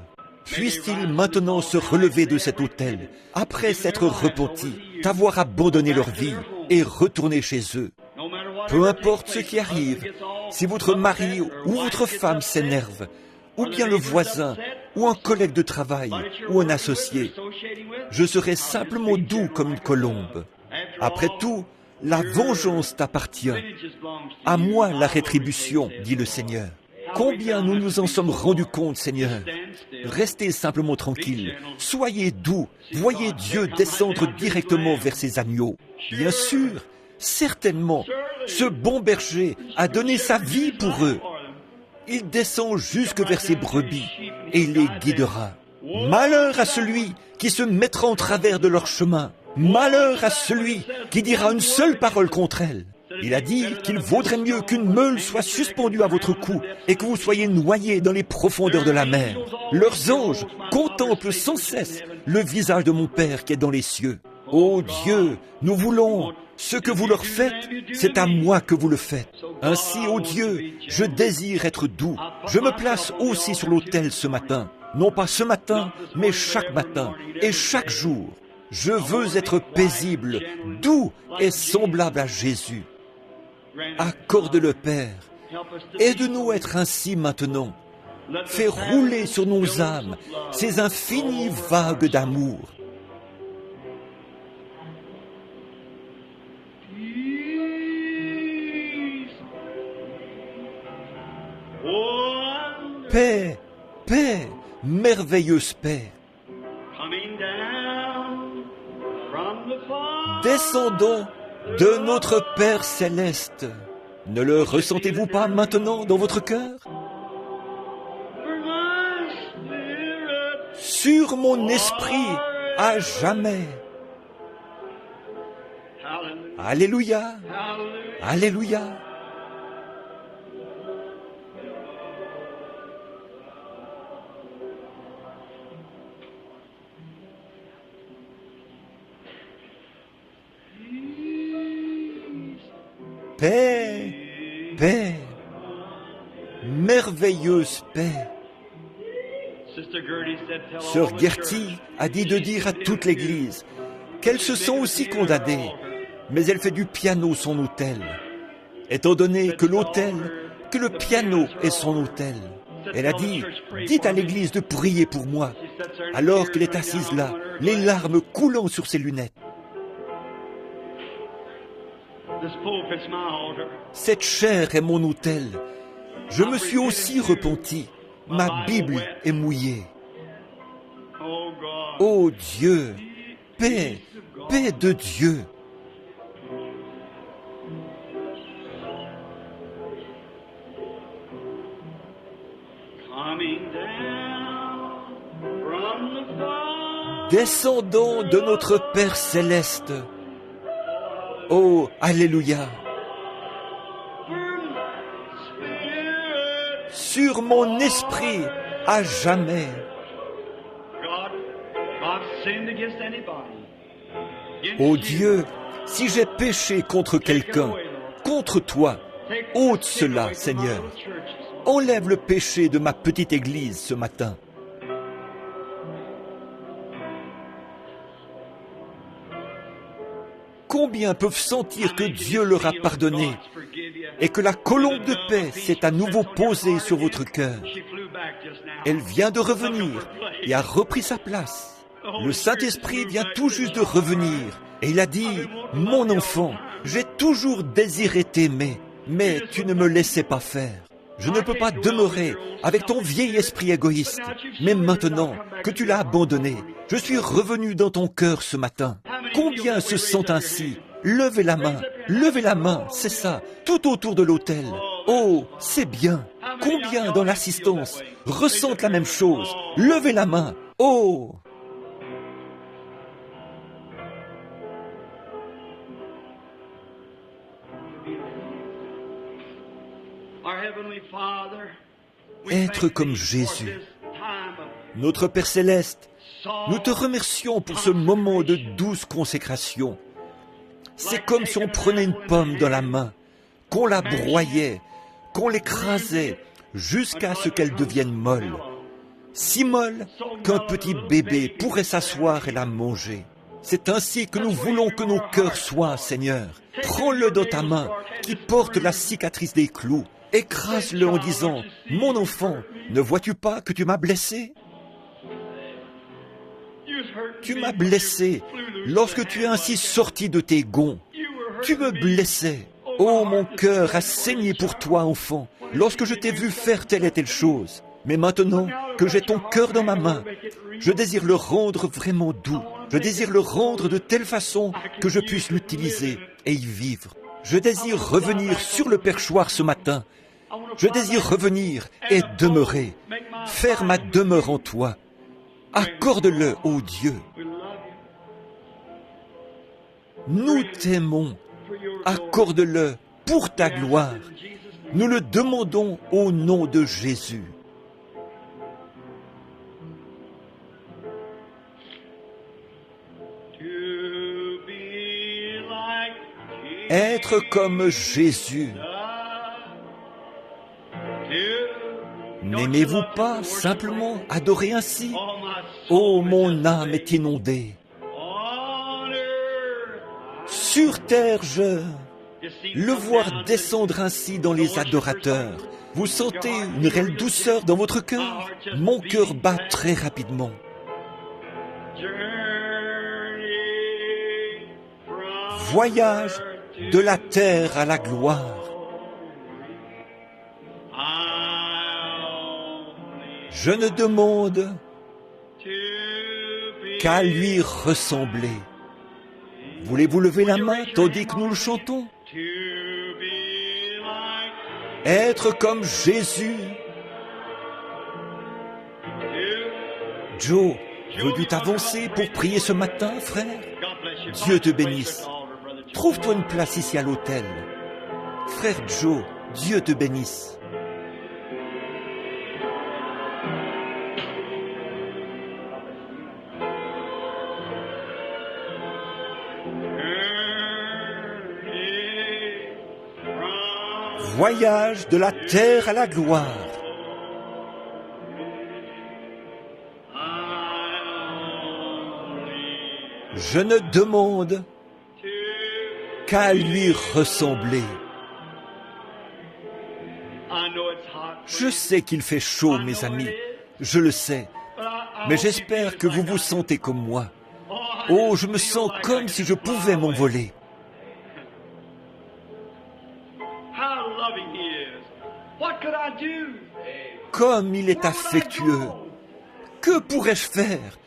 Puissent-ils maintenant se relever de cet autel, après s'être repentis, t'avoir abandonné leur vie et retourner chez eux. Peu importe ce qui arrive, si votre mari ou votre femme s'énerve, ou bien le voisin, ou un collègue de travail, ou un associé, je serai simplement doux comme une colombe. Après tout, la vengeance t'appartient. À moi la rétribution, dit le Seigneur. Combien nous nous en sommes rendus compte, Seigneur. Restez simplement tranquilles, soyez doux, voyez Dieu descendre directement vers ses agneaux. Bien sûr, certainement, ce bon berger a donné sa vie pour eux. Il descend jusque vers ses brebis et il les guidera. Malheur à celui qui se mettra en travers de leur chemin. Malheur à celui qui dira une seule parole contre elles. Il a dit qu'il vaudrait mieux qu'une meule soit suspendue à votre cou et que vous soyez noyés dans les profondeurs de la mer. Leurs anges contemplent sans cesse le visage de mon Père qui est dans les cieux. Ô Dieu, nous voulons, ce que vous leur faites, c'est à moi que vous le faites. Ainsi, ô Dieu, je désire être doux. Je me place aussi sur l'autel ce matin. Non pas ce matin, mais chaque matin et chaque jour. Je veux être paisible, doux et semblable à Jésus. Accorde-le, Père. Aide-nous à être ainsi maintenant. Fais rouler sur nos âmes ces infinies vagues d'amour. Paix, paix, merveilleuse paix. Descendons de notre Père Céleste. Ne le ressentez-vous pas maintenant dans votre cœur? Sur mon esprit à jamais. Alléluia, alléluia, Paix, paix, merveilleuse paix. Sœur Gertie a dit de dire à toute l'Église qu'elle se sent aussi condamnée, mais elle fait du piano son autel. Étant donné que le piano est son autel, elle a dit, dites à l'Église de prier pour moi, alors qu'elle est assise là, les larmes coulant sur ses lunettes. Cette chair est mon autel. Je me suis aussi repenti. Ma Bible est mouillée. Ô Dieu, paix, paix de Dieu. Descendant de notre Père céleste. Oh, Alléluia. Sur mon esprit à jamais. Ô Dieu, si j'ai péché contre quelqu'un, contre toi, ôte cela, Seigneur. Enlève le péché de ma petite église ce matin. Combien peuvent sentir que Dieu leur a pardonné et que la colombe de paix s'est à nouveau posée sur votre cœur? Elle vient de revenir et a repris sa place. Le Saint-Esprit vient tout juste de revenir et il a dit, « Mon enfant, j'ai toujours désiré t'aimer, mais tu ne me laissais pas faire. Je ne peux pas demeurer avec ton vieil esprit égoïste, mais maintenant que tu l'as abandonné, je suis revenu dans ton cœur ce matin. » Combien se sentent ainsi? Levez la main, c'est ça, tout autour de l'autel. Oh, c'est bien. Combien dans l'assistance ressentent la même chose? Levez la main. Oh! Être comme Jésus. Notre Père Céleste, nous te remercions pour ce moment de douce consécration. C'est comme si on prenait une pomme dans la main, qu'on la broyait, qu'on l'écrasait jusqu'à ce qu'elle devienne molle. Si molle qu'un petit bébé pourrait s'asseoir et la manger. C'est ainsi que nous voulons que nos cœurs soient, Seigneur. Prends-le dans ta main qui porte la cicatrice des clous. Écrase-le en disant, « Mon enfant, ne vois-tu pas que tu m'as blessé ? Tu m'as blessé lorsque tu es ainsi sorti de tes gonds. Tu me blessais. Oh, mon cœur a saigné pour toi, enfant, lorsque je t'ai vu faire telle et telle chose. Mais maintenant que j'ai ton cœur dans ma main, je désire le rendre vraiment doux. Je désire le rendre de telle façon que je puisse l'utiliser et y vivre. Je désire revenir sur le perchoir ce matin. Je désire revenir et demeurer, faire ma demeure en toi. Accorde-le, ô Dieu. Nous t'aimons. Accorde-le pour ta gloire. Nous le demandons au nom de Jésus. Être comme Jésus. N'aimez-vous pas simplement adorer ainsi? Oh, mon âme est inondée. Sur terre, le voir descendre ainsi dans les adorateurs. Vous sentez une réelle douceur dans votre cœur? Mon cœur bat très rapidement. Voyage de la terre à la gloire. Je ne demande qu'à lui ressembler. Voulez-vous lever la main tandis que nous le chantons? Être comme Jésus. Joe, veux-tu t'avancer pour prier ce matin, frère? Dieu te bénisse. Trouve-toi une place ici à l'autel. Frère Joe, Dieu te bénisse. voyage de la terre à la gloire. Je ne demande qu'à lui ressembler. Je sais qu'il fait chaud, mes amis, je le sais, mais j'espère que vous vous sentez comme moi. Oh, je me sens comme si je pouvais m'envoler. Comme il est affectueux. Que pourrais-je faire?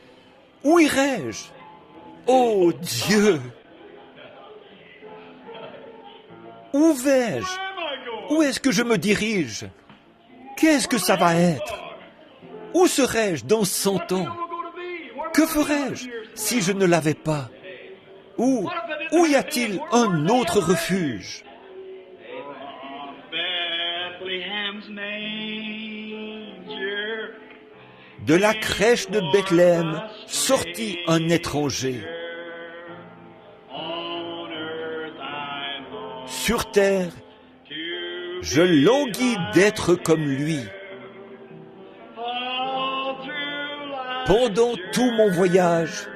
Où irais-je? Oh Dieu! Où vais-je? Où est-ce que je me dirige? Qu'est-ce que ça va être? Où serais-je dans 100 ans? Que ferais-je si je ne l'avais pas? Où y a-t-il un autre refuge? De la crèche de Bethléem sortit un étranger. Sur terre, je languis d'être comme lui. Pendant tout mon voyage,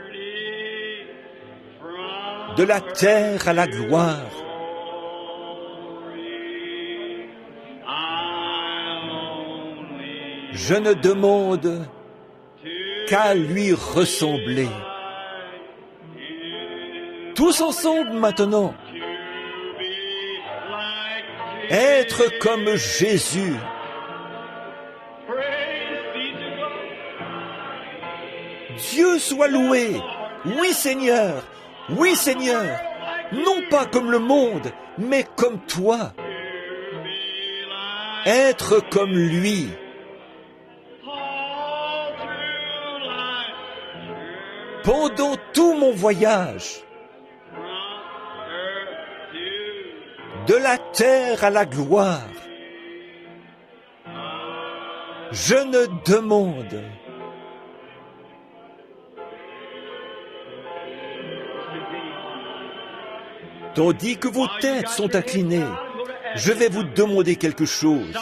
de la terre à la gloire, je ne demande qu'à lui ressembler. Tous ensemble maintenant, être comme Jésus. Dieu soit loué. Oui Seigneur, oui Seigneur. Non pas comme le monde, mais comme toi. Être comme lui. Pendant tout mon voyage, de la terre à la gloire, je ne demande tandis que vos têtes sont inclinées, je vais vous demander quelque chose.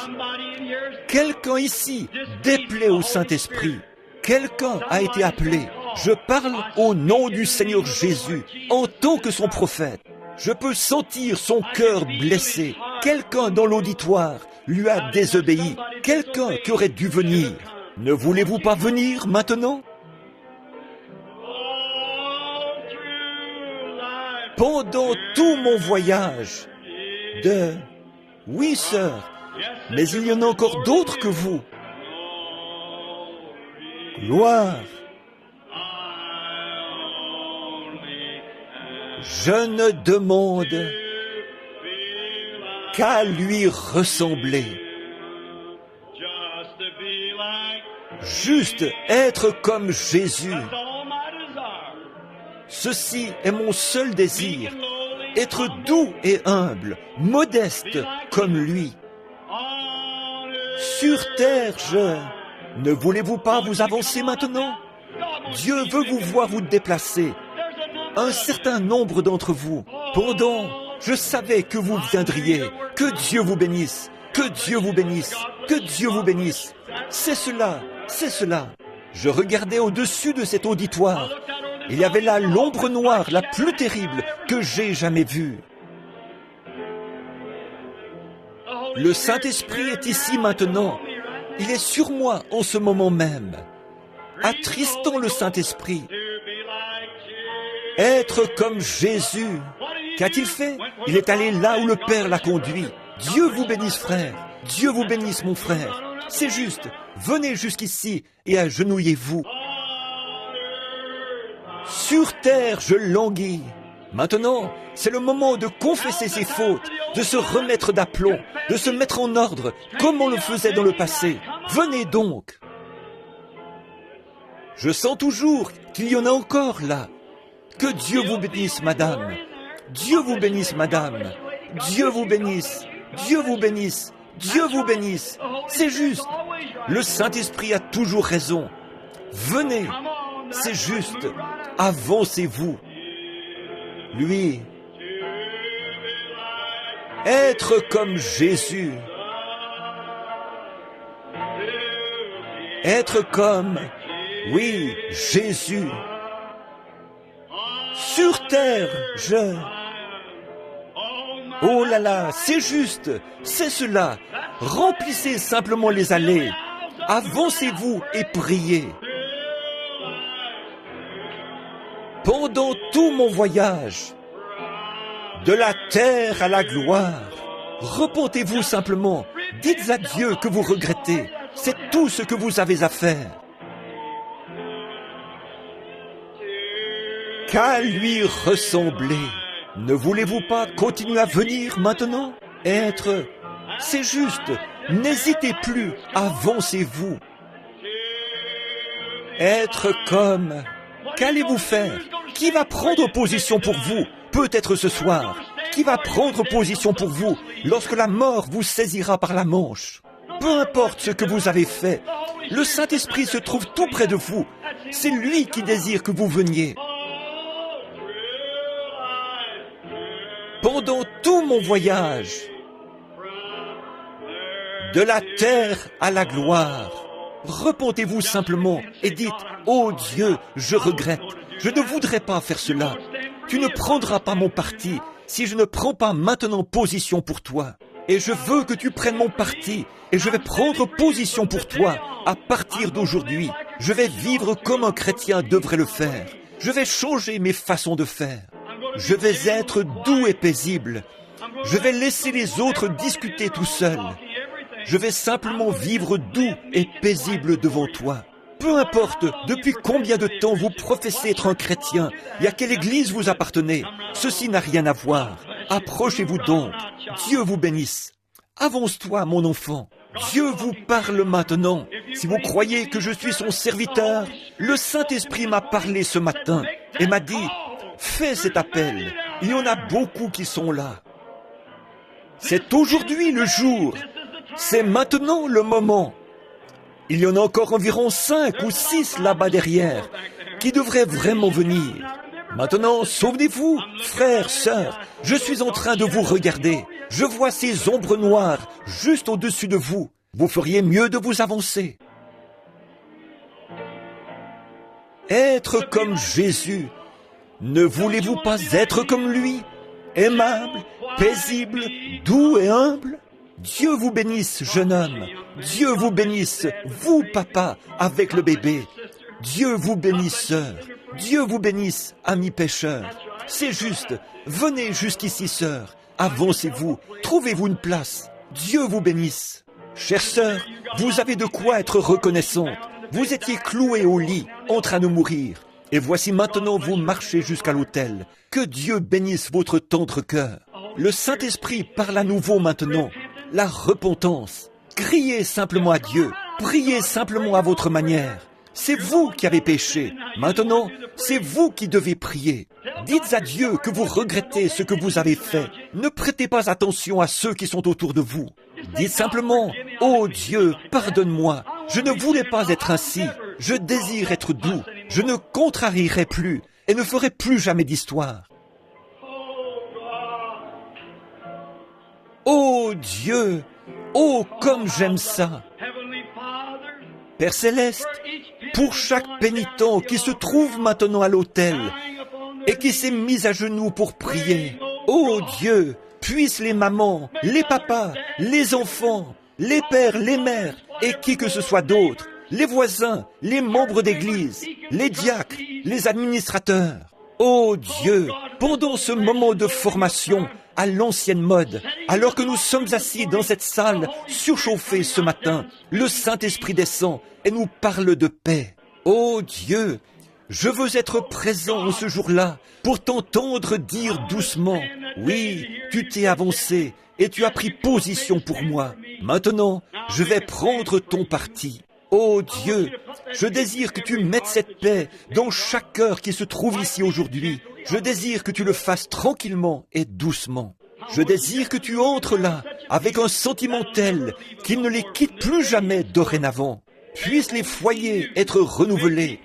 Quelqu'un ici déplaît au Saint-Esprit. Quelqu'un a été appelé. Je parle au nom du Seigneur Jésus, en tant que son prophète. Je peux sentir son cœur blessé. Quelqu'un dans l'auditoire lui a désobéi. Quelqu'un qui aurait dû venir. Ne voulez-vous pas venir maintenant? Pendant tout mon voyage de... Oui, sœur, mais il y en a encore d'autres que vous. Gloire. Je ne demande qu'à lui ressembler. Juste être comme Jésus. Ceci est mon seul désir, être doux et humble, modeste comme lui. Sur terre, Ne voulez-vous pas vous avancer maintenant? Dieu veut vous voir vous déplacer. Un certain nombre d'entre vous, je savais que vous viendriez. Que Dieu vous bénisse, que Dieu vous bénisse, que Dieu vous bénisse. C'est cela. Je regardais au-dessus de cet auditoire. Il y avait là l'ombre noire la plus terrible que j'ai jamais vue. Le Saint-Esprit est ici maintenant. Il est sur moi en ce moment même. Attristons le Saint-Esprit. Être comme Jésus. Qu'a-t-il fait? Il est allé là où le Père l'a conduit. Dieu vous bénisse, frère. Dieu vous bénisse, mon frère. C'est juste. Venez jusqu'ici et agenouillez-vous. Sur terre, je languis. Maintenant, c'est le moment de confesser ses fautes, de se remettre d'aplomb, de se mettre en ordre, comme on le faisait dans le passé. Venez donc. Je sens toujours qu'il y en a encore là. Que Dieu vous bénisse, madame. Dieu vous bénisse, madame. Dieu vous bénisse. Dieu vous bénisse. Dieu vous bénisse. C'est juste. Le Saint-Esprit a toujours raison. Venez. C'est juste. Avancez-vous. Lui. Être comme Jésus. Être comme, oui, Jésus. Sur terre, Oh là là, c'est juste, c'est cela. Remplissez simplement les allées. Avancez-vous et priez. Pendant tout mon voyage, de la terre à la gloire, repentez-vous simplement. Dites à Dieu que vous regrettez. C'est tout ce que vous avez à faire. Qu'à lui ressembler. Ne voulez-vous pas continuer à venir maintenant? C'est juste. N'hésitez plus. Avancez-vous. Être comme... Qu'allez-vous faire? Qui va prendre position pour vous? Peut-être ce soir. Qui va prendre position pour vous lorsque la mort vous saisira par la manche? Peu importe ce que vous avez fait, le Saint-Esprit se trouve tout près de vous. C'est lui qui désire que vous veniez. Pendant tout mon voyage, de la terre à la gloire, repentez-vous simplement et dites, « Oh Dieu, je regrette, je ne voudrais pas faire cela. Tu ne prendras pas mon parti si je ne prends pas maintenant position pour toi. Et je veux que tu prennes mon parti et je vais prendre position pour toi. À partir d'aujourd'hui, je vais vivre comme un chrétien devrait le faire. Je vais changer mes façons de faire. Je vais être doux et paisible. Je vais laisser les autres discuter tout seuls. Je vais simplement vivre doux et paisible devant toi. Peu importe depuis combien de temps vous professez être un chrétien et à quelle église vous appartenez, ceci n'a rien à voir. Approchez-vous donc. Dieu vous bénisse. Avance-toi, mon enfant. Dieu vous parle maintenant. Si vous croyez que je suis son serviteur, le Saint-Esprit m'a parlé ce matin et m'a dit, fais cet appel. Il y en a beaucoup qui sont là. C'est aujourd'hui le jour. C'est maintenant le moment. Il y en a encore environ 5 ou 6 là-bas derrière qui devraient vraiment venir. Maintenant, souvenez-vous, frères, sœurs, je suis en train de vous regarder. Je vois ces ombres noires juste au-dessus de vous. Vous feriez mieux de vous avancer. Être comme Jésus. Ne voulez-vous pas être comme lui? Aimable, paisible, doux et humble? Dieu vous bénisse, jeune homme. Dieu vous bénisse, vous, papa, avec le bébé. Dieu vous bénisse, sœur. Dieu vous bénisse, amis pécheurs. C'est juste. Venez jusqu'ici, sœur. Avancez-vous. Trouvez-vous une place. Dieu vous bénisse. Chère sœur, vous avez de quoi être reconnaissante. Vous étiez clouée au lit, en train de mourir. Et voici maintenant vous marchez jusqu'à l'autel. Que Dieu bénisse votre tendre cœur. Le Saint-Esprit parle à nouveau maintenant. La repentance. Criez simplement à Dieu. Priez simplement à votre manière. C'est vous qui avez péché. Maintenant, c'est vous qui devez prier. Dites à Dieu que vous regrettez ce que vous avez fait. Ne prêtez pas attention à ceux qui sont autour de vous. Dites simplement, « Oh Dieu, pardonne-moi. Je ne voulais pas être ainsi. Je désire être doux. Je ne contrarierai plus et ne ferai plus jamais d'histoire. » Oh Dieu, oh comme j'aime ça. Père Céleste, pour chaque pénitent qui se trouve maintenant à l'autel et qui s'est mis à genoux pour prier, oh Dieu, puisse les mamans, les papas, les enfants, les pères, les mères et qui que ce soit d'autre, les voisins, les membres d'église, les diacres, les administrateurs. Oh Dieu, pendant ce moment de formation à l'ancienne mode, alors que nous sommes assis dans cette salle surchauffée ce matin, le Saint-Esprit descend et nous parle de paix. Oh Dieu, je veux être présent ce jour-là pour t'entendre dire doucement, oui, tu t'es avancé et tu as pris position pour moi. Maintenant, je vais prendre ton parti. Oh Dieu, je désire que tu mettes cette paix dans chaque cœur qui se trouve ici aujourd'hui. Je désire que tu le fasses tranquillement et doucement. Je désire que tu entres là avec un sentiment tel qu'il ne les quitte plus jamais dorénavant. Puissent les foyers être renouvelés.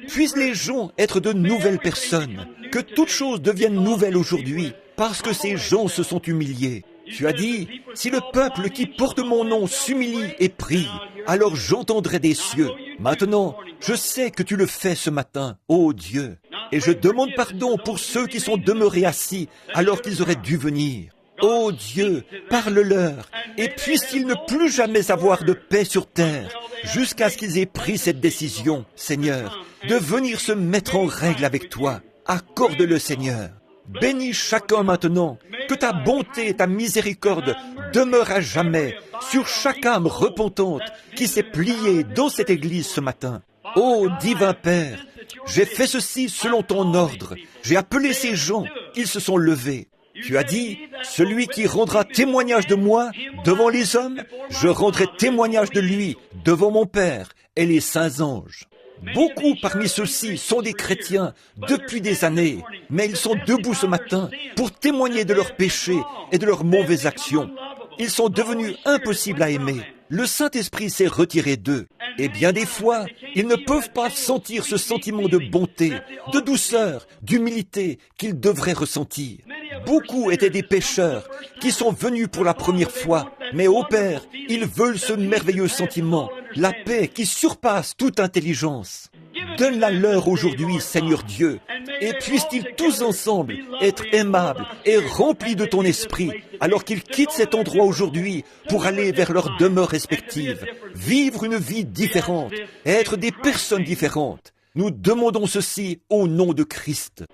Puissent les gens être de nouvelles personnes. Que toutes choses deviennent nouvelles aujourd'hui parce que ces gens se sont humiliés. Tu as dit, si le peuple qui porte mon nom s'humilie et prie, alors j'entendrai des cieux. Maintenant, je sais que tu le fais ce matin, ô Dieu. Et je demande pardon pour ceux qui sont demeurés assis alors qu'ils auraient dû venir. Ô Dieu, parle-leur, et puissent-ils ne plus jamais avoir de paix sur terre, jusqu'à ce qu'ils aient pris cette décision, Seigneur, de venir se mettre en règle avec toi. Accorde-le, Seigneur. Bénis chacun maintenant, que ta bonté et ta miséricorde demeurent à jamais sur chaque âme repentante qui s'est pliée dans cette église ce matin. Ô divin Père, j'ai fait ceci selon ton ordre. J'ai appelé ces gens, ils se sont levés. Tu as dit, celui qui rendra témoignage de moi devant les hommes, je rendrai témoignage de lui devant mon Père et les saints anges. Beaucoup parmi ceux-ci sont des chrétiens depuis des années, mais ils sont debout ce matin pour témoigner de leurs péchés et de leurs mauvaises actions. Ils sont devenus impossibles à aimer. Le Saint-Esprit s'est retiré d'eux. Et bien des fois, ils ne peuvent pas sentir ce sentiment de bonté, de douceur, d'humilité qu'ils devraient ressentir. Beaucoup étaient des pécheurs qui sont venus pour la première fois, mais ô Père, ils veulent ce merveilleux sentiment, la paix qui surpasse toute intelligence. Donne-la leur aujourd'hui, Seigneur Dieu, et puissent-ils tous ensemble être aimables et remplis de ton esprit, alors qu'ils quittent cet endroit aujourd'hui pour aller vers leurs demeures respectives, vivre une vie différente, être des personnes différentes. Nous demandons ceci au nom de Christ.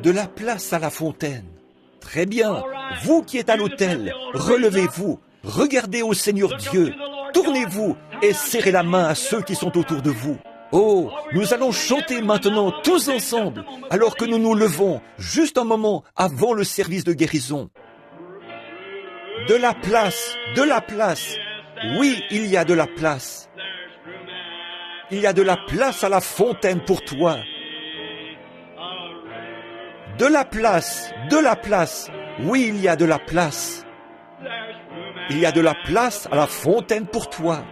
De la place à la fontaine. Très bien, vous qui êtes à l'autel, relevez-vous, regardez au Seigneur Dieu, tournez-vous et serrez la main à ceux qui sont autour de vous. Oh, nous allons chanter maintenant tous ensemble, alors que nous nous levons juste un moment avant le service de guérison. De la place, de la place. Oui, il y a de la place. Il y a de la place à la fontaine pour toi. De la place, de la place. Oui, il y a de la place. Il y a de la place à la fontaine pour toi.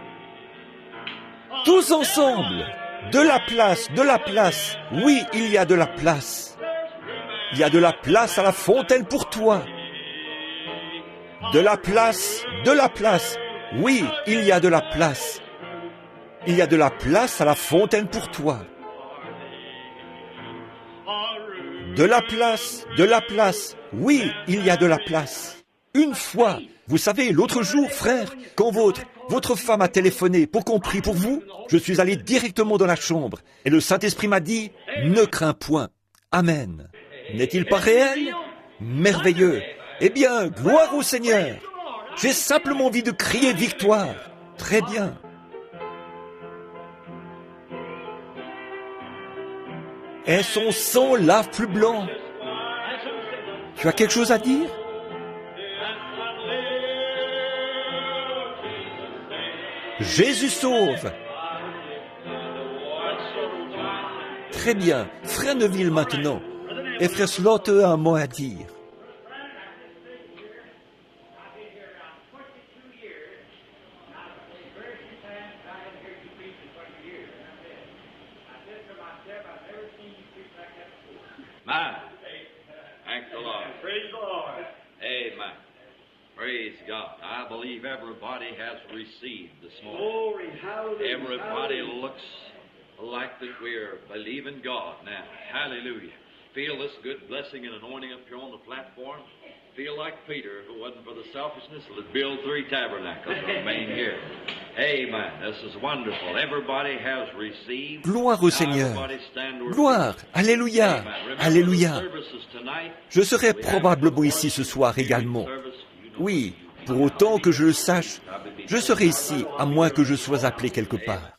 Tous ensemble. De la place, de la place. Oui, il y a de la place. Il y a de la place à la fontaine pour toi. De la place, de la place. Oui, il y a de la place. Il y a de la place à la fontaine pour toi. De la place, de la place. Oui, il y a de la place. Une fois, vous savez, l'autre jour, frère, quand votre femme a téléphoné pour qu'on prie pour vous, je suis allé directement dans la chambre et le Saint-Esprit m'a dit, ne crains point. Amen. N'est-il pas réel? Merveilleux. Eh bien, gloire au Seigneur. J'ai simplement envie de crier victoire. Très bien. Et son sang lave plus blanc. Tu as quelque chose à dire? Jésus sauve. Très bien. Frère Neville maintenant. Et frère Slaughter a un mot à dire. Man, thank the Lord. Praise the Lord. Amen. Praise God. I believe everybody has received this morning. Glory, hallelujah. Everybody looks like that we're believing God now. Hallelujah. Feel this good blessing and anointing up here on the platform. Feel like Peter, if it wasn't for the selfishness, would build 3 tabernacles and remain here. Amen. This is wonderful. Everybody has received. Gloire au Seigneur. Gloire. Alléluia. Alléluia. Je serai probablement ici ce soir également. Oui, pour autant que je le sache, je serai ici, à moins que je sois appelé quelque part.